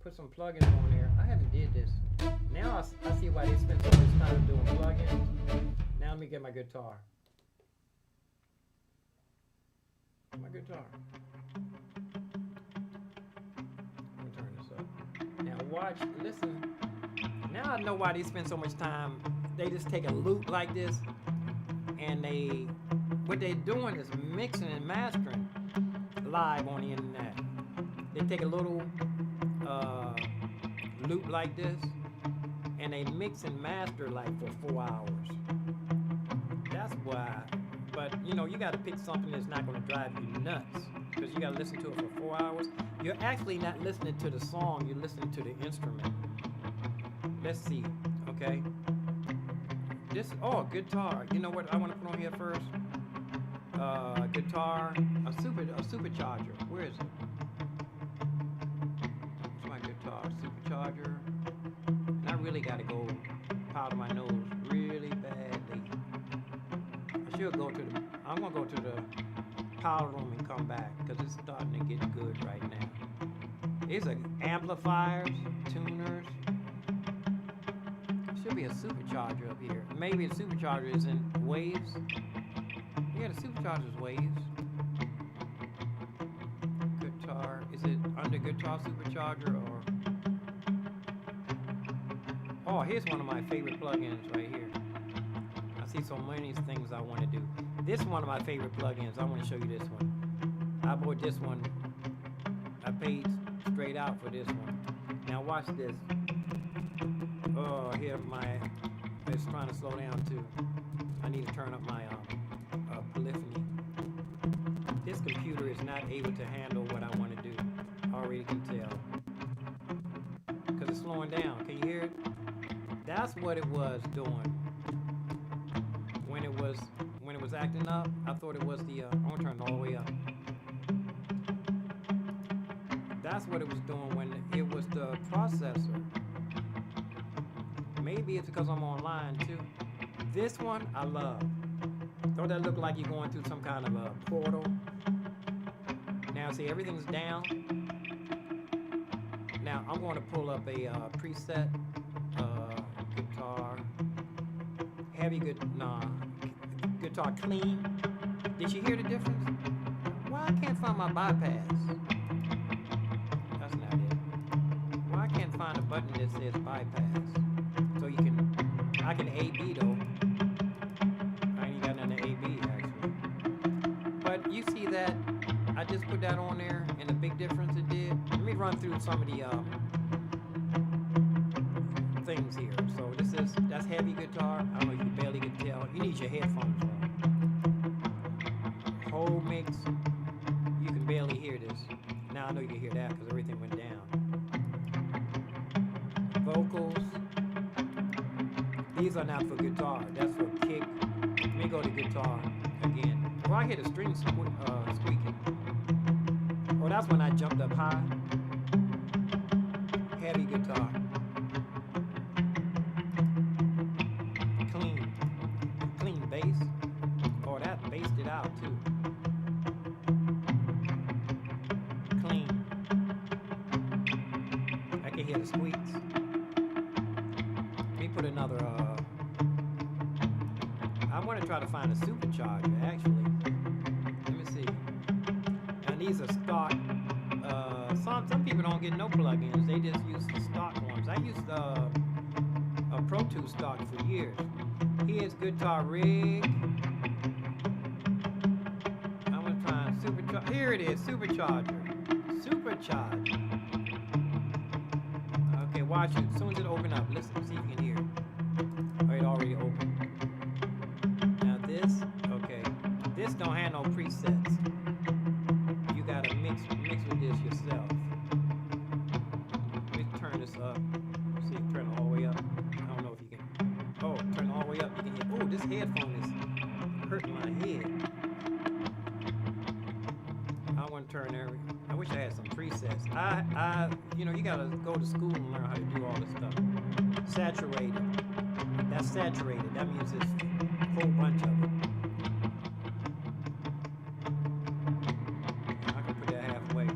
put some plugins on there. I haven't did this. Now I see why they spend so much time doing plugins. Now let me get my guitar. My guitar. Let me turn this up. Now watch, listen. Now I know why they spend so much time. They just take a loop like this, and what they're doing is mixing and mastering live on the internet. They take a little loop like this, and they mix and master like for 4 hours. That's why. But you know, you got to pick something that's not going to drive you nuts, because you got to listen to it for 4 hours. You're actually not listening to the song, you're listening to the instrument. Let's see, okay? Guitar. You know what I want to put on here first? Guitar, a supercharger. Where is it? It's my guitar, supercharger. And I really got to go powder my nose really badly. I should go to I'm gonna go to the powder room and come back, because it's starting to get good right now. These are amplifiers, tuners. Should be a supercharger up here. Maybe the supercharger is in waves. Yeah, the supercharger's waves. Guitar, is it under guitar supercharger or? Oh, here's one of my favorite plugins right here. I see so many things I want to do. This is one of my favorite plugins. I want to show you this one. I bought this one. I paid straight out for this one. Now watch this. Oh, here it's trying to slow down too. I need to turn up my polyphony. This computer is not able to handle what I want to do. I already can tell. Because it's slowing down. Can you hear it? That's what it was doing. When it was acting up, I thought it was the I'm gonna turn it all the way up. That's what it was doing when it was the processor. Maybe it's because I'm online too. This one I love. Don't that look like you're going through some kind of a portal? Now see, everything's down. Now I'm going to pull up a preset guitar. Guitar clean. Did you hear the difference? Why I can't find my bypass? That's not it. Why I can't find that says bypass. So you can, I can A/B though. I ain't got nothing to A/B actually. But you see that, I just put that on there and the big difference it did. Let me run through some of the things here. So that's heavy guitar. I don't know if you barely can tell. You need your headphones on. Whole mix, you can barely hear this. Now I know you can hear that because everything went down. Vocals, these are not for guitar, that's for kick. Let me go to guitar again. Oh, I hear the strings squeaking. Oh, that's when I jumped up high. Heavy guitar. Clean bass. Oh, that bassed it out too. Clean. I can hear the squeaks. Let me put another, I want to try to find a supercharger actually. Let me see. And these are stock, some people don't get no plugins, they just use the stock ones. I used a Pro Tools stock for years. Here's guitar rig. I want to try supercharger. Here it is, supercharger. Supercharger. Okay, watch it. As soon as it opens up, listen, see if you can hear it. Oh, it already opened. Now this, okay. This don't have no presets. You gotta mix with this yourself. Let me turn this up. See if turn it all the way up. I don't know if you can. Oh, turn it all the way up. You can hear. Oh, this headphone is hurting my head. I want to turn everything. I wish I had some presets. You know, you gotta go to school and learn how to do all this stuff. Saturated. That's saturated. That means it's a whole bunch of it. I can put that halfway.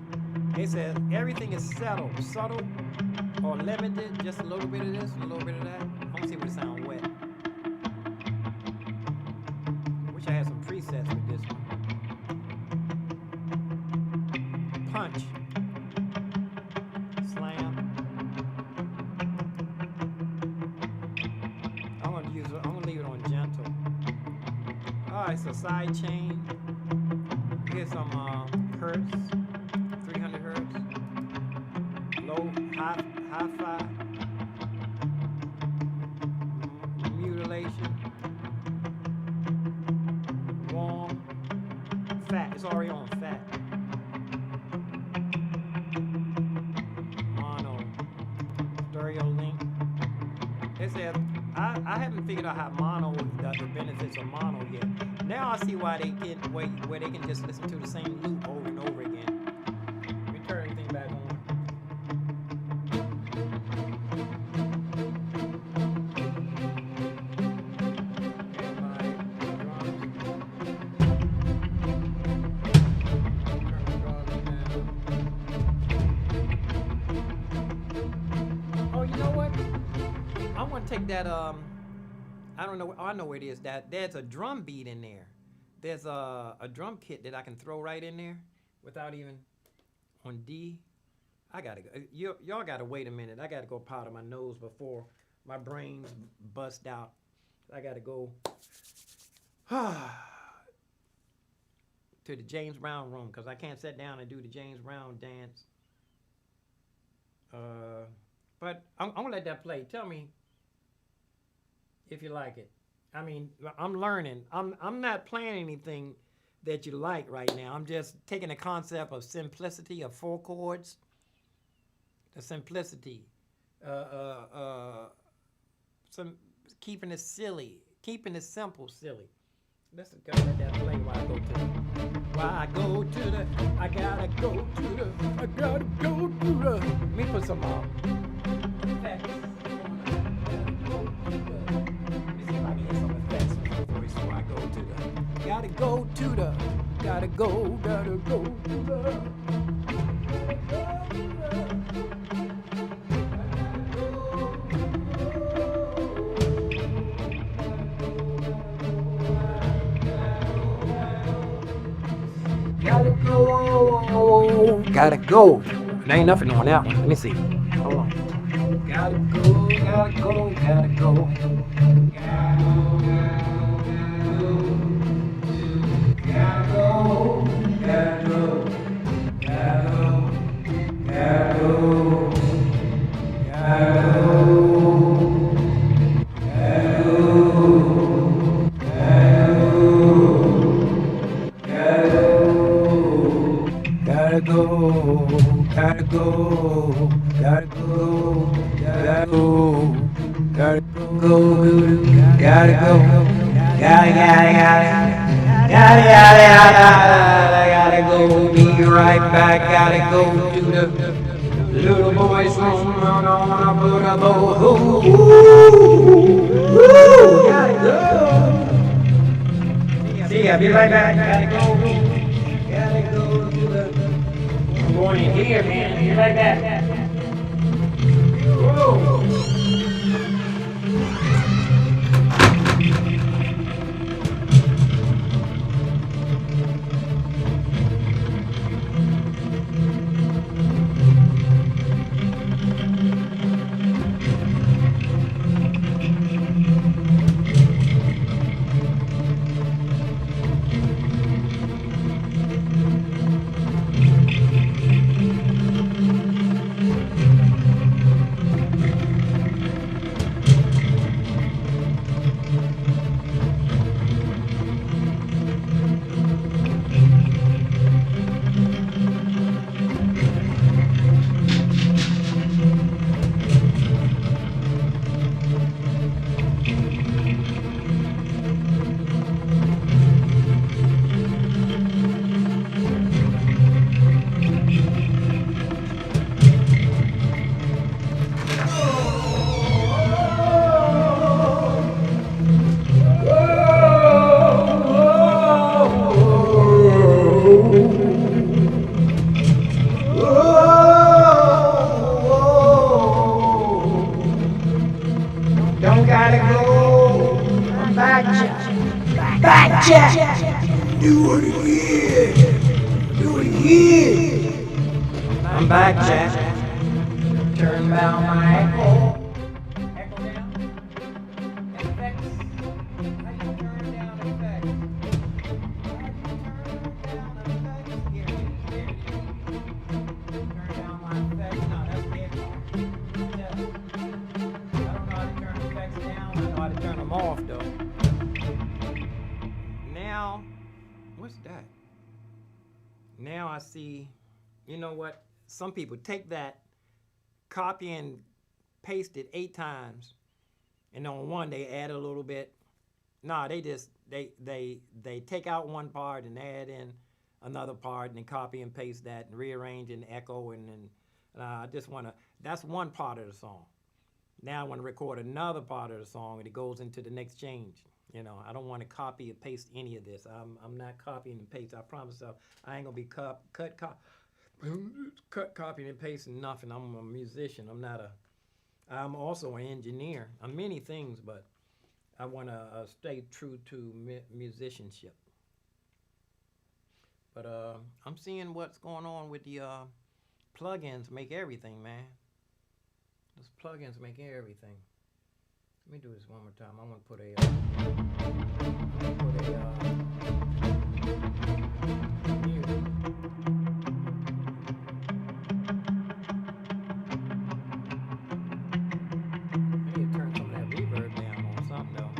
They said everything is subtle or limited. Just a little bit of this, a little bit of that. I want to see if it sound wet. Wish I had some presets with this one. Punch. Slam. I'm gonna leave it on gentle. Alright, so side chain. Here's some hertz. 300 hertz. Low, hi-fi. Mutilation. Warm. Fat. It's already on fat. Mono. Stereo link. They said I haven't figured out how mono, the benefits of mono yet. Now I see why they can where they can just listen to the same loop over and over again. Let me turn everything back on. Oh, you know what? I want to take that I don't know. I know where it is. There's a drum beat in there. There's a drum kit that I can throw right in there without even on D. I gotta go. Y'all gotta wait a minute. I gotta go powder my nose before my brains bust out. I gotta go to the James Brown room because I can't sit down and do the James Brown dance. But I'm gonna let that play. Tell me if you like it. I mean, I'm learning. I'm not playing anything that you like right now. I'm just taking the concept of simplicity of 4 chords. The simplicity. Some keeping it silly. Keeping it simple silly. Let's go let that play while I go to the. I gotta go to the. Let me put some effects. Gotta go to the. Gotta go to the. Gotta go. There ain't nothing on that one. Let me see. Hold on. Gotta go, gotta go, gotta go. Gotta go, gotta go, gotta go, gotta go, gotta go, gotta go, gotta go, gotta go, gotta go, gotta go, gotta go, gotta go, gotta go, be right back, gotta go to the little boy's room on a boat. Gotta go. See ya, be right back, gotta go to the, I'm going in here, man, be right back. Whoa. Don't gotta go. I'm back, Jack. Back, Jack. Do it again. Do it again. I'm back, Jack. Turn down my echo. Echo down. Effects. How do you turn down effects? Here it is. There it is. Turn down my effects. No, that's the headphone. Yeah. I don't know how to turn effects down. I know how to turn them off, though. Now, what's that? Now I see, you know what? Some people take that, copy and paste it 8 times, and on one they add a little bit. Nah, they just they take out one part and add in another part and then copy and paste that and rearrange and echo and I just want to. That's one part of the song. Now I want to record another part of the song and it goes into the next change. You know, I don't want to copy or paste any of this. I'm not copying and pasting. I promise I ain't gonna be copying and pasting nothing. I'm a musician. I'm also an engineer. I'm many things, but I want to stay true to musicianship. But I'm seeing what's going on with the plugins. Make everything, man. Those plugins make everything. Let me do this one more time. I want to put music. I need to turn some of that reverb down on something though.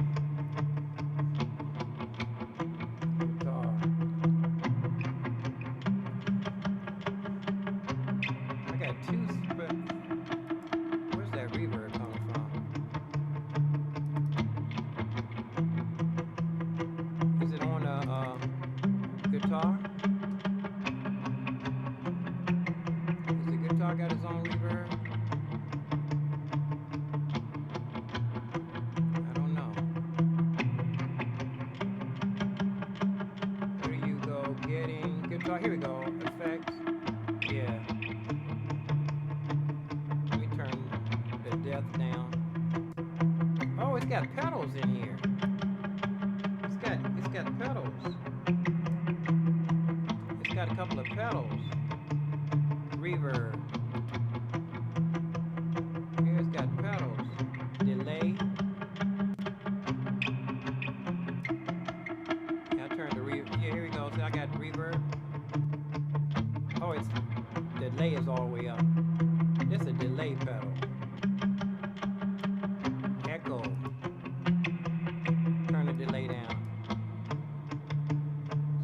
Guitar. I got 2 where's that reverb coming from? Is it on the guitar? Does the guitar got its own reverb? I don't know. Where do you go? Getting guitar. Here we go. Effects. Yeah. Let me turn the depth down. Oh, it's got pedals in here. It's got pedals. It's got a couple of pedals. Reverb. Here it's got delay is all the way up. This is a delay pedal. Echo. Turn the delay down.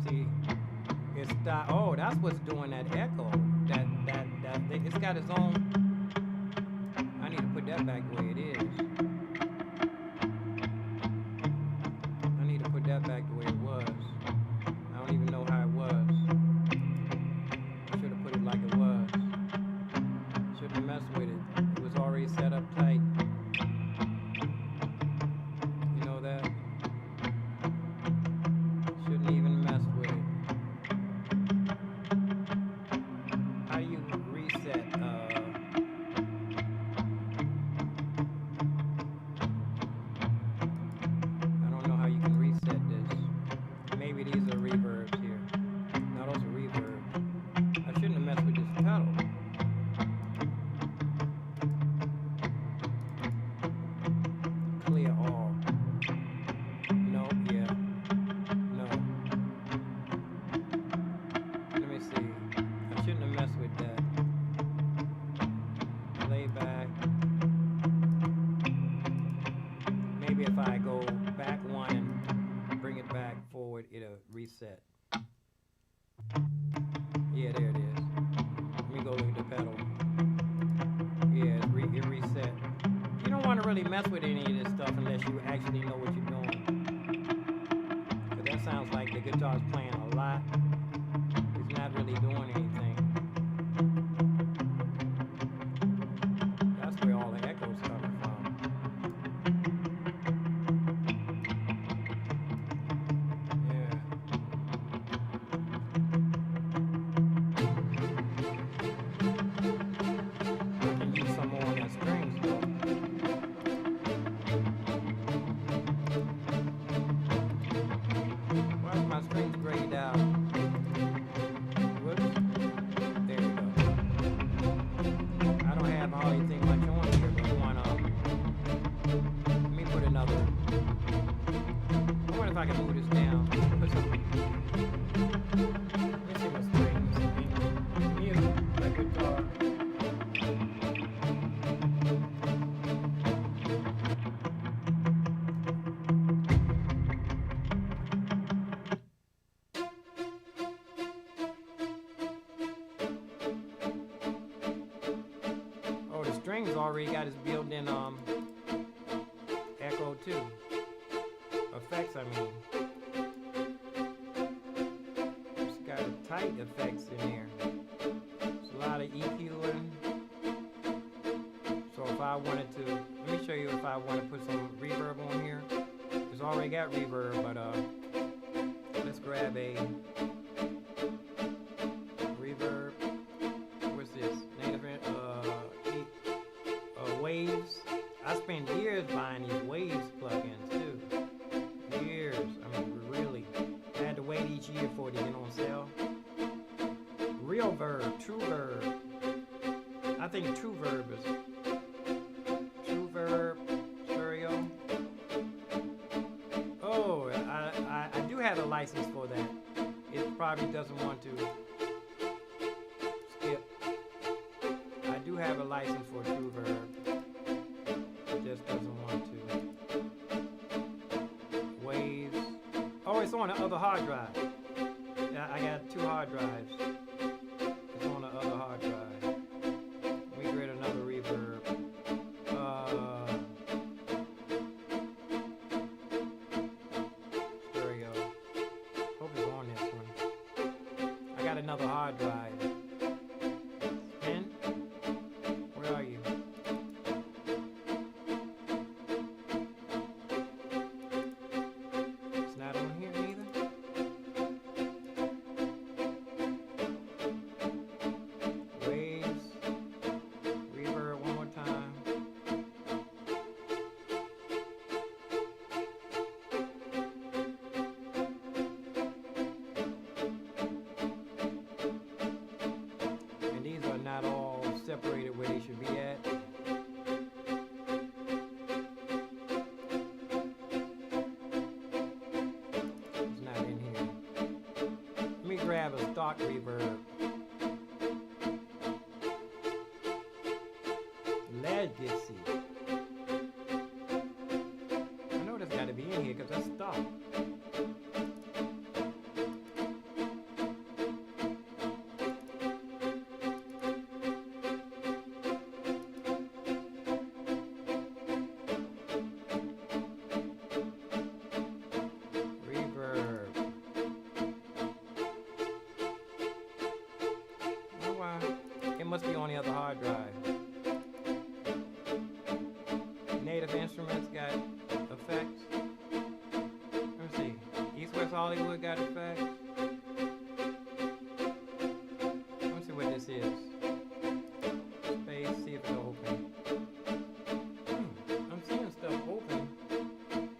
See, it's stop. Oh, that's what's doing that echo. That it's got its own. I need to put that back the way it is. I need to put that back the way it was. I don't even know how it was. I should have put it like it was. Shouldn't have messed with it. It was already set up tight. You know that? Shouldn't even mess with it. How do you reset? I don't know how you can reset this. Maybe these are reverbs here. No, those are reverbs. I shouldn't have messed with this pedal. Clear all. No, yeah. No. Let me see. I shouldn't have messed with that. Lay back. Maybe if I go back one and bring it back forward, it'll reset. Yeah, there it is. Let me go look at the pedal. Yeah, it reset. You don't want to really mess with any of this stuff unless you actually know what you're doing. Because that sounds like the guitar's playing a lot. It's not really doing anything. That's where all the echo's coming from. Yeah. I can use some more on that strings though. Why is my strings grayed out? Whoops. There you go. I don't have anything much on here, but let me put another. I wonder if I can move this down. Put some. Let me see my strings. Mute the guitar. Oh, the strings already got its built-in echo too. Effects, I mean. It's got tight effects in there. There's a lot of EQing. So if I wanted to, let me show you if I want to put some reverb on here. It's already got reverb, but let's grab a reverb. What's this? Native Waves. I spent years buying these Waves plugins too. Years. I mean, really. I had to wait each year for it to get on sale. Real Verb, True Verb. I think True Verb is True Verb stereo. Oh, I do have a license for that. It probably doesn't want to skip. I do have a license for True Verb. It just doesn't want to. Waves. Oh, it's on the other hard drive. Yeah, I got 2 hard drives. It's on the other hard drive. Let me create another reverb. Stereo. Hope it's on this one. I got another hard drive. Pen? Where are you? It's not on here either. Waves. Reverb one more time. And these are not all separated where they should be at. It's not in here. Let me grab a stock reverb. get see. I know that's got to be in here because that's stopped. Reverb. Oh wow. It must be on the other hard drive. Native Instruments got effects. Let me see. East West Hollywood got effects. Let me see what this is. Space, see if it'll open. I'm seeing stuff open,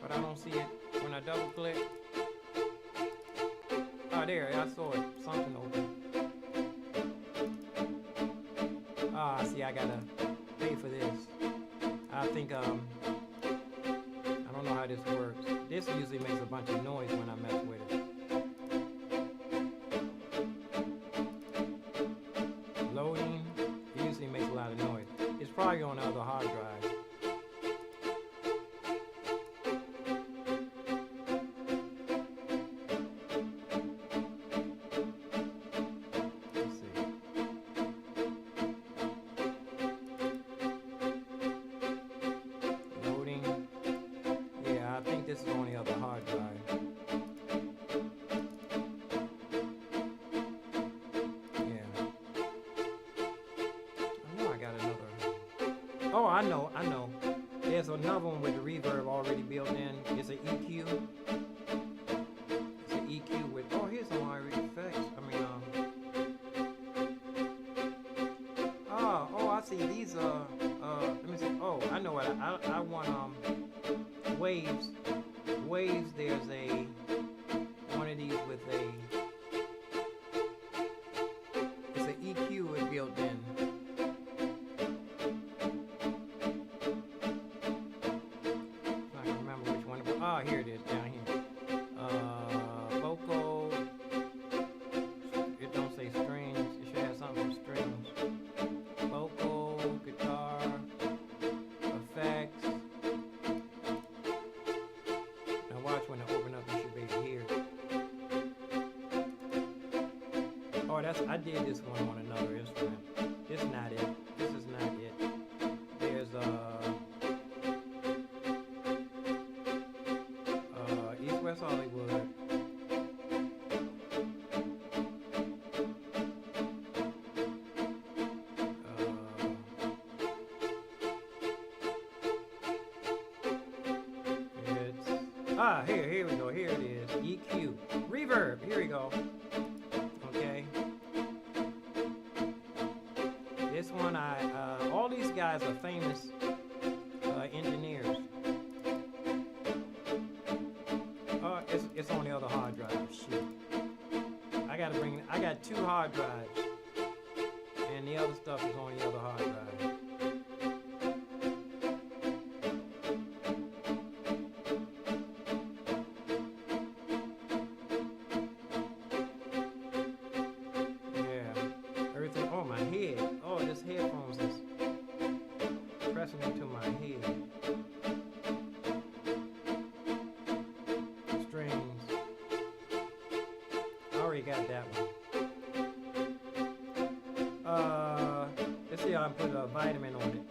but I don't see it when I double click. Oh, there, I saw it. Something open. Ah, see, I gotta pay for this. I think, I don't know how this works. This usually makes a bunch of noise when I mess with it. Loading, it usually makes a lot of noise. It's probably on the other hard drive. Let's see. Loading. Yeah, I think this is on the other hard drive. Yeah. I know I got another. Oh, I know. There's another one with the reverb already built in. It's an EQ. It's an EQ with, oh, here's some already effects. Oh, I see. These let me see. Oh, I know what I want. Waves. There's one of these with it's an EQ is built in. I can remember which one. Oh, here it is down here. Vocal. It don't say strings. It should have something for strings. Vocal, guitar, effects. Now watch when I open up, you should be able to hear it. Oh, I did this one on another instrument. This is not it. This is not it. There's East West Hollywood. Here we go. Here it is. EQ. Reverb. Here we go. Okay. This one, all these guys are famous engineers. It's on the other hard drive. Shoot. I got 2 hard drives. And the other stuff is on the other hard drive. Headphones is pressing into my head. Strings. I already got that one. Let's see how I put a vitamin on it.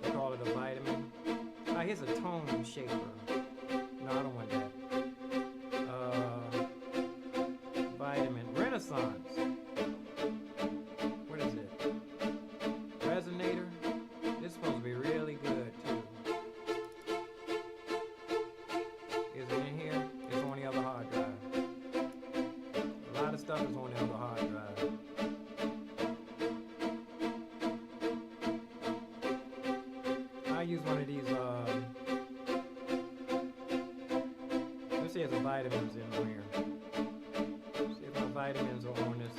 They call it a vitamin. Here's a tone shaper. No, I don't want that. Vitamin. Renaissance. This is supposed to be really good too. Is it in here? It's on the other hard drive. A lot of stuff is on the other hard drive. I use one of these, let's see if the vitamins in here. See if my vitamins are on this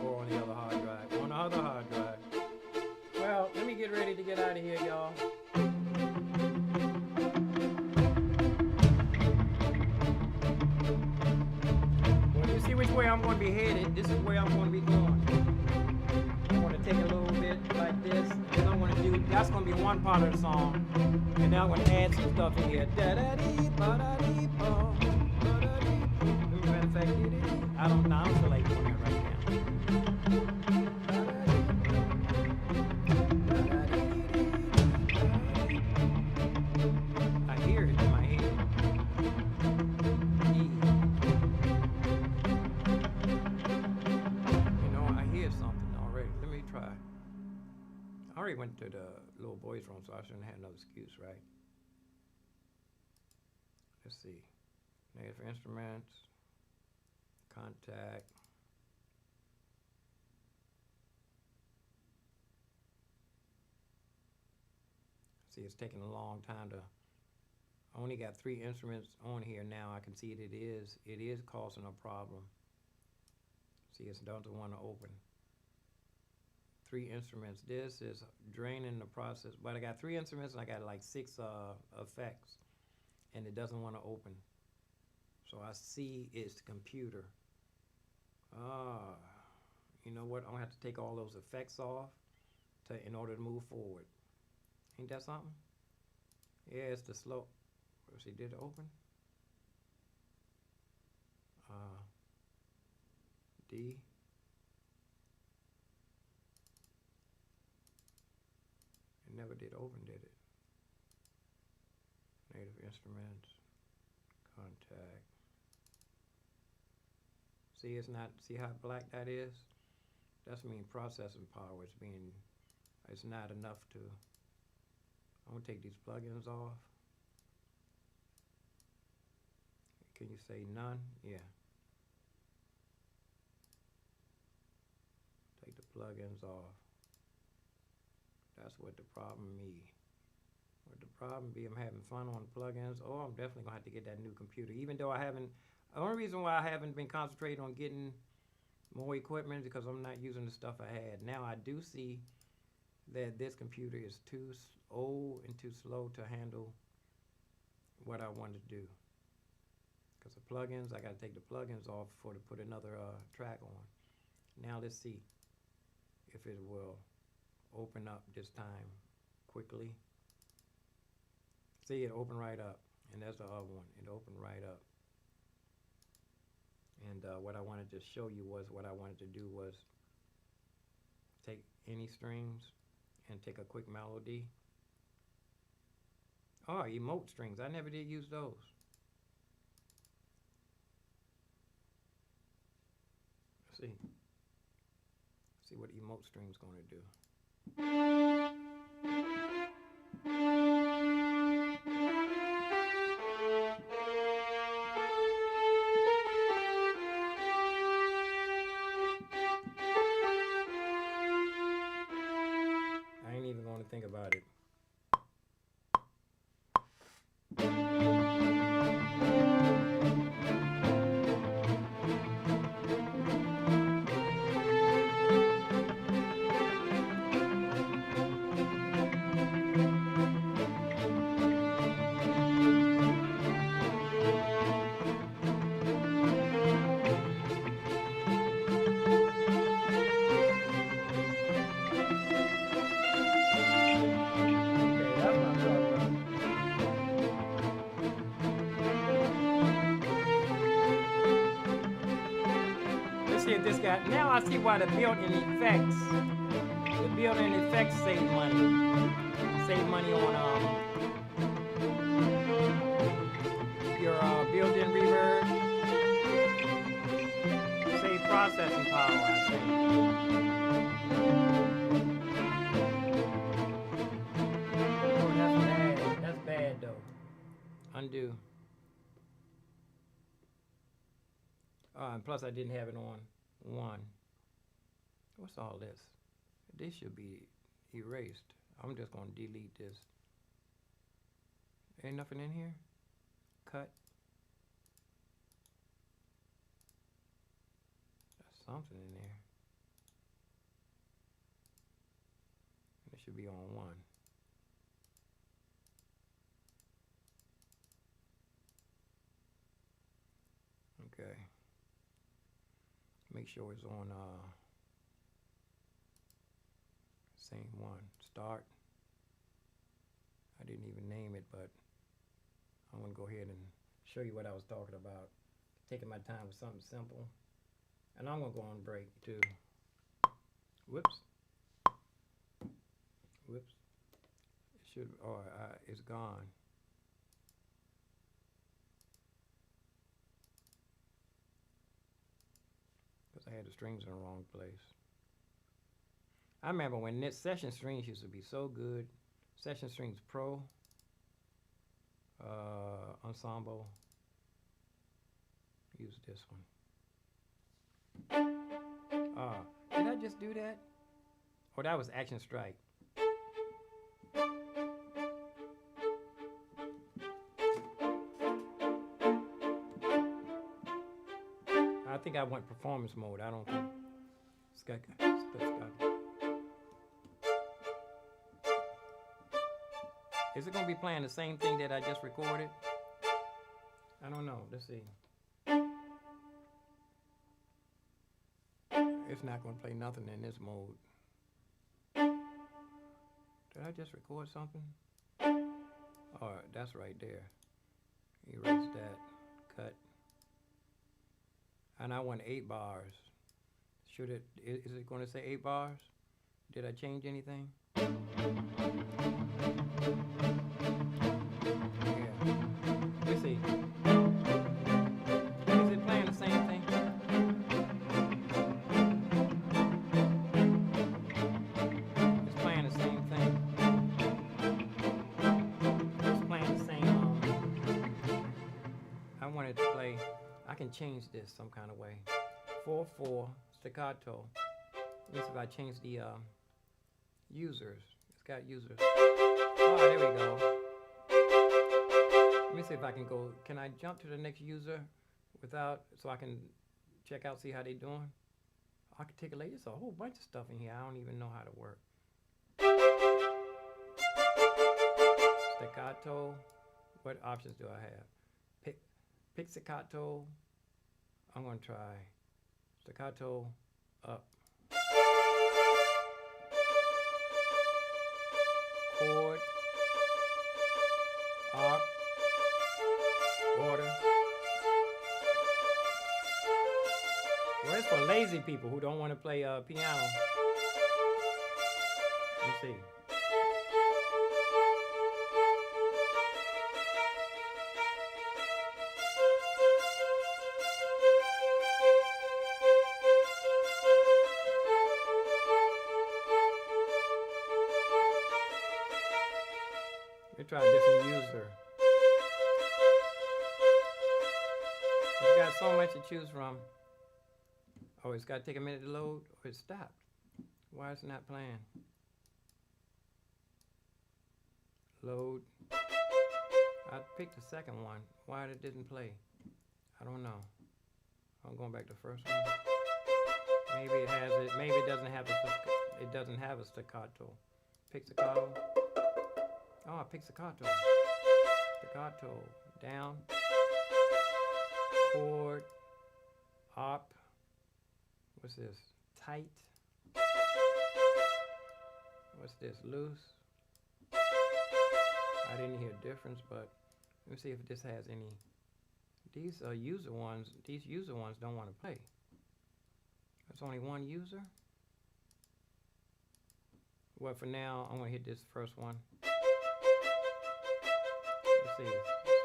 or on the other hard drive. On the other hard drive. Well, let me get ready to get out of here, y'all. Well, you see which way I'm going to be headed. This is where I'm going to be going. I want to take a little bit like this, and I'm going to do that's gonna be one part of the song, and now I'm gonna add some stuff in here. Da da dee ba da dee ba da dee. Matter of fact, I don't feel like doing that right now. I hear it in my head. You know, I hear something already. Let me try. I already went to the little boys' room, so I shouldn't have no excuse, right? Let's see. Native instruments, contact. See, it's taking a long time to. I only got 3 instruments on here now. I can see it is causing a problem. See, it doesn't want to open. 3 instruments. This is draining the process. But I got 3 instruments and I got like 6 effects, and it doesn't want to open. So I see it's the computer. You know what? I'm gonna have to take all those effects off in order to move forward. Ain't that something? Yeah, it's the slow. Let's see, did it open? D. It never did open, did it? Native instruments, contact. See, it's not. See how black that is? That's mean processing power. It's not enough to. I'm gonna take these plugins off. Can you say none? Yeah. Take the plugins off. That's what the problem be. What the problem be, I'm having fun on plugins. Oh, I'm definitely gonna have to get that new computer. Even though I haven't, the only reason why I haven't been concentrating on getting more equipment is because I'm not using the stuff I had. Now I do see that this computer is too old and too slow to handle what I want to do. Because the plugins, I gotta take the plugins off before to put another track on. Now let's see if it will open up this time quickly. See, it opened right up, and that's the other one. It opened right up. And what I wanted to show you was, what I wanted to do was take any strings and take a quick melody. Oh, emote strings. I never did use those. Let's see. See what emote string's gonna do. I ain't even gonna think about it. This guy. Now I see why the built-in effects save money. Save money on your built-in reverb. Save processing power, I think. Oh, that's bad. That's bad though. Undo. And plus I didn't have it on 1. What's all this? This should be erased. I'm just going to delete this. Ain't nothing in here? Cut. There's something in there. It should be on 1. Okay. Make sure it's on same one. Start. I didn't even name it, but I'm gonna go ahead and show you what I was talking about. Taking my time with something simple. And I'm gonna go on break too. Whoops. Whoops. It should, it's gone. Because I had the strings in the wrong place. I remember when Session Strings used to be so good. Session Strings Pro, Ensemble. Use this one. Did I just do that? Oh, that was Action Strike. I think I went performance mode. I don't think. Is it going to be playing the same thing that I just recorded? I don't know. Let's see. It's not going to play nothing in this mode. Did I just record something? Oh, that's right there. Erase that. Cut. And I want 8 bars. Is it going to say 8 bars? Did I change anything? Yeah. Let's see. Is it playing the same thing? It's playing the same thing. It's playing the same. I want it to play. I can change this some kind of way. 4/4 staccato. Let me see if I change the users. It's got users. Oh, there we go. Let me see if I can go. Can I jump to the next user without, so I can check out, see how they doing? Articulate. There's a whole bunch of stuff in here. I don't even know how to work. Staccato. What options do I have? Pizzicato. I'm going to try staccato up. Chord. Up. Order. Well, it's for lazy people who don't want to play piano. Let me see. Try a different user. It's got so much to choose from. Oh, it's got to take a minute to load, or it stopped. Why is it not playing? Load. I picked the second one. Why it didn't play? I don't know. I'm going back to the first one. Maybe it has it. Maybe it doesn't have a. It doesn't have a staccato. Pizzicato. Oh, pizzicato. Staccato. Down. Chord. Up. What's this? Tight. What's this? Loose. I didn't hear a difference, but let me see if this has any. These user ones don't want to play. There's only one user. Well, for now, I'm going to hit this first one. Let's see.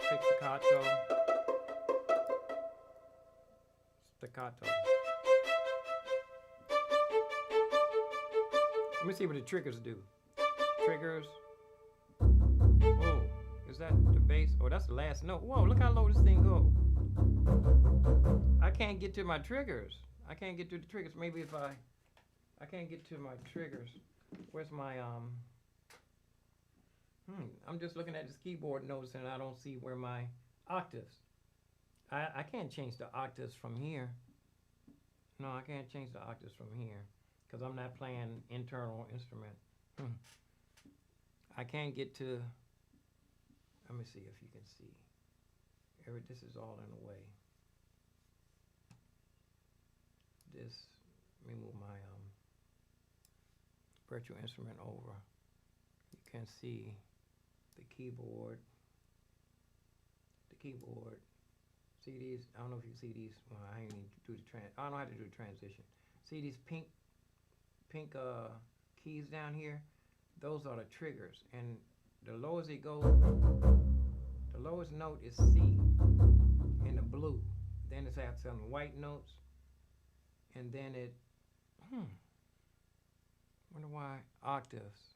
Pizzicato. Staccato. Let me see what the triggers do. Triggers. Oh, is that the bass? Oh, that's the last note. Whoa, look how low this thing goes. I can't get to my triggers. I can't get to the triggers. Maybe if I can't get to my triggers. Where's my, I'm just looking at this keyboard notes and I don't see where my octaves. I can't change the octaves from here. No, I can't change the octaves from here because I'm not playing internal instrument. I can't get to, let me see if you can see. This is all in the way. This, let me move my virtual instrument over. You can see the keyboard. The keyboard. See these? I don't know if you see these. Well, I ain't even do the I don't know how to do the transition. See these pink keys down here? Those are the triggers, and the lowest it goes, the lowest note is C in the blue. Then it's have some white notes, and then it, wonder why octaves.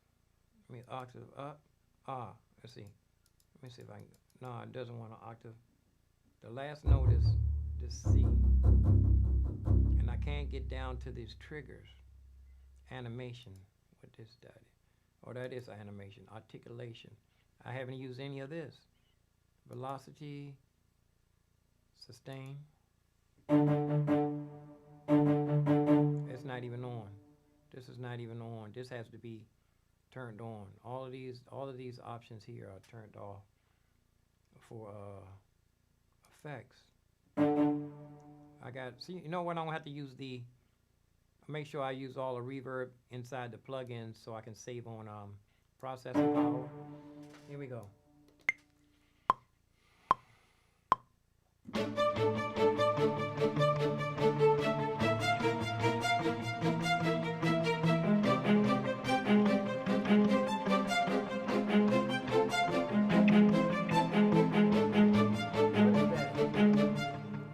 I mean octave up, let's see. Let me see if I can, no, it doesn't want an octave. The last note is the C, and I can't get down to these triggers. Animation, what this that is. Oh, that is animation. Articulation. I haven't used any of this. Velocity, sustain. It's not even on. This is not even on. This has to be turned on. All of these options here are turned off for effects. I got, see, you know what, I'm gonna have to use make sure I use all the reverb inside the plugins so I can save on processing power. Here we go.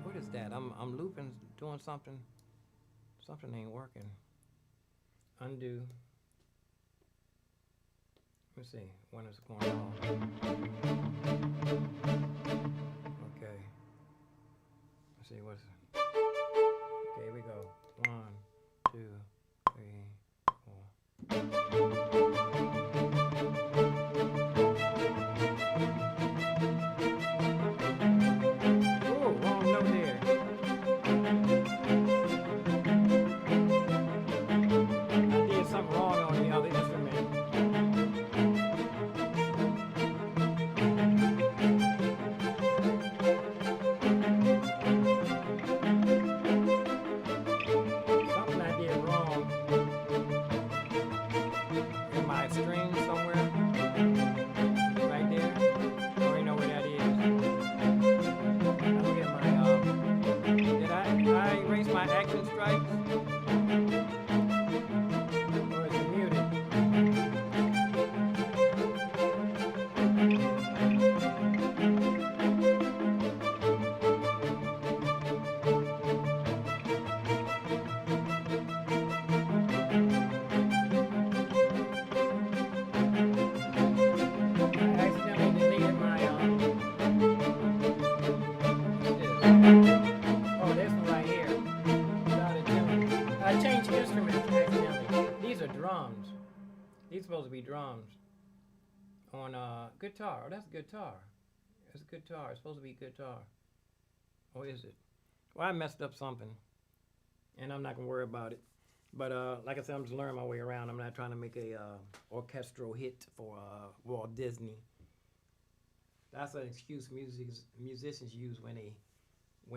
What is that? I'm looping, doing something. Something ain't working. Undo. Let's see when it's going on. Okay. Let's see what's. Okay, here we go. 1, 2, 3, 4. Oh, wrong note there. Something wrong on the other instrument. Something I did wrong in my string somewhere. Right there. I already know where that is. I don't get my did I erase my action stripes? These supposed to be drums on guitar. Oh, that's guitar. It's a guitar. It's supposed to be guitar. Or is it? Well, I messed up something, and I'm not gonna worry about it. But like I said, I'm just learning my way around. I'm not trying to make a orchestral hit for Walt Disney. That's an excuse musicians use when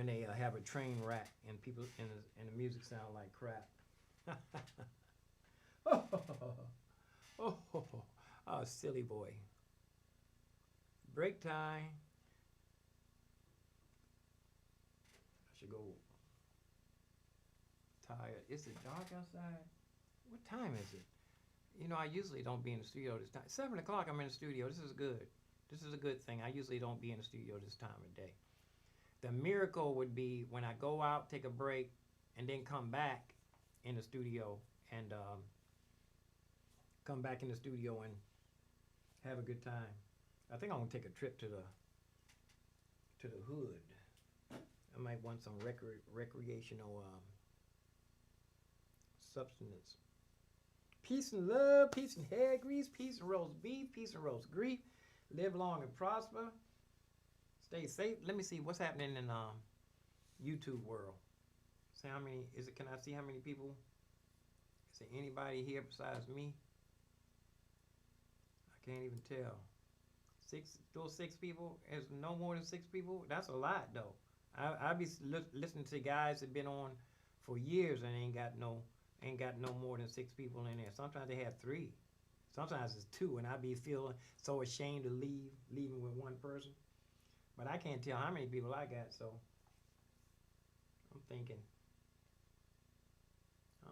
they have a train wreck and people and the music sound like crap. Oh, silly boy. Break time. I should go tired. Is it dark outside? What time is it? You know, I usually don't be in the studio this time. 7 o'clock, I'm in the studio. This is good. This is a good thing. I usually don't be in the studio this time of day. The miracle would be when I go out, take a break, and then come back in the studio and and have a good time. I think I'm gonna take a trip to the hood. I might want some recreational substance. Peace and love, peace and hair grease, peace and roast beef, peace and roast grief. Live long and prosper. Stay safe. Let me see what's happening in YouTube world. See how many is it? Can I see how many people? Is there anybody here besides me? I can't even tell. Those 6 people. Is no more than 6 people. That's a lot though. I be listening to guys that been on for years and ain't got no more than 6 people in there. Sometimes they have 3. Sometimes it's two, and I be feeling so ashamed to leaving with one person. But I can't tell how many people I got, so I'm thinking. I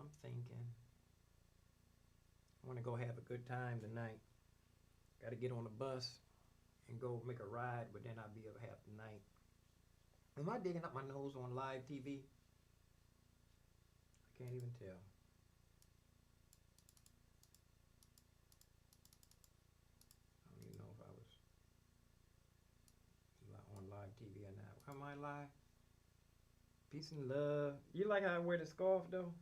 want to go have a good time tonight. Got to get on the bus and go make a ride, but then I'll be able to have the night. Am I digging up my nose on live TV? I can't even tell. I don't even know if I was on live TV or not. Am I live? Peace and love. You like how I wear the scarf though?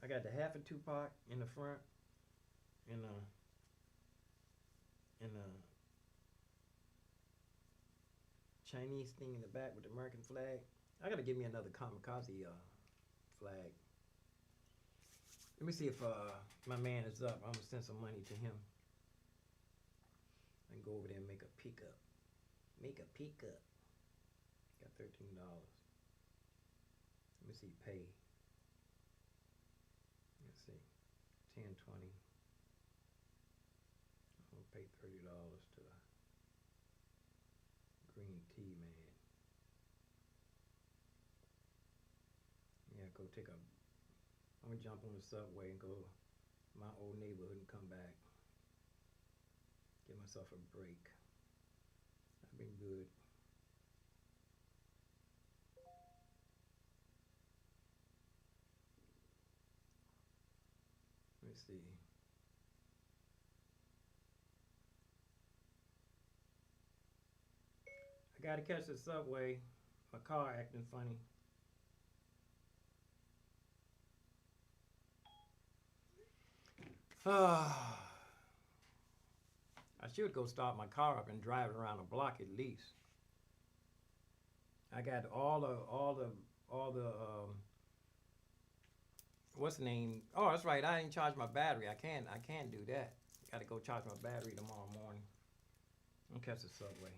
I got the half of Tupac in the front and Chinese thing in the back with the American flag. I gotta give me another kamikaze flag. Let me see if my man is up. I'm gonna send some money to him and go over there and make a pickup. Got $13. Let me see, pay. Let's see, 10, 20. I'm gonna pay $30 to green tea man. Yeah, go take a. I'm gonna jump on the subway and go to my old neighborhood and come back. Give myself a break. I've been good. Let me see. I gotta catch the subway. My car acting funny. I should go start my car up and drive it around the block at least. I got all the what's the name? Oh, that's right. I didn't charge my battery. I can't do that. Got to go charge my battery tomorrow morning. I'll catch the subway.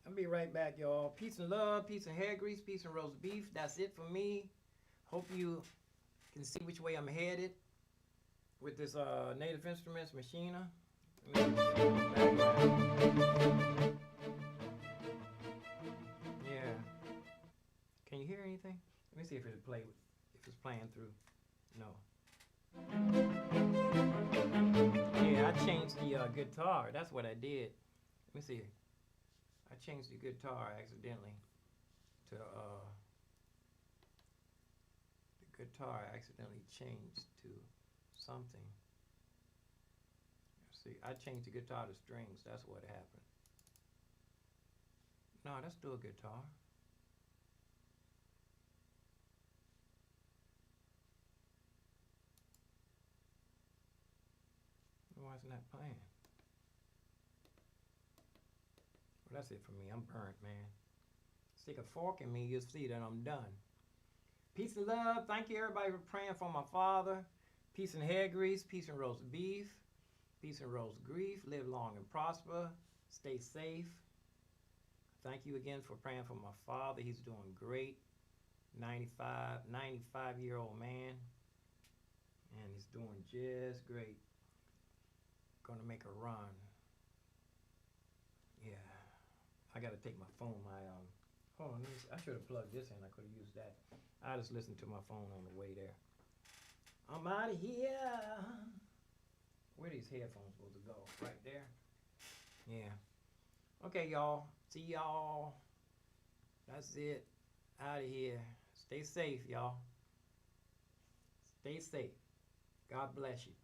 I'll be right back, y'all. Peace and love, peace and hair grease, peace and roast beef. That's it for me. Hope you can see which way I'm headed with this Native Instruments Machina. Yeah. Can you hear anything? Let me see if it's playing through. No. Yeah, I changed the guitar. That's what I did. Let me see. I changed the guitar accidentally to the guitar accidentally changed to something. Let's see. I changed the guitar to strings. That's what happened. No, that's still a guitar. Why isn't that playing? Well, that's it for me. I'm burnt, man. Stick a fork in me, you'll see that I'm done. Peace and love. Thank you, everybody, for praying for my father. Peace and hair grease. Peace and roast beef. Peace and roast grief. Live long and prosper. Stay safe. Thank you again for praying for my father. He's doing great. 95-year-old man. And he's doing just great. Gonna make a run. Yeah. I gotta take my phone. Hold on. I should have plugged this in. I could have used that. I just listened to my phone on the way there. I'm out of here. Where are these headphones supposed to go? Right there? Yeah. Okay, y'all. See y'all. That's it. Out of here. Stay safe, y'all. Stay safe. God bless you.